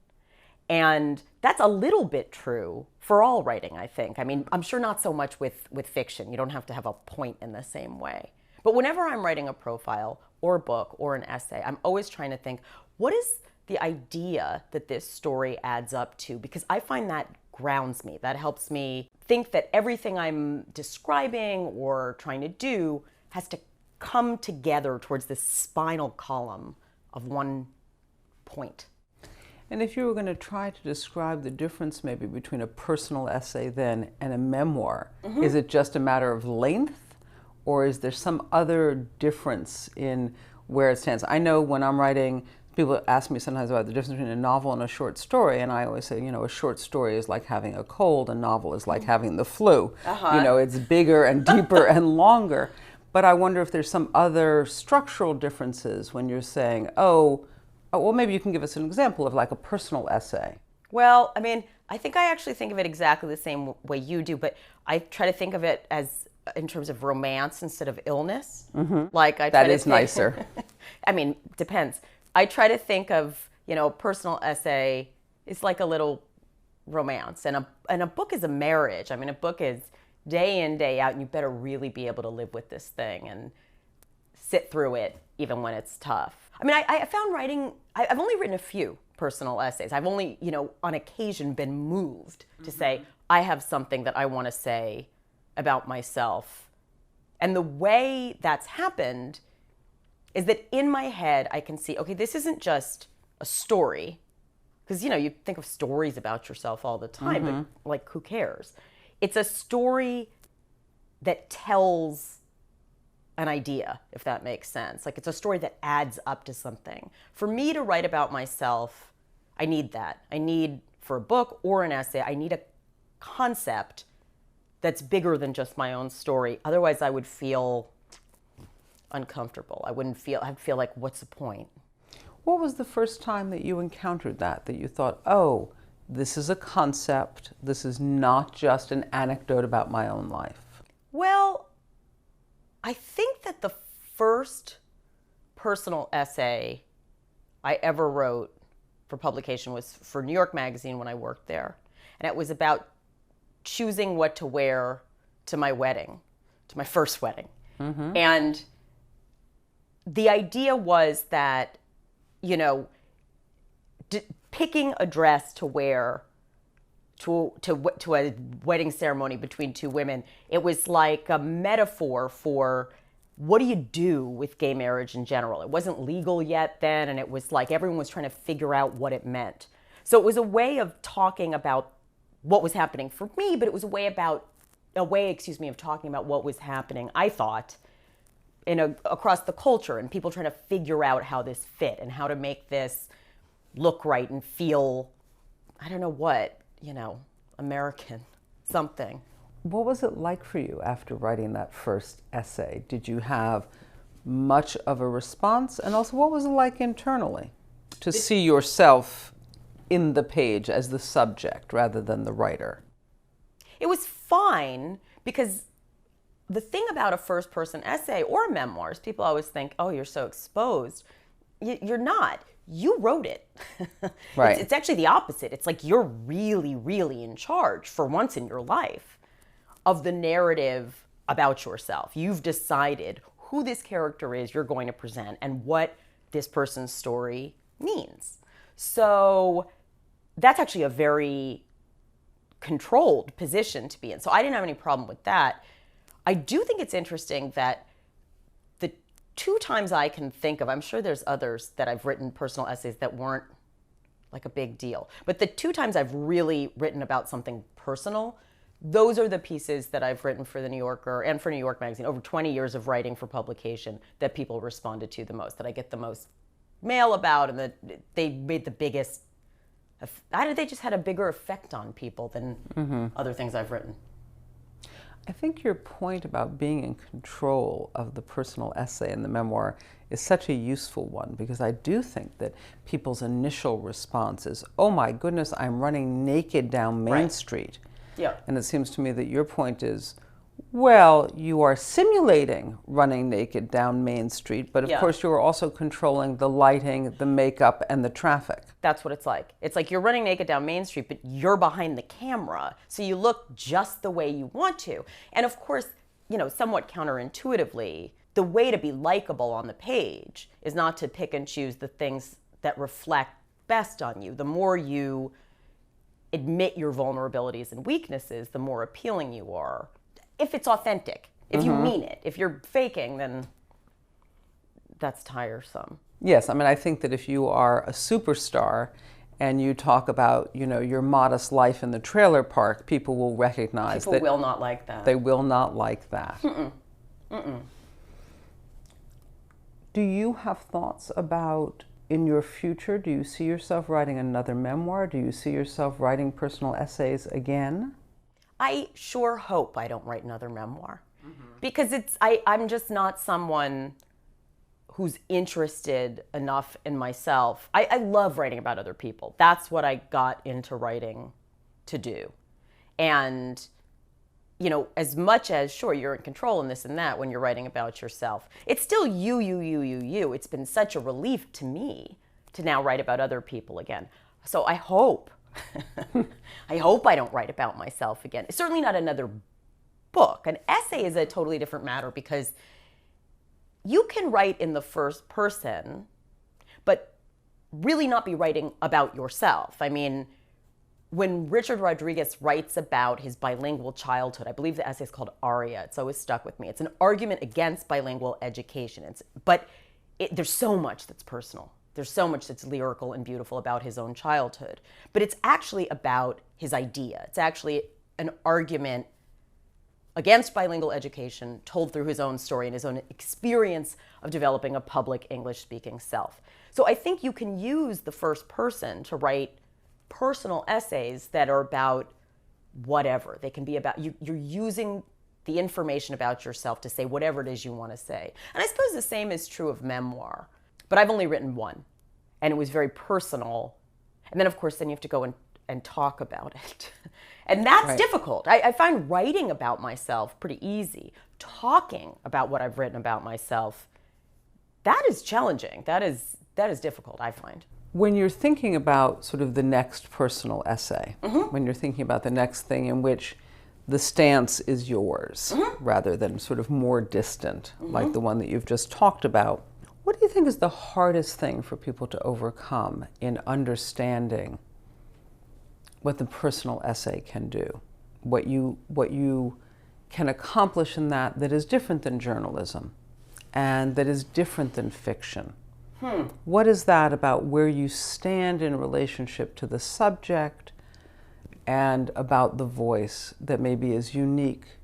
And that's a little bit true for all writing, I think. I mean, I'm sure not so much with fiction. You don't have to have a point in the same way. But whenever I'm writing a profile or a book or an essay, I'm always trying to think, what is the idea that this story adds up to? Because I find that grounds me. That helps me think that everything I'm describing or trying to do has to come together towards this spinal column of one point.
And if you were going to try to describe the difference maybe between a personal essay then and a memoir, is it just a matter of length, or is there some other difference in where it stands? I know when I'm writing, people ask me sometimes about the difference between a novel and a short story, and I always say, a short story is like having a cold, a novel is like having the flu. It's bigger and deeper and longer. But I wonder if there's some other structural differences when you're saying, well, maybe you can give us an example of like a personal essay.
Well, I mean, I think I actually think of it exactly the same way you do, but I try to think of it as in terms of romance instead of illness. Like I try
that is nicer.
I mean, depends. I try to think of, a personal essay is like a little romance, and a book is a marriage. I mean, a book is day in, day out, and you better really be able to live with this thing and sit through it even when it's tough. I mean, I found writing, I've only written a few personal essays. I've only, on occasion been moved to say, I have something that I want to say about myself. And the way that's happened is that in my head, I can see, okay, this isn't just a story. Because, you think of stories about yourself all the time, but like, who cares? It's a story that tells an idea, if that makes sense. Like, it's a story that adds up to something. For me to write about myself, I need that. I need, for a book or an essay, I need a concept that's bigger than just my own story. Otherwise, I would feel uncomfortable. I'd feel like, what's the point?
What was the first time that you encountered that you thought, this is a concept, this is not just an anecdote about my own life?
Well, I think that the first personal essay I ever wrote for publication was for New York Magazine when I worked there. And it was about choosing what to wear to my wedding, to my first wedding. And the idea was that, picking a dress to wear to a wedding ceremony between two women, it was like a metaphor for what do you do with gay marriage in general. It wasn't legal yet then, and it was like everyone was trying to figure out what it meant. So it was a way of talking about what was happening for me, but it was a way about a way, excuse me, of talking about what was happening, I thought, across the culture, and people trying to figure out how this fit and how to make this look right and feel, I don't know what, American, something.
What was it like for you after writing that first essay? Did you have much of a response? And also, what was it like internally to see yourself in the page as the subject rather than the writer?
It was fine, because the thing about a first-person essay or memoirs, people always think, oh, you're so exposed. You're not. You wrote it.
Right.
It's actually the opposite. It's like you're really, really in charge for once in your life of the narrative about yourself. You've decided who this character is you're going to present and what this person's story means. So that's actually a very controlled position to be in. So I didn't have any problem with that. I do think it's interesting that the 2 times I can think of, I'm sure there's others that I've written personal essays that weren't like a big deal, but the 2 times I've really written about something personal, those are the pieces that I've written for The New Yorker and for New York Magazine, over 20 years of writing for publication, that people responded to the most, that I get the most mail about, and that they made the biggest, they just had a bigger effect on people than other things I've written.
I think your point about being in control of the personal essay and the memoir is such a useful one, because I do think that people's initial response is, oh my goodness, I'm running naked down Main
Right.
Street.
Yeah.
And it seems to me that your point is, well, you are simulating running naked down Main Street, but of
Yeah.
course you are also controlling the lighting, the makeup, and the traffic.
That's what it's like. It's like you're running naked down Main Street, but you're behind the camera, so you look just the way you want to. And of course, somewhat counterintuitively, the way to be likable on the page is not to pick and choose the things that reflect best on you. The more you admit your vulnerabilities and weaknesses, the more appealing you are. If it's authentic, if you mean it. If you're faking, then that's tiresome.
Yes, I mean, I think that if you are a superstar and you talk about, your modest life in the trailer park, people will recognize
People
that
will not like that.
they will not like that. Do you have thoughts about, in your future, do you see yourself writing another memoir? Do you see yourself writing personal essays again?
I sure hope I don't write another memoir, because I'm just not someone who's interested enough in myself. I love writing about other people. That's what I got into writing to do. And, as much as, sure, you're in control and this and that when you're writing about yourself, it's still you. It's been such a relief to me to now write about other people again. So I hope I don't write about myself again. Certainly not another book. An essay is a totally different matter, because you can write in the first person, but really not be writing about yourself. I mean, when Richard Rodriguez writes about his bilingual childhood, I believe the essay is called Aria. It's always stuck with me. It's an argument against bilingual education. There's so much that's personal. There's so much that's lyrical and beautiful about his own childhood. But it's actually about his idea. It's actually an argument against bilingual education told through his own story and his own experience of developing a public English-speaking self. So I think you can use the first person to write personal essays that are about whatever. They can be about, you're using the information about yourself to say whatever it is you want to say. And I suppose the same is true of memoir. But I've only written one, and it was very personal. And then, of course, then you have to go and talk about it. And that's
Right.
difficult. I find writing about myself pretty easy. Talking about what I've written about myself, that is challenging. That is difficult, I find.
When you're thinking about sort of the next personal essay, when you're thinking about the next thing in which the stance is yours rather than sort of more distant, like the one that you've just talked about, what do you think is the hardest thing for people to overcome in understanding what the personal essay can do? What you can accomplish in that is different than journalism and that is different than fiction? What is that about where you stand in relationship to the subject and about the voice that maybe is unique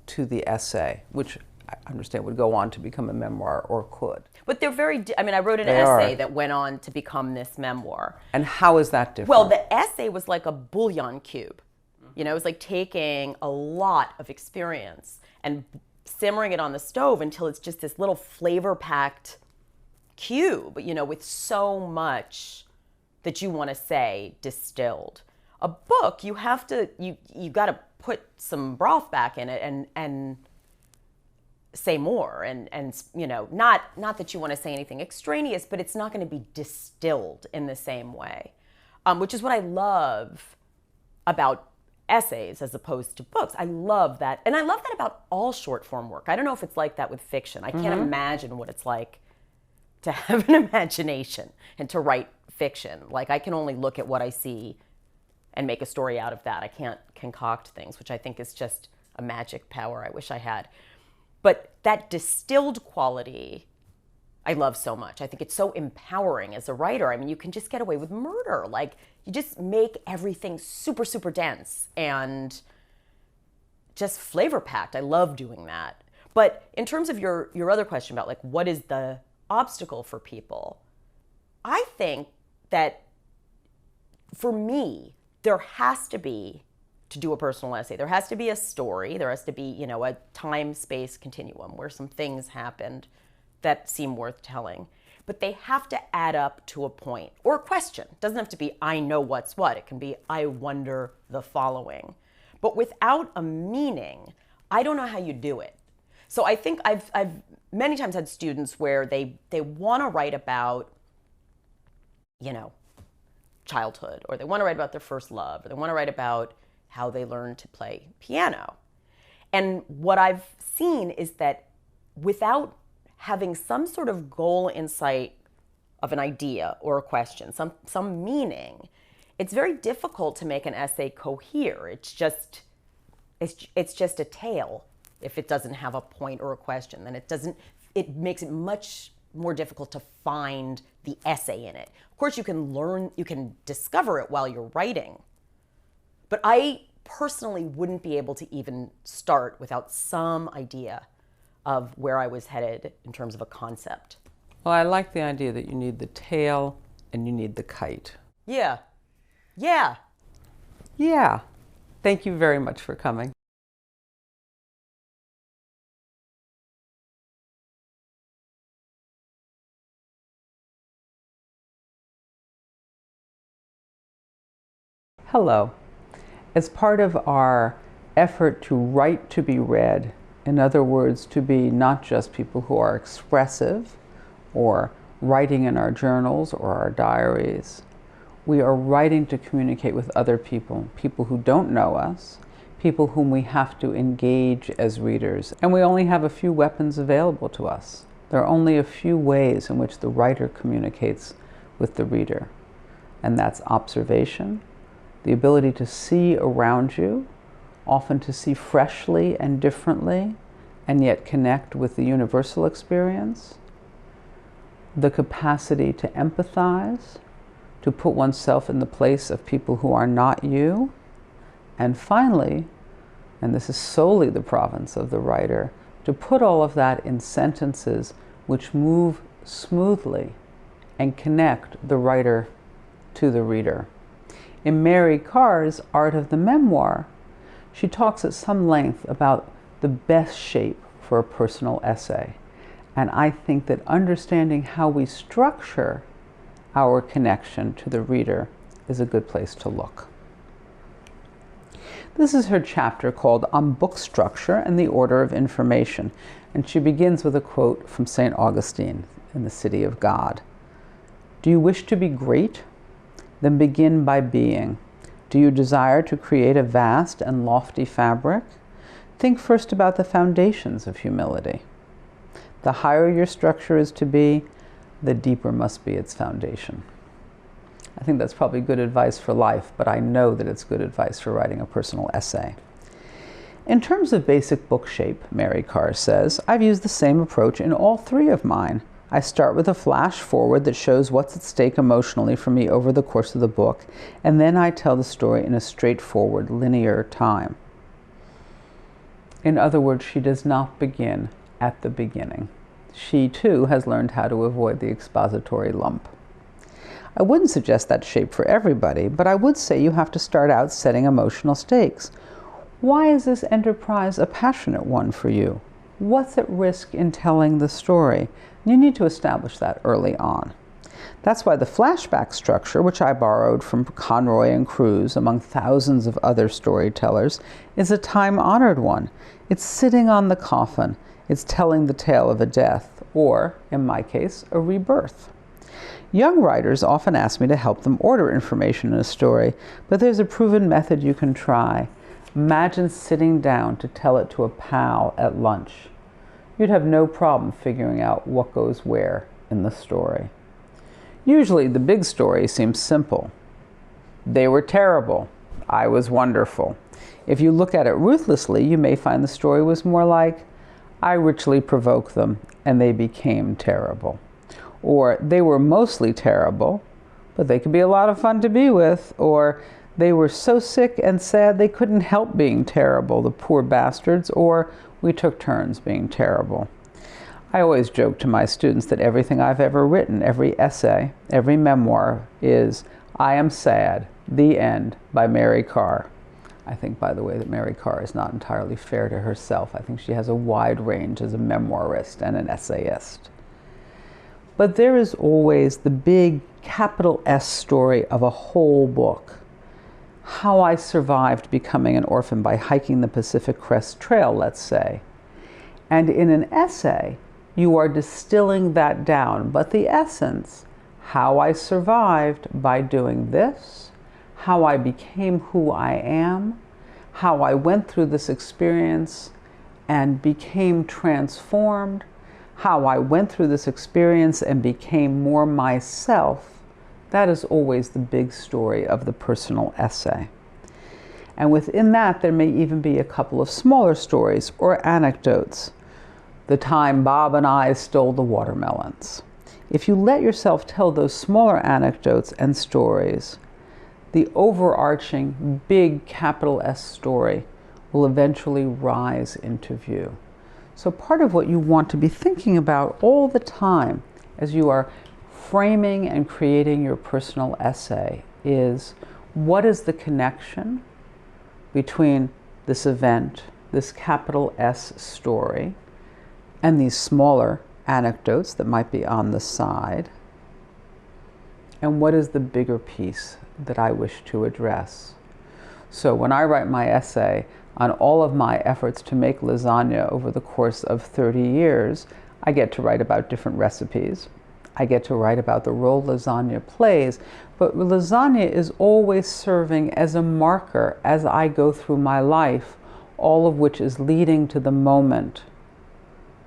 to the essay, which I understand would go on to become a memoir or could.
But they're very, I mean, I wrote an
They
essay
are.
that went on to become this memoir.
And how is that different?
Well, the essay was like a bouillon cube. You know, it was like taking a lot of experience and simmering it on the stove until it's just this little flavor-packed cube, you know, with so much that you want to say distilled. A book, you have to, you got to put some broth back in it and say more and you know, not that you want to say anything extraneous, but it's not going to be distilled in the same way, which is what I love about essays as opposed to books. I love that. And I love that about all short form work. I don't know if it's like that with fiction. I can't imagine what it's like to have an imagination and to write fiction. Like, I can only look at what I see and make a story out of that. I can't concoct things, which I think is just a magic power I wish I had. But that distilled quality, I love so much. I think it's so empowering as a writer. I mean, you can just get away with murder. Like, you just make everything super, super dense and just flavor packed. I love doing that. But in terms of your other question about like, what is the obstacle for people? I think that for me, there has to be, to do a personal essay, there has to be a story, there has to be, you know, a time-space continuum where some things happened that seem worth telling. But they have to add up to a point or a question. It doesn't have to be, I know what's what. It can be, I wonder the following. But without a meaning, I don't know how you do it. So I think I've many times had students where they want to write about, you know, childhood, or they want to write about their first love, or they want to write about how they learned to play piano. And what I've seen is that without having some sort of goal in sight of an idea or a question, some meaning, it's very difficult to make an essay cohere. It's just a tale if it doesn't have a point or a question. Then it makes it much more difficult to find the essay in it. Of course, you can discover it while you're writing. But I personally wouldn't be able to even start without some idea of where I was headed in terms of a concept.
Well, I like the idea that you need the tail and you need the kite.
Yeah. Yeah.
Yeah. Thank you very much for coming. Hello. As part of our effort to write to be read, in other words, to be not just people who are expressive or writing in our journals or our diaries, we are writing to communicate with other people, people who don't know us, people whom we have to engage as readers. And we only have a few weapons available to us. There are only a few ways in which the writer communicates with the reader. And that's observation, the ability to see around you, often to see freshly and differently, and yet connect with the universal experience, the capacity to empathize, to put oneself in the place of people who are not you, and finally, and this is solely the province of the writer, to put all of that in sentences which move smoothly and connect the writer to the reader. In Mary Karr's Art of the Memoir, she talks at some length about the best shape for a personal essay. And I think that understanding how we structure our connection to the reader is a good place to look. This is her chapter called On Book Structure and the Order of Information. And she begins with a quote from St. Augustine in The City of God. Do you wish to be great? Then begin by being. Do you desire to create a vast and lofty fabric? Think first about the foundations of humility. The higher your structure is to be, the deeper must be its foundation. I think that's probably good advice for life, but I know that it's good advice for writing a personal essay. In terms of basic book shape, Mary Karr says, I've used the same approach in all three of mine. I start with a flash forward that shows what's at stake emotionally for me over the course of the book, and then I tell the story in a straightforward, linear time. In other words, she does not begin at the beginning. She, too, has learned how to avoid the expository lump. I wouldn't suggest that shape for everybody, but I would say you have to start out setting emotional stakes. Why is this enterprise a passionate one for you? What's at risk in telling the story? You need to establish that early on. That's why the flashback structure, which I borrowed from Conroy and Cruz, among thousands of other storytellers, is a time-honored one. It's sitting on the coffin. It's telling the tale of a death, or, in my case, a rebirth. Young writers often ask me to help them order information in a story, but there's a proven method you can try. Imagine sitting down to tell it to a pal at lunch. You'd have no problem figuring out what goes where in the story. Usually the big story seems simple. They were terrible. I was wonderful. If you look at it ruthlessly, you may find the story was more like, I richly provoked them and they became terrible. Or they were mostly terrible, but they could be a lot of fun to be with. Or they were so sick and sad they couldn't help being terrible, the poor bastards. Or we took turns being terrible. I always joke to my students that everything I've ever written, every essay, every memoir, is I Am Sad, The End, by Mary Karr. I think, by the way, that Mary Karr is not entirely fair to herself. I think she has a wide range as a memoirist and an essayist. But there is always the big capital S story of a whole book. How I survived becoming an orphan by hiking the Pacific Crest Trail, let's say. And in an essay, you are distilling that down, but the essence, how I survived by doing this, how I became who I am, how I went through this experience and became transformed, how I went through this experience and became more myself, that is always the big story of the personal essay. And within that, there may even be a couple of smaller stories or anecdotes. The time Bob and I stole the watermelons. If you let yourself tell those smaller anecdotes and stories, the overarching big capital S story will eventually rise into view. So part of what you want to be thinking about all the time as you are framing and creating your personal essay is, what is the connection between this event, this capital S story, and these smaller anecdotes that might be on the side? And what is the bigger piece that I wish to address? So when I write my essay on all of my efforts to make lasagna over the course of 30 years, I get to write about different recipes. I get to write about the role lasagna plays, but lasagna is always serving as a marker as I go through my life, all of which is leading to the moment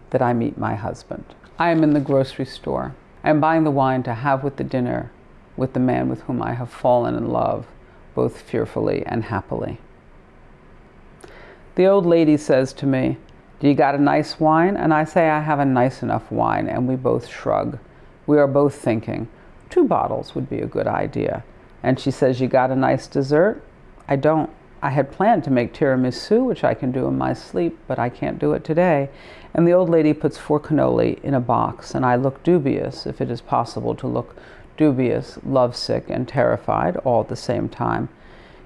that I meet my husband. I am in the grocery store. I am buying the wine to have with the dinner with the man with whom I have fallen in love, both fearfully and happily. The old lady says to me, "Do you got a nice wine?" And I say, "I have a nice enough wine," and we both shrug. We are both thinking, 2 bottles would be a good idea. And she says, "You got a nice dessert?" I don't. I had planned to make tiramisu, which I can do in my sleep, but I can't do it today. And the old lady puts 4 cannoli in a box, and I look dubious, if it is possible to look dubious, lovesick, and terrified all at the same time.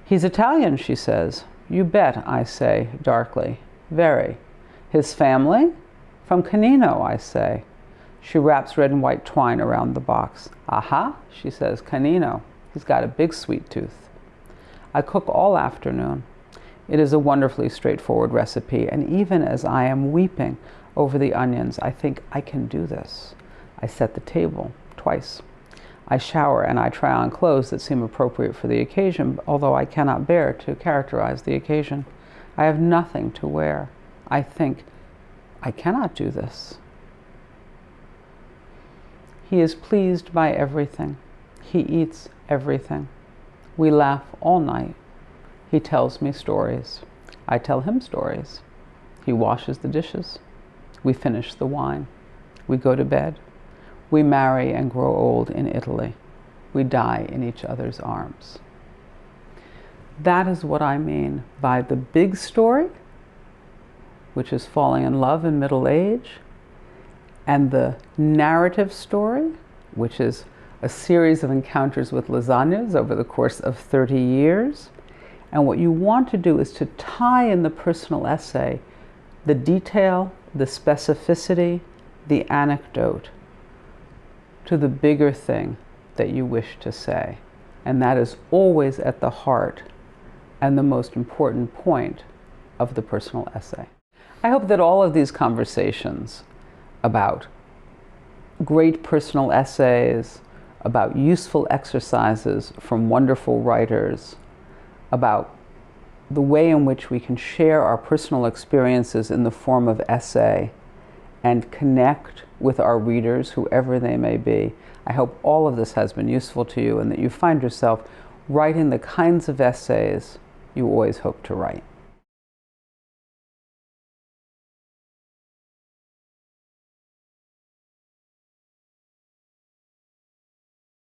"He's Italian," she says. "You bet," I say, darkly. "Very." "His family?" "From Canino," I say. She wraps red and white twine around the box. "Aha," she says, "Canino. He's got a big sweet tooth." I cook all afternoon. It is a wonderfully straightforward recipe, and even as I am weeping over the onions, I think I can do this. I set the table twice. I shower and I try on clothes that seem appropriate for the occasion, although I cannot bear to characterize the occasion. I have nothing to wear. I think, I cannot do this. He is pleased by everything. He eats everything. We laugh all night. He tells me stories. I tell him stories. He washes the dishes. We finish the wine. We go to bed. We marry and grow old in Italy. We die in each other's arms. That is what I mean by the big story which is falling in love in middle age, and the narrative story, which is a series of encounters with lasagnas over the course of 30 years. And what you want to do is to tie in the personal essay the detail, the specificity, the anecdote to the bigger thing that you wish to say. And that is always at the heart and the most important point of the personal essay. I hope that all of these conversations about great personal essays, about useful exercises from wonderful writers, about the way in which we can share our personal experiences in the form of essay and connect with our readers, whoever they may be. I hope all of this has been useful to you and that you find yourself writing the kinds of essays you always hope to write.